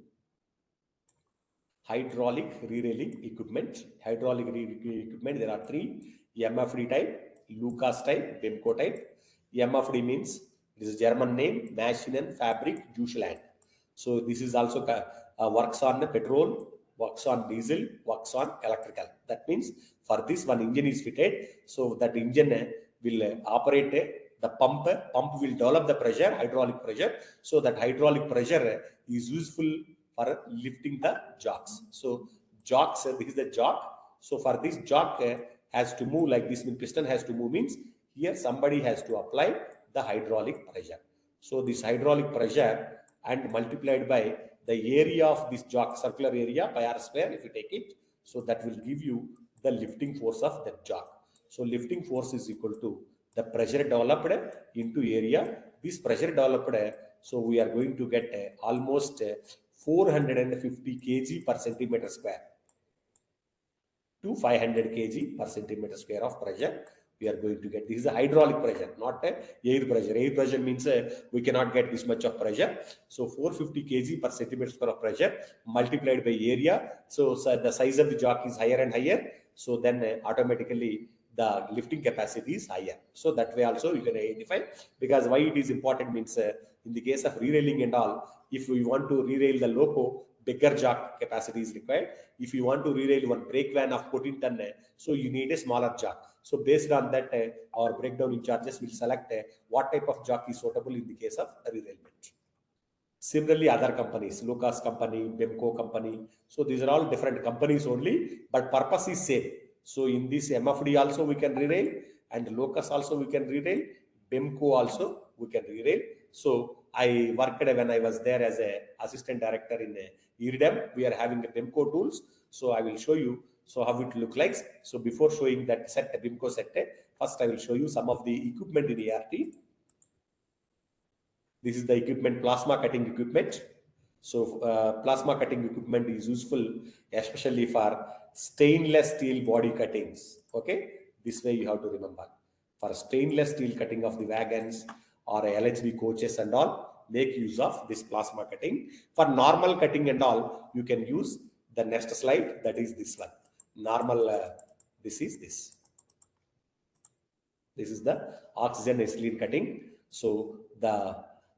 Hydraulic re-railing equipment. Hydraulic equipment, there are 3. MFD type, Lucas type, Bemco type. MFD means, it is a German name, Maschinen Fabrik Deutschland. So this is also works on petrol, works on diesel, works on electrical. That means for this one engine is fitted. So that engine will operate the pump will develop the pressure, hydraulic pressure. So that hydraulic pressure is useful for lifting the jocks. So jocks, this is the jock. So for this jock has to move like this, means piston has to move, means here somebody has to apply the hydraulic pressure. So this hydraulic pressure and multiplied by the area of this jock, circular area pi r square, if you take it, so that will give you the lifting force of that jock. So lifting force is equal to the pressure developed into area. This pressure developed, so we are going to get almost 450 kg per centimeter square to 500 kg per centimeter square of pressure we are going to get. This is a hydraulic pressure, not air pressure. Air pressure means we cannot get this much of pressure. So 450 kg per centimeter square of pressure multiplied by area. So the size of the jock is higher and higher. So then automatically the lifting capacity is higher. So that way also you can identify, because why it is important means in the case of re-railing and all, if we want to re-rail the loco, bigger jock capacity is required. If you want to re-rail one brake van of 14 ton, so you need a smaller jock. So based on that, our breakdown in charges will select what type of jock is suitable in the case of re-railment. Similarly, other companies, Lucas company, Bemco company. So these are all different companies only, but purpose is same. So in this MFD also we can re-rail, and Lucas also we can re-rail, Bemco also we can re-rail. So I worked when I was there as a assistant director in IRIMEE. We are having the Bemco tools. So I will show you how it look like. So before showing that set, Bemco set, first I will show you some of the equipment in ART. This is the equipment, plasma cutting equipment. So plasma cutting equipment is useful, especially for stainless steel body cuttings. Okay, this way you have to remember. For stainless steel cutting of the wagons or LHB coaches and all, make use of this plasma cutting. For normal cutting and all, you can use the next slide, that is this one. Normal, this is this. This is the oxygen ethylene cutting. So the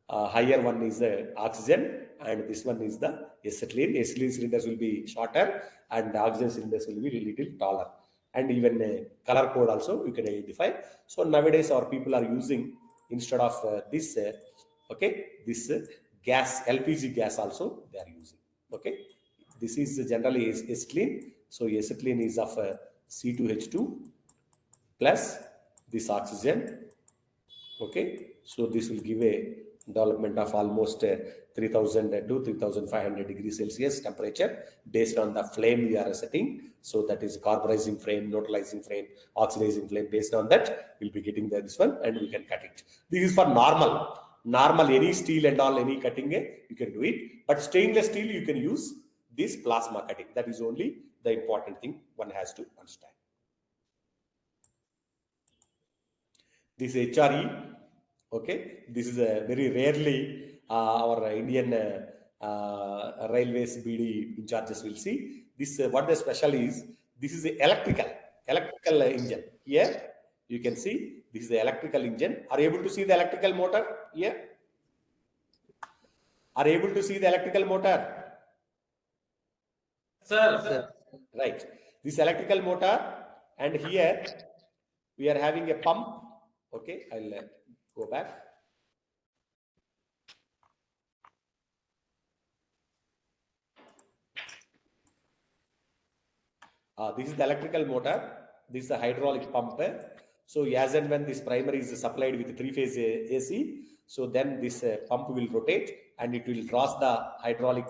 higher one is the oxygen, and this one is the acetylene. Acetylene cylinders will be shorter, and the oxygen cylinders will be a little taller. And even a color code also you can identify. So nowadays our people are using, instead of this, this gas, LPG gas also they are using. Okay, this is generally acetylene. So acetylene is of C2H2 plus this oxygen. Okay, so this will give a development of almost 3000 to 3500 degrees Celsius temperature based on the flame we are setting. So that is carburizing flame, neutralizing flame, oxidizing flame. Based on that, we'll be getting this one, and we can cut it. This is for normal any steel and all, any cutting, you can do it. But stainless steel, you can use this plasma cutting. That is only the important thing one has to understand. This HRE, okay, this is a very rarely our Indian railways BD in charges will see. This what the special is, this is the electrical engine. Here you can see this is the electrical engine. Are you able to see the electrical motor here? Are you able to see the electrical motor? Sir. Right. This electrical motor, and here we are having a pump. Okay, I'll go back. This is the electrical motor. This is the hydraulic pump. So as and when this primary is supplied with 3-phase AC, so then this pump will rotate and it will draw the hydraulic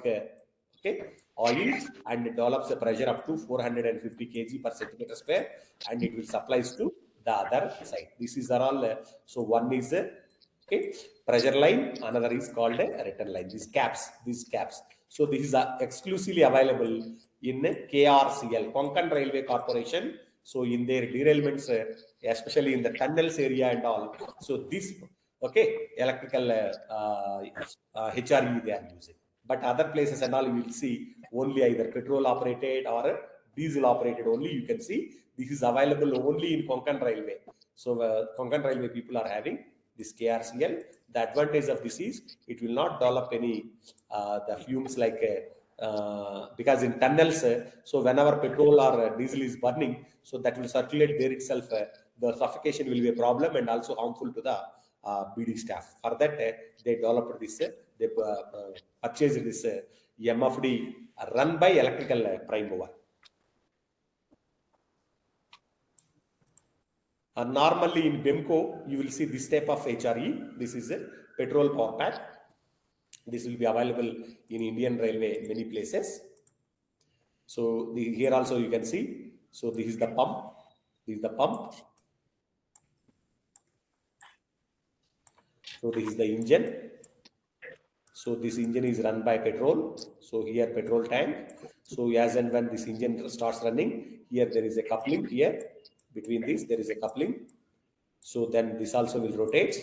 oil, and it develops a pressure up to 450 kg per centimeter square, and it will supplies to the other side. This is all. So one is pressure line, another is called a return line. These caps. So this is exclusively available in KRCL, Konkan Railway Corporation. So in their derailments, especially in the tunnels area and all, so this electrical HRE they are using. But other places and all, you will see only either petrol operated or diesel operated only. You can see this is available only in Konkan Railway. So Konkan Railway people are having this KRCL. The advantage of this is it will not develop any the fumes like because in tunnels, so whenever petrol or diesel is burning, so that will circulate there itself. The suffocation will be a problem and also harmful to the BD staff. For that, they developed this. They purchased this MFD run by electrical prime mover. Normally in BEMCO, you will see this type of HRE. This is a petrol power pack. This will be available in Indian Railway many places. So here also you can see. So this is the pump. This is the pump. So this is the engine. So this engine is run by petrol. So here petrol tank. So as and when this engine starts running, here there is a coupling here. Between these, there is a coupling. So then this also will rotate.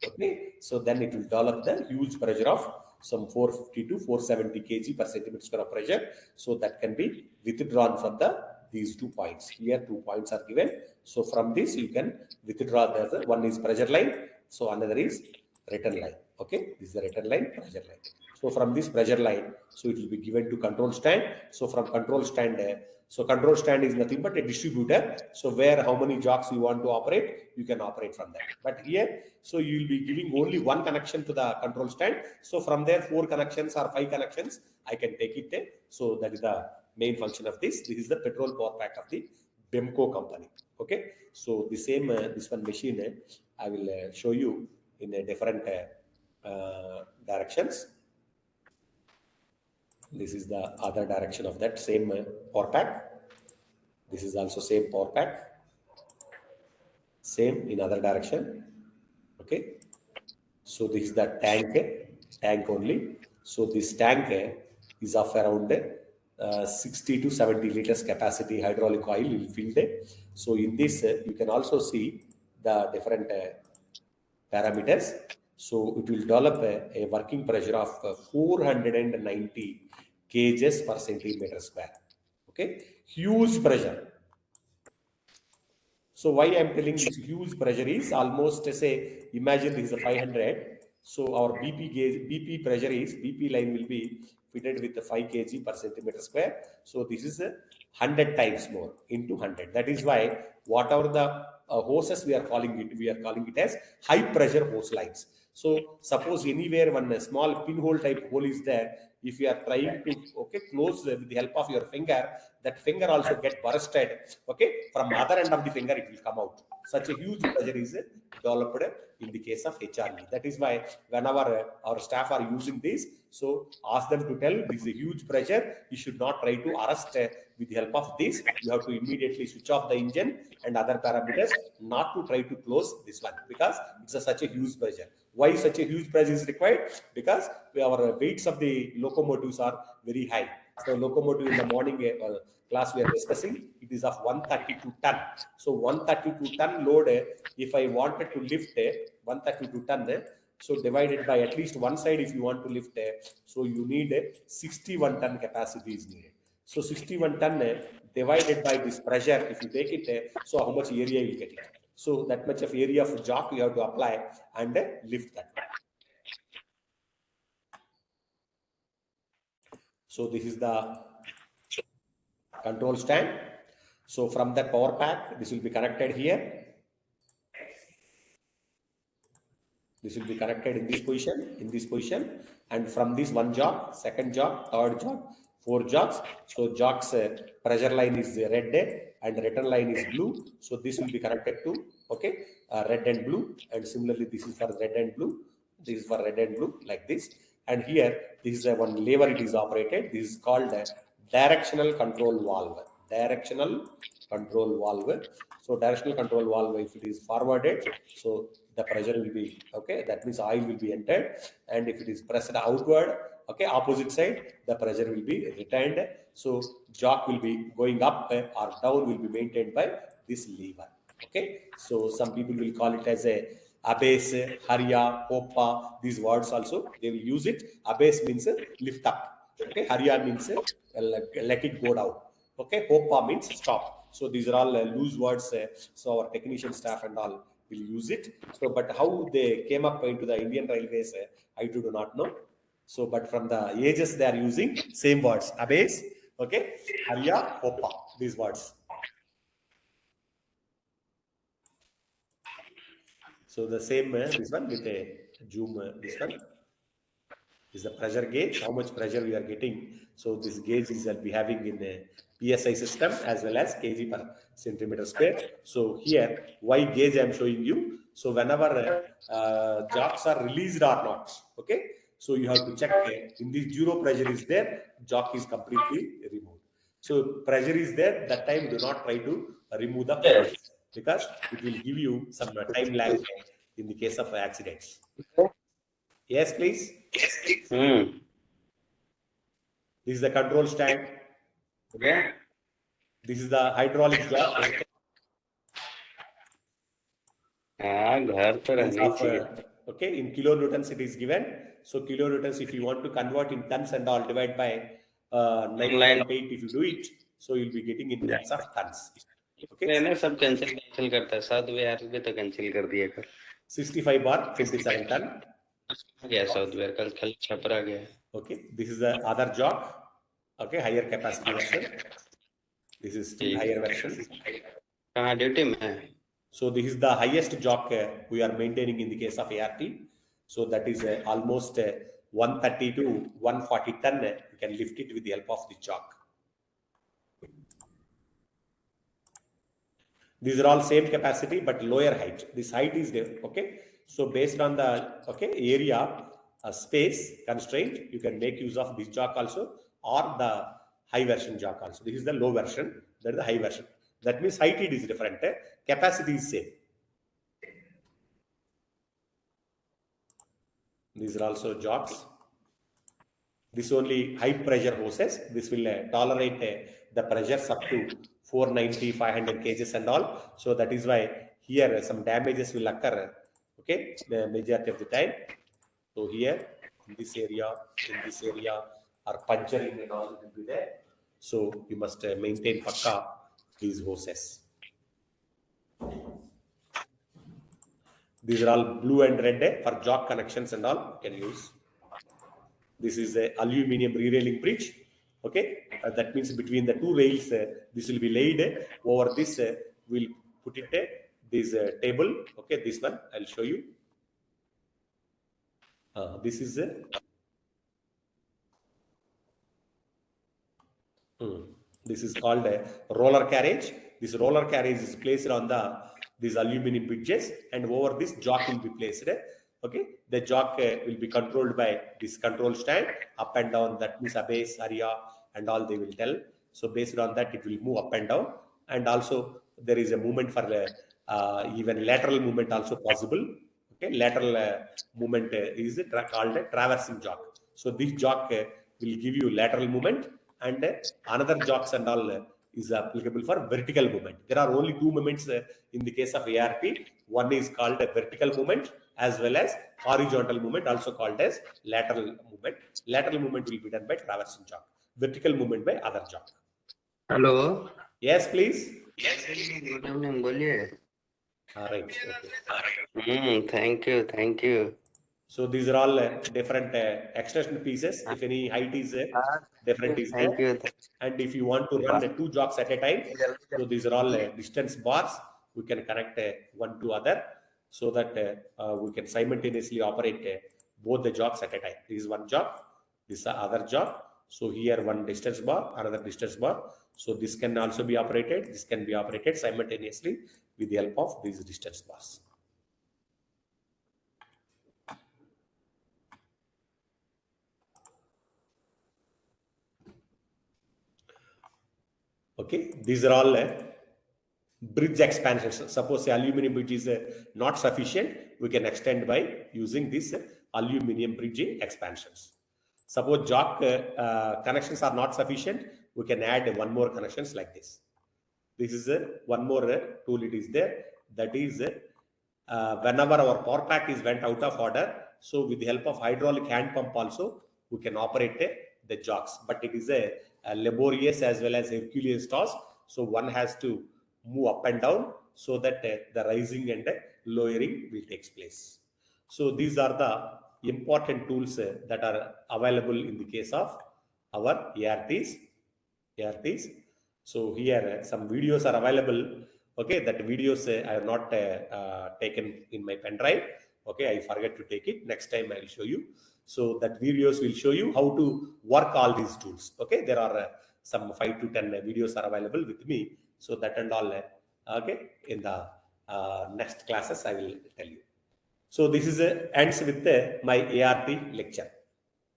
Okay. So then it will develop the huge pressure of some 450 to 470 kg per centimeter square of pressure. So that can be withdrawn from these 2 points. Here 2 points are given. So from this you can withdraw the one is pressure line. So another is return line. Okay. This is the return line, pressure line. So from this pressure line, so it will be given to control stand. So from control stand, so control stand is nothing but a distributor. So where how many jocks you want to operate, you can operate from that. But here, so you will be giving only one connection to the control stand. So from there, 4 connections or 5 connections, I can take it. So that is the main function of this. This is the petrol power pack of the BEMCO company. Okay. So the same, this one machine, I will show you in a different directions. This is the other direction of that same power pack. This is also same power pack. Same in other direction. Okay. So this is the tank only. So this tank is of around 60 to 70 liters capacity hydraulic oil will fill there. So in this, you can also see the different parameters. So it will develop a working pressure of 490 kgs per centimeter square. Okay, huge pressure. So why I am telling this huge pressure is almost say, imagine this is a 500. So our BP gauge, BP pressure is, BP line will be fitted with the 5 kg per centimeter square. So this is a 100 times more into 100. That is why whatever the hoses we are calling it as high pressure hose lines. So suppose anywhere one small pinhole type hole is there, if you are trying to close with the help of your finger, that finger also get bursted. From other end of the finger it will come out. Such a huge pressure is developed in the case of HRE. That is why whenever our staff are using this, so ask them to tell this is a huge pressure. You should not try to arrest with the help of this. You have to immediately switch off the engine and other parameters, not to try to close this one, because it's such a huge pressure. Why such a huge pressure is required? Because our weights of the locomotives are very high. So locomotive in the morning class we are discussing, it is of 132 ton. So 132 ton load, if I wanted to lift 132 ton, so divided by at least one side, if you want to lift, so you need 61 ton capacity is needed. So 61 ton divided by this pressure, if you take it, so how much area you get it. So that much of area of jock you have to apply and lift that. So this is the control stand. So from that power pack, this will be connected here. This will be connected in this position, and from this one jock, second jock, third jock, 4 jocks. So jock's pressure line is red and return line is blue. So this will be connected to red and blue, and similarly this is for red and blue. This is for red and blue like this. And here this is the one lever it is operated. This is called a directional control valve. Directional control valve. So directional control valve, if it is forwarded, so the pressure will be that means oil will be entered, and if it is pressed outward, opposite side, the pressure will be retained. So jock will be going up or down will be maintained by this lever. So some people will call it as a abase, haria, hoppa, these words also they will use it. Abase means lift up, haria means let it go down, hoppa means stop. So these are all loose words, so our technician staff and all will use it. So but how they came up into the Indian Railways, I do not know. So but from the ages they are using same words, abase, haria, hoppa, these words. So the same this one with a zoom, this one is the pressure gauge, how much pressure we are getting. So this gauge is be having in a PSI system as well as kg per centimeter square. So here, why gauge I am showing you. So whenever jocks are released or not, so you have to check in this zero pressure is there, jock is completely removed. So pressure is there, that time do not try to remove the pressure, because it will give you some time lag in the case of accidents. Yes, please. Hmm. This is the control stand. Yeah. This is the hydraulic jock. हाँ घर तो रहना ही चाहिए. In kilonewtons it is given. So kilonewtons, if you want to convert in tons and all, divide by 9.8 if you do it, so you'll be getting in tons of tons. मैंने सब cancel करता है. South Bihar भी तो cancel कर दिया कर. 65 bar 57 ton. गया साउथ बिहार कल कल छपरा गया. This is the other jock. Higher capacity version. This is still higher version. कहाँ ड्यूटी में? So this is the highest jock we are maintaining in the case of ART. So that is almost 130 to 140 ton. You can lift it with the help of the jock. These are all same capacity but lower height. This height is there. So based on the area space constraint, you can make use of this jock also, or the high version jock also. This is the low version, that is the high version. That means height it is different, capacity is same. These are also jocks. This only high pressure hoses. This will tolerate the pressures up to 490, 500 kgs and all. So that is why here some damages will occur. Okay, the majority of the time. So here in this area, or puncturing and all will be there. So you must maintain pakka these hoses. These are all blue and red for jock connections and all you can use. This is a aluminum re-railing bridge. Okay, that means between the two rails, this will be laid. Over this, we'll put it this table. Okay, this one I'll show you. This is this is called a roller carriage. This roller carriage is placed on these aluminum bridges, and over this jock will be placed. Okay, the jock will be controlled by this control stand up and down. That means a base area and all they will tell. So based on that, it will move up and down, and also there is a movement for even lateral movement also possible. Okay, lateral movement is called a traversing jock. So this jock will give you lateral movement, and another jocks and all is applicable for vertical movement. There are only two movements in the case of ARP. One is called a vertical movement as well as horizontal movement, also called as lateral movement. Lateral movement will be done by traversing jock. Vertical movement by other jock. Hello. Yes, please. Good evening. बोलिए. Right. Okay. Thank you. So these are all different extension pieces. If any height is different is there. Thank you. And if you want to run two jocks at a time, so these are all distance bars. We can connect one to other so that we can simultaneously operate both the jocks at a time. This is one jock, this is the other jock. So here one distance bar, another distance bar. So this can also be operated. This can be operated simultaneously with the help of these distance bars. Okay, these are all bridge expansions. Suppose the aluminum bridge is not sufficient, we can extend by using this aluminum bridge expansions. Suppose jock connections are not sufficient, we can add one more connections like this. This is one more tool it is there. That is whenever our power pack is went out of order, so with the help of hydraulic hand pump also, we can operate the jocks. But it is a laborious as well as Herculean task. So one has to move up and down so that the rising and lowering will take place. So these are the important tools that are available in the case of our ARTs. So here some videos are available. Okay, that videos I have not taken in my pen drive. Okay, I forget to take it. Next time I will show you. So that videos will show you how to work all these tools. Okay, there are some 5 to 10 videos are available with me. So that and all. Okay, in the next classes I will tell you. So this is ends with my ART lecture.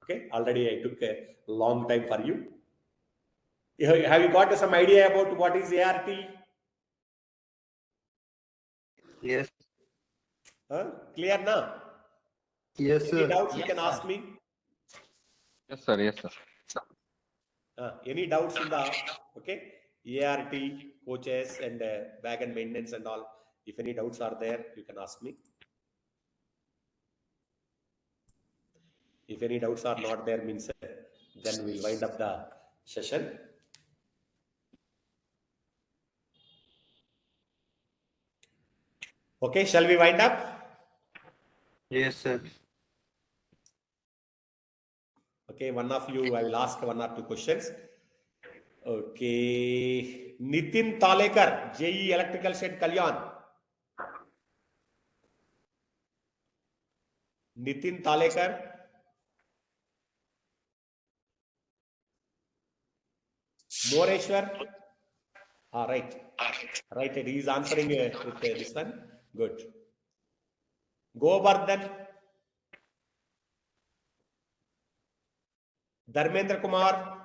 Okay, already I took a long time for you. Have you got some idea about what is ART? Yes. Clear now? Yes, Any sir. doubts you can ask me? Yes, sir. Yes, sir. Any doubts in the ART coaches and bag and maintenance and all? If any doubts are there, you can ask me. If any doubts are not there, means then we'll wind up the session. Okay, shall we wind up? Yes, sir. Okay, one of you, I will ask 1 or 2 questions. Okay, Nitin Talekar, JE Electrical Shed Kalyan. Nitin Talekar. Moreshwar. Right. He is answering with this one. Good. Govardhan. Dharmendra Kumar.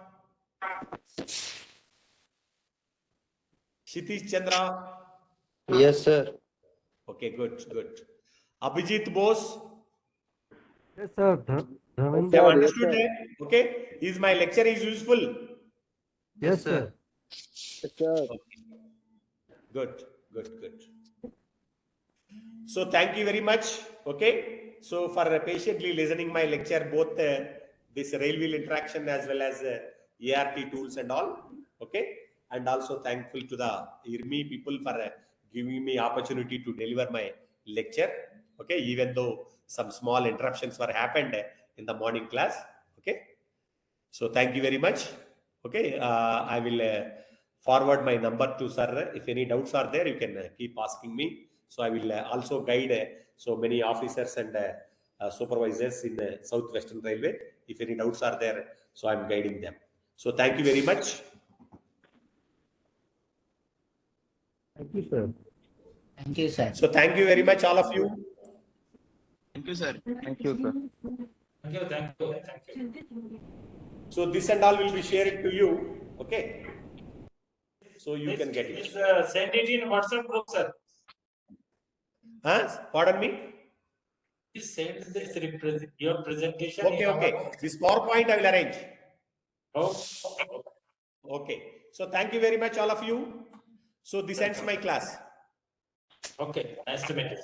Shitish Chandra. Yes, sir. Okay, good. Abhijit Bose. Yes, sir. You have understood that? Okay. Is my lecture is useful? Yes, sir. Okay. Good, good, good. So thank you very much. Okay. So for patiently listening my lecture, both this rail wheel interaction as well as ART tools and all. Okay. And also thankful to the IRIMEE people for giving me opportunity to deliver my lecture. Okay. Even though some small interruptions were happened in the morning class. Okay. So thank you very much. Okay. I will forward my number to sir. If any doubts are there, you can keep asking me. So I will also guide so many officers and supervisors in the Southwestern Railway. If any doubts are there, so I'm guiding them. So thank you very much. Thank you, sir. Thank you, sir. So thank you very much, all of you. Thank you, sir. Thank you, sir. Thank you. Thank you. Thank you. So this and all will be shared to you. Okay. So you can get it. Please send it in WhatsApp group, sir. Huh? Pardon me. Please send this your presentation. Okay, in okay. our- This PowerPoint I will arrange. Oh, Okay. So thank you very much, all of you. So this ends my class. okay. Nice to meet you.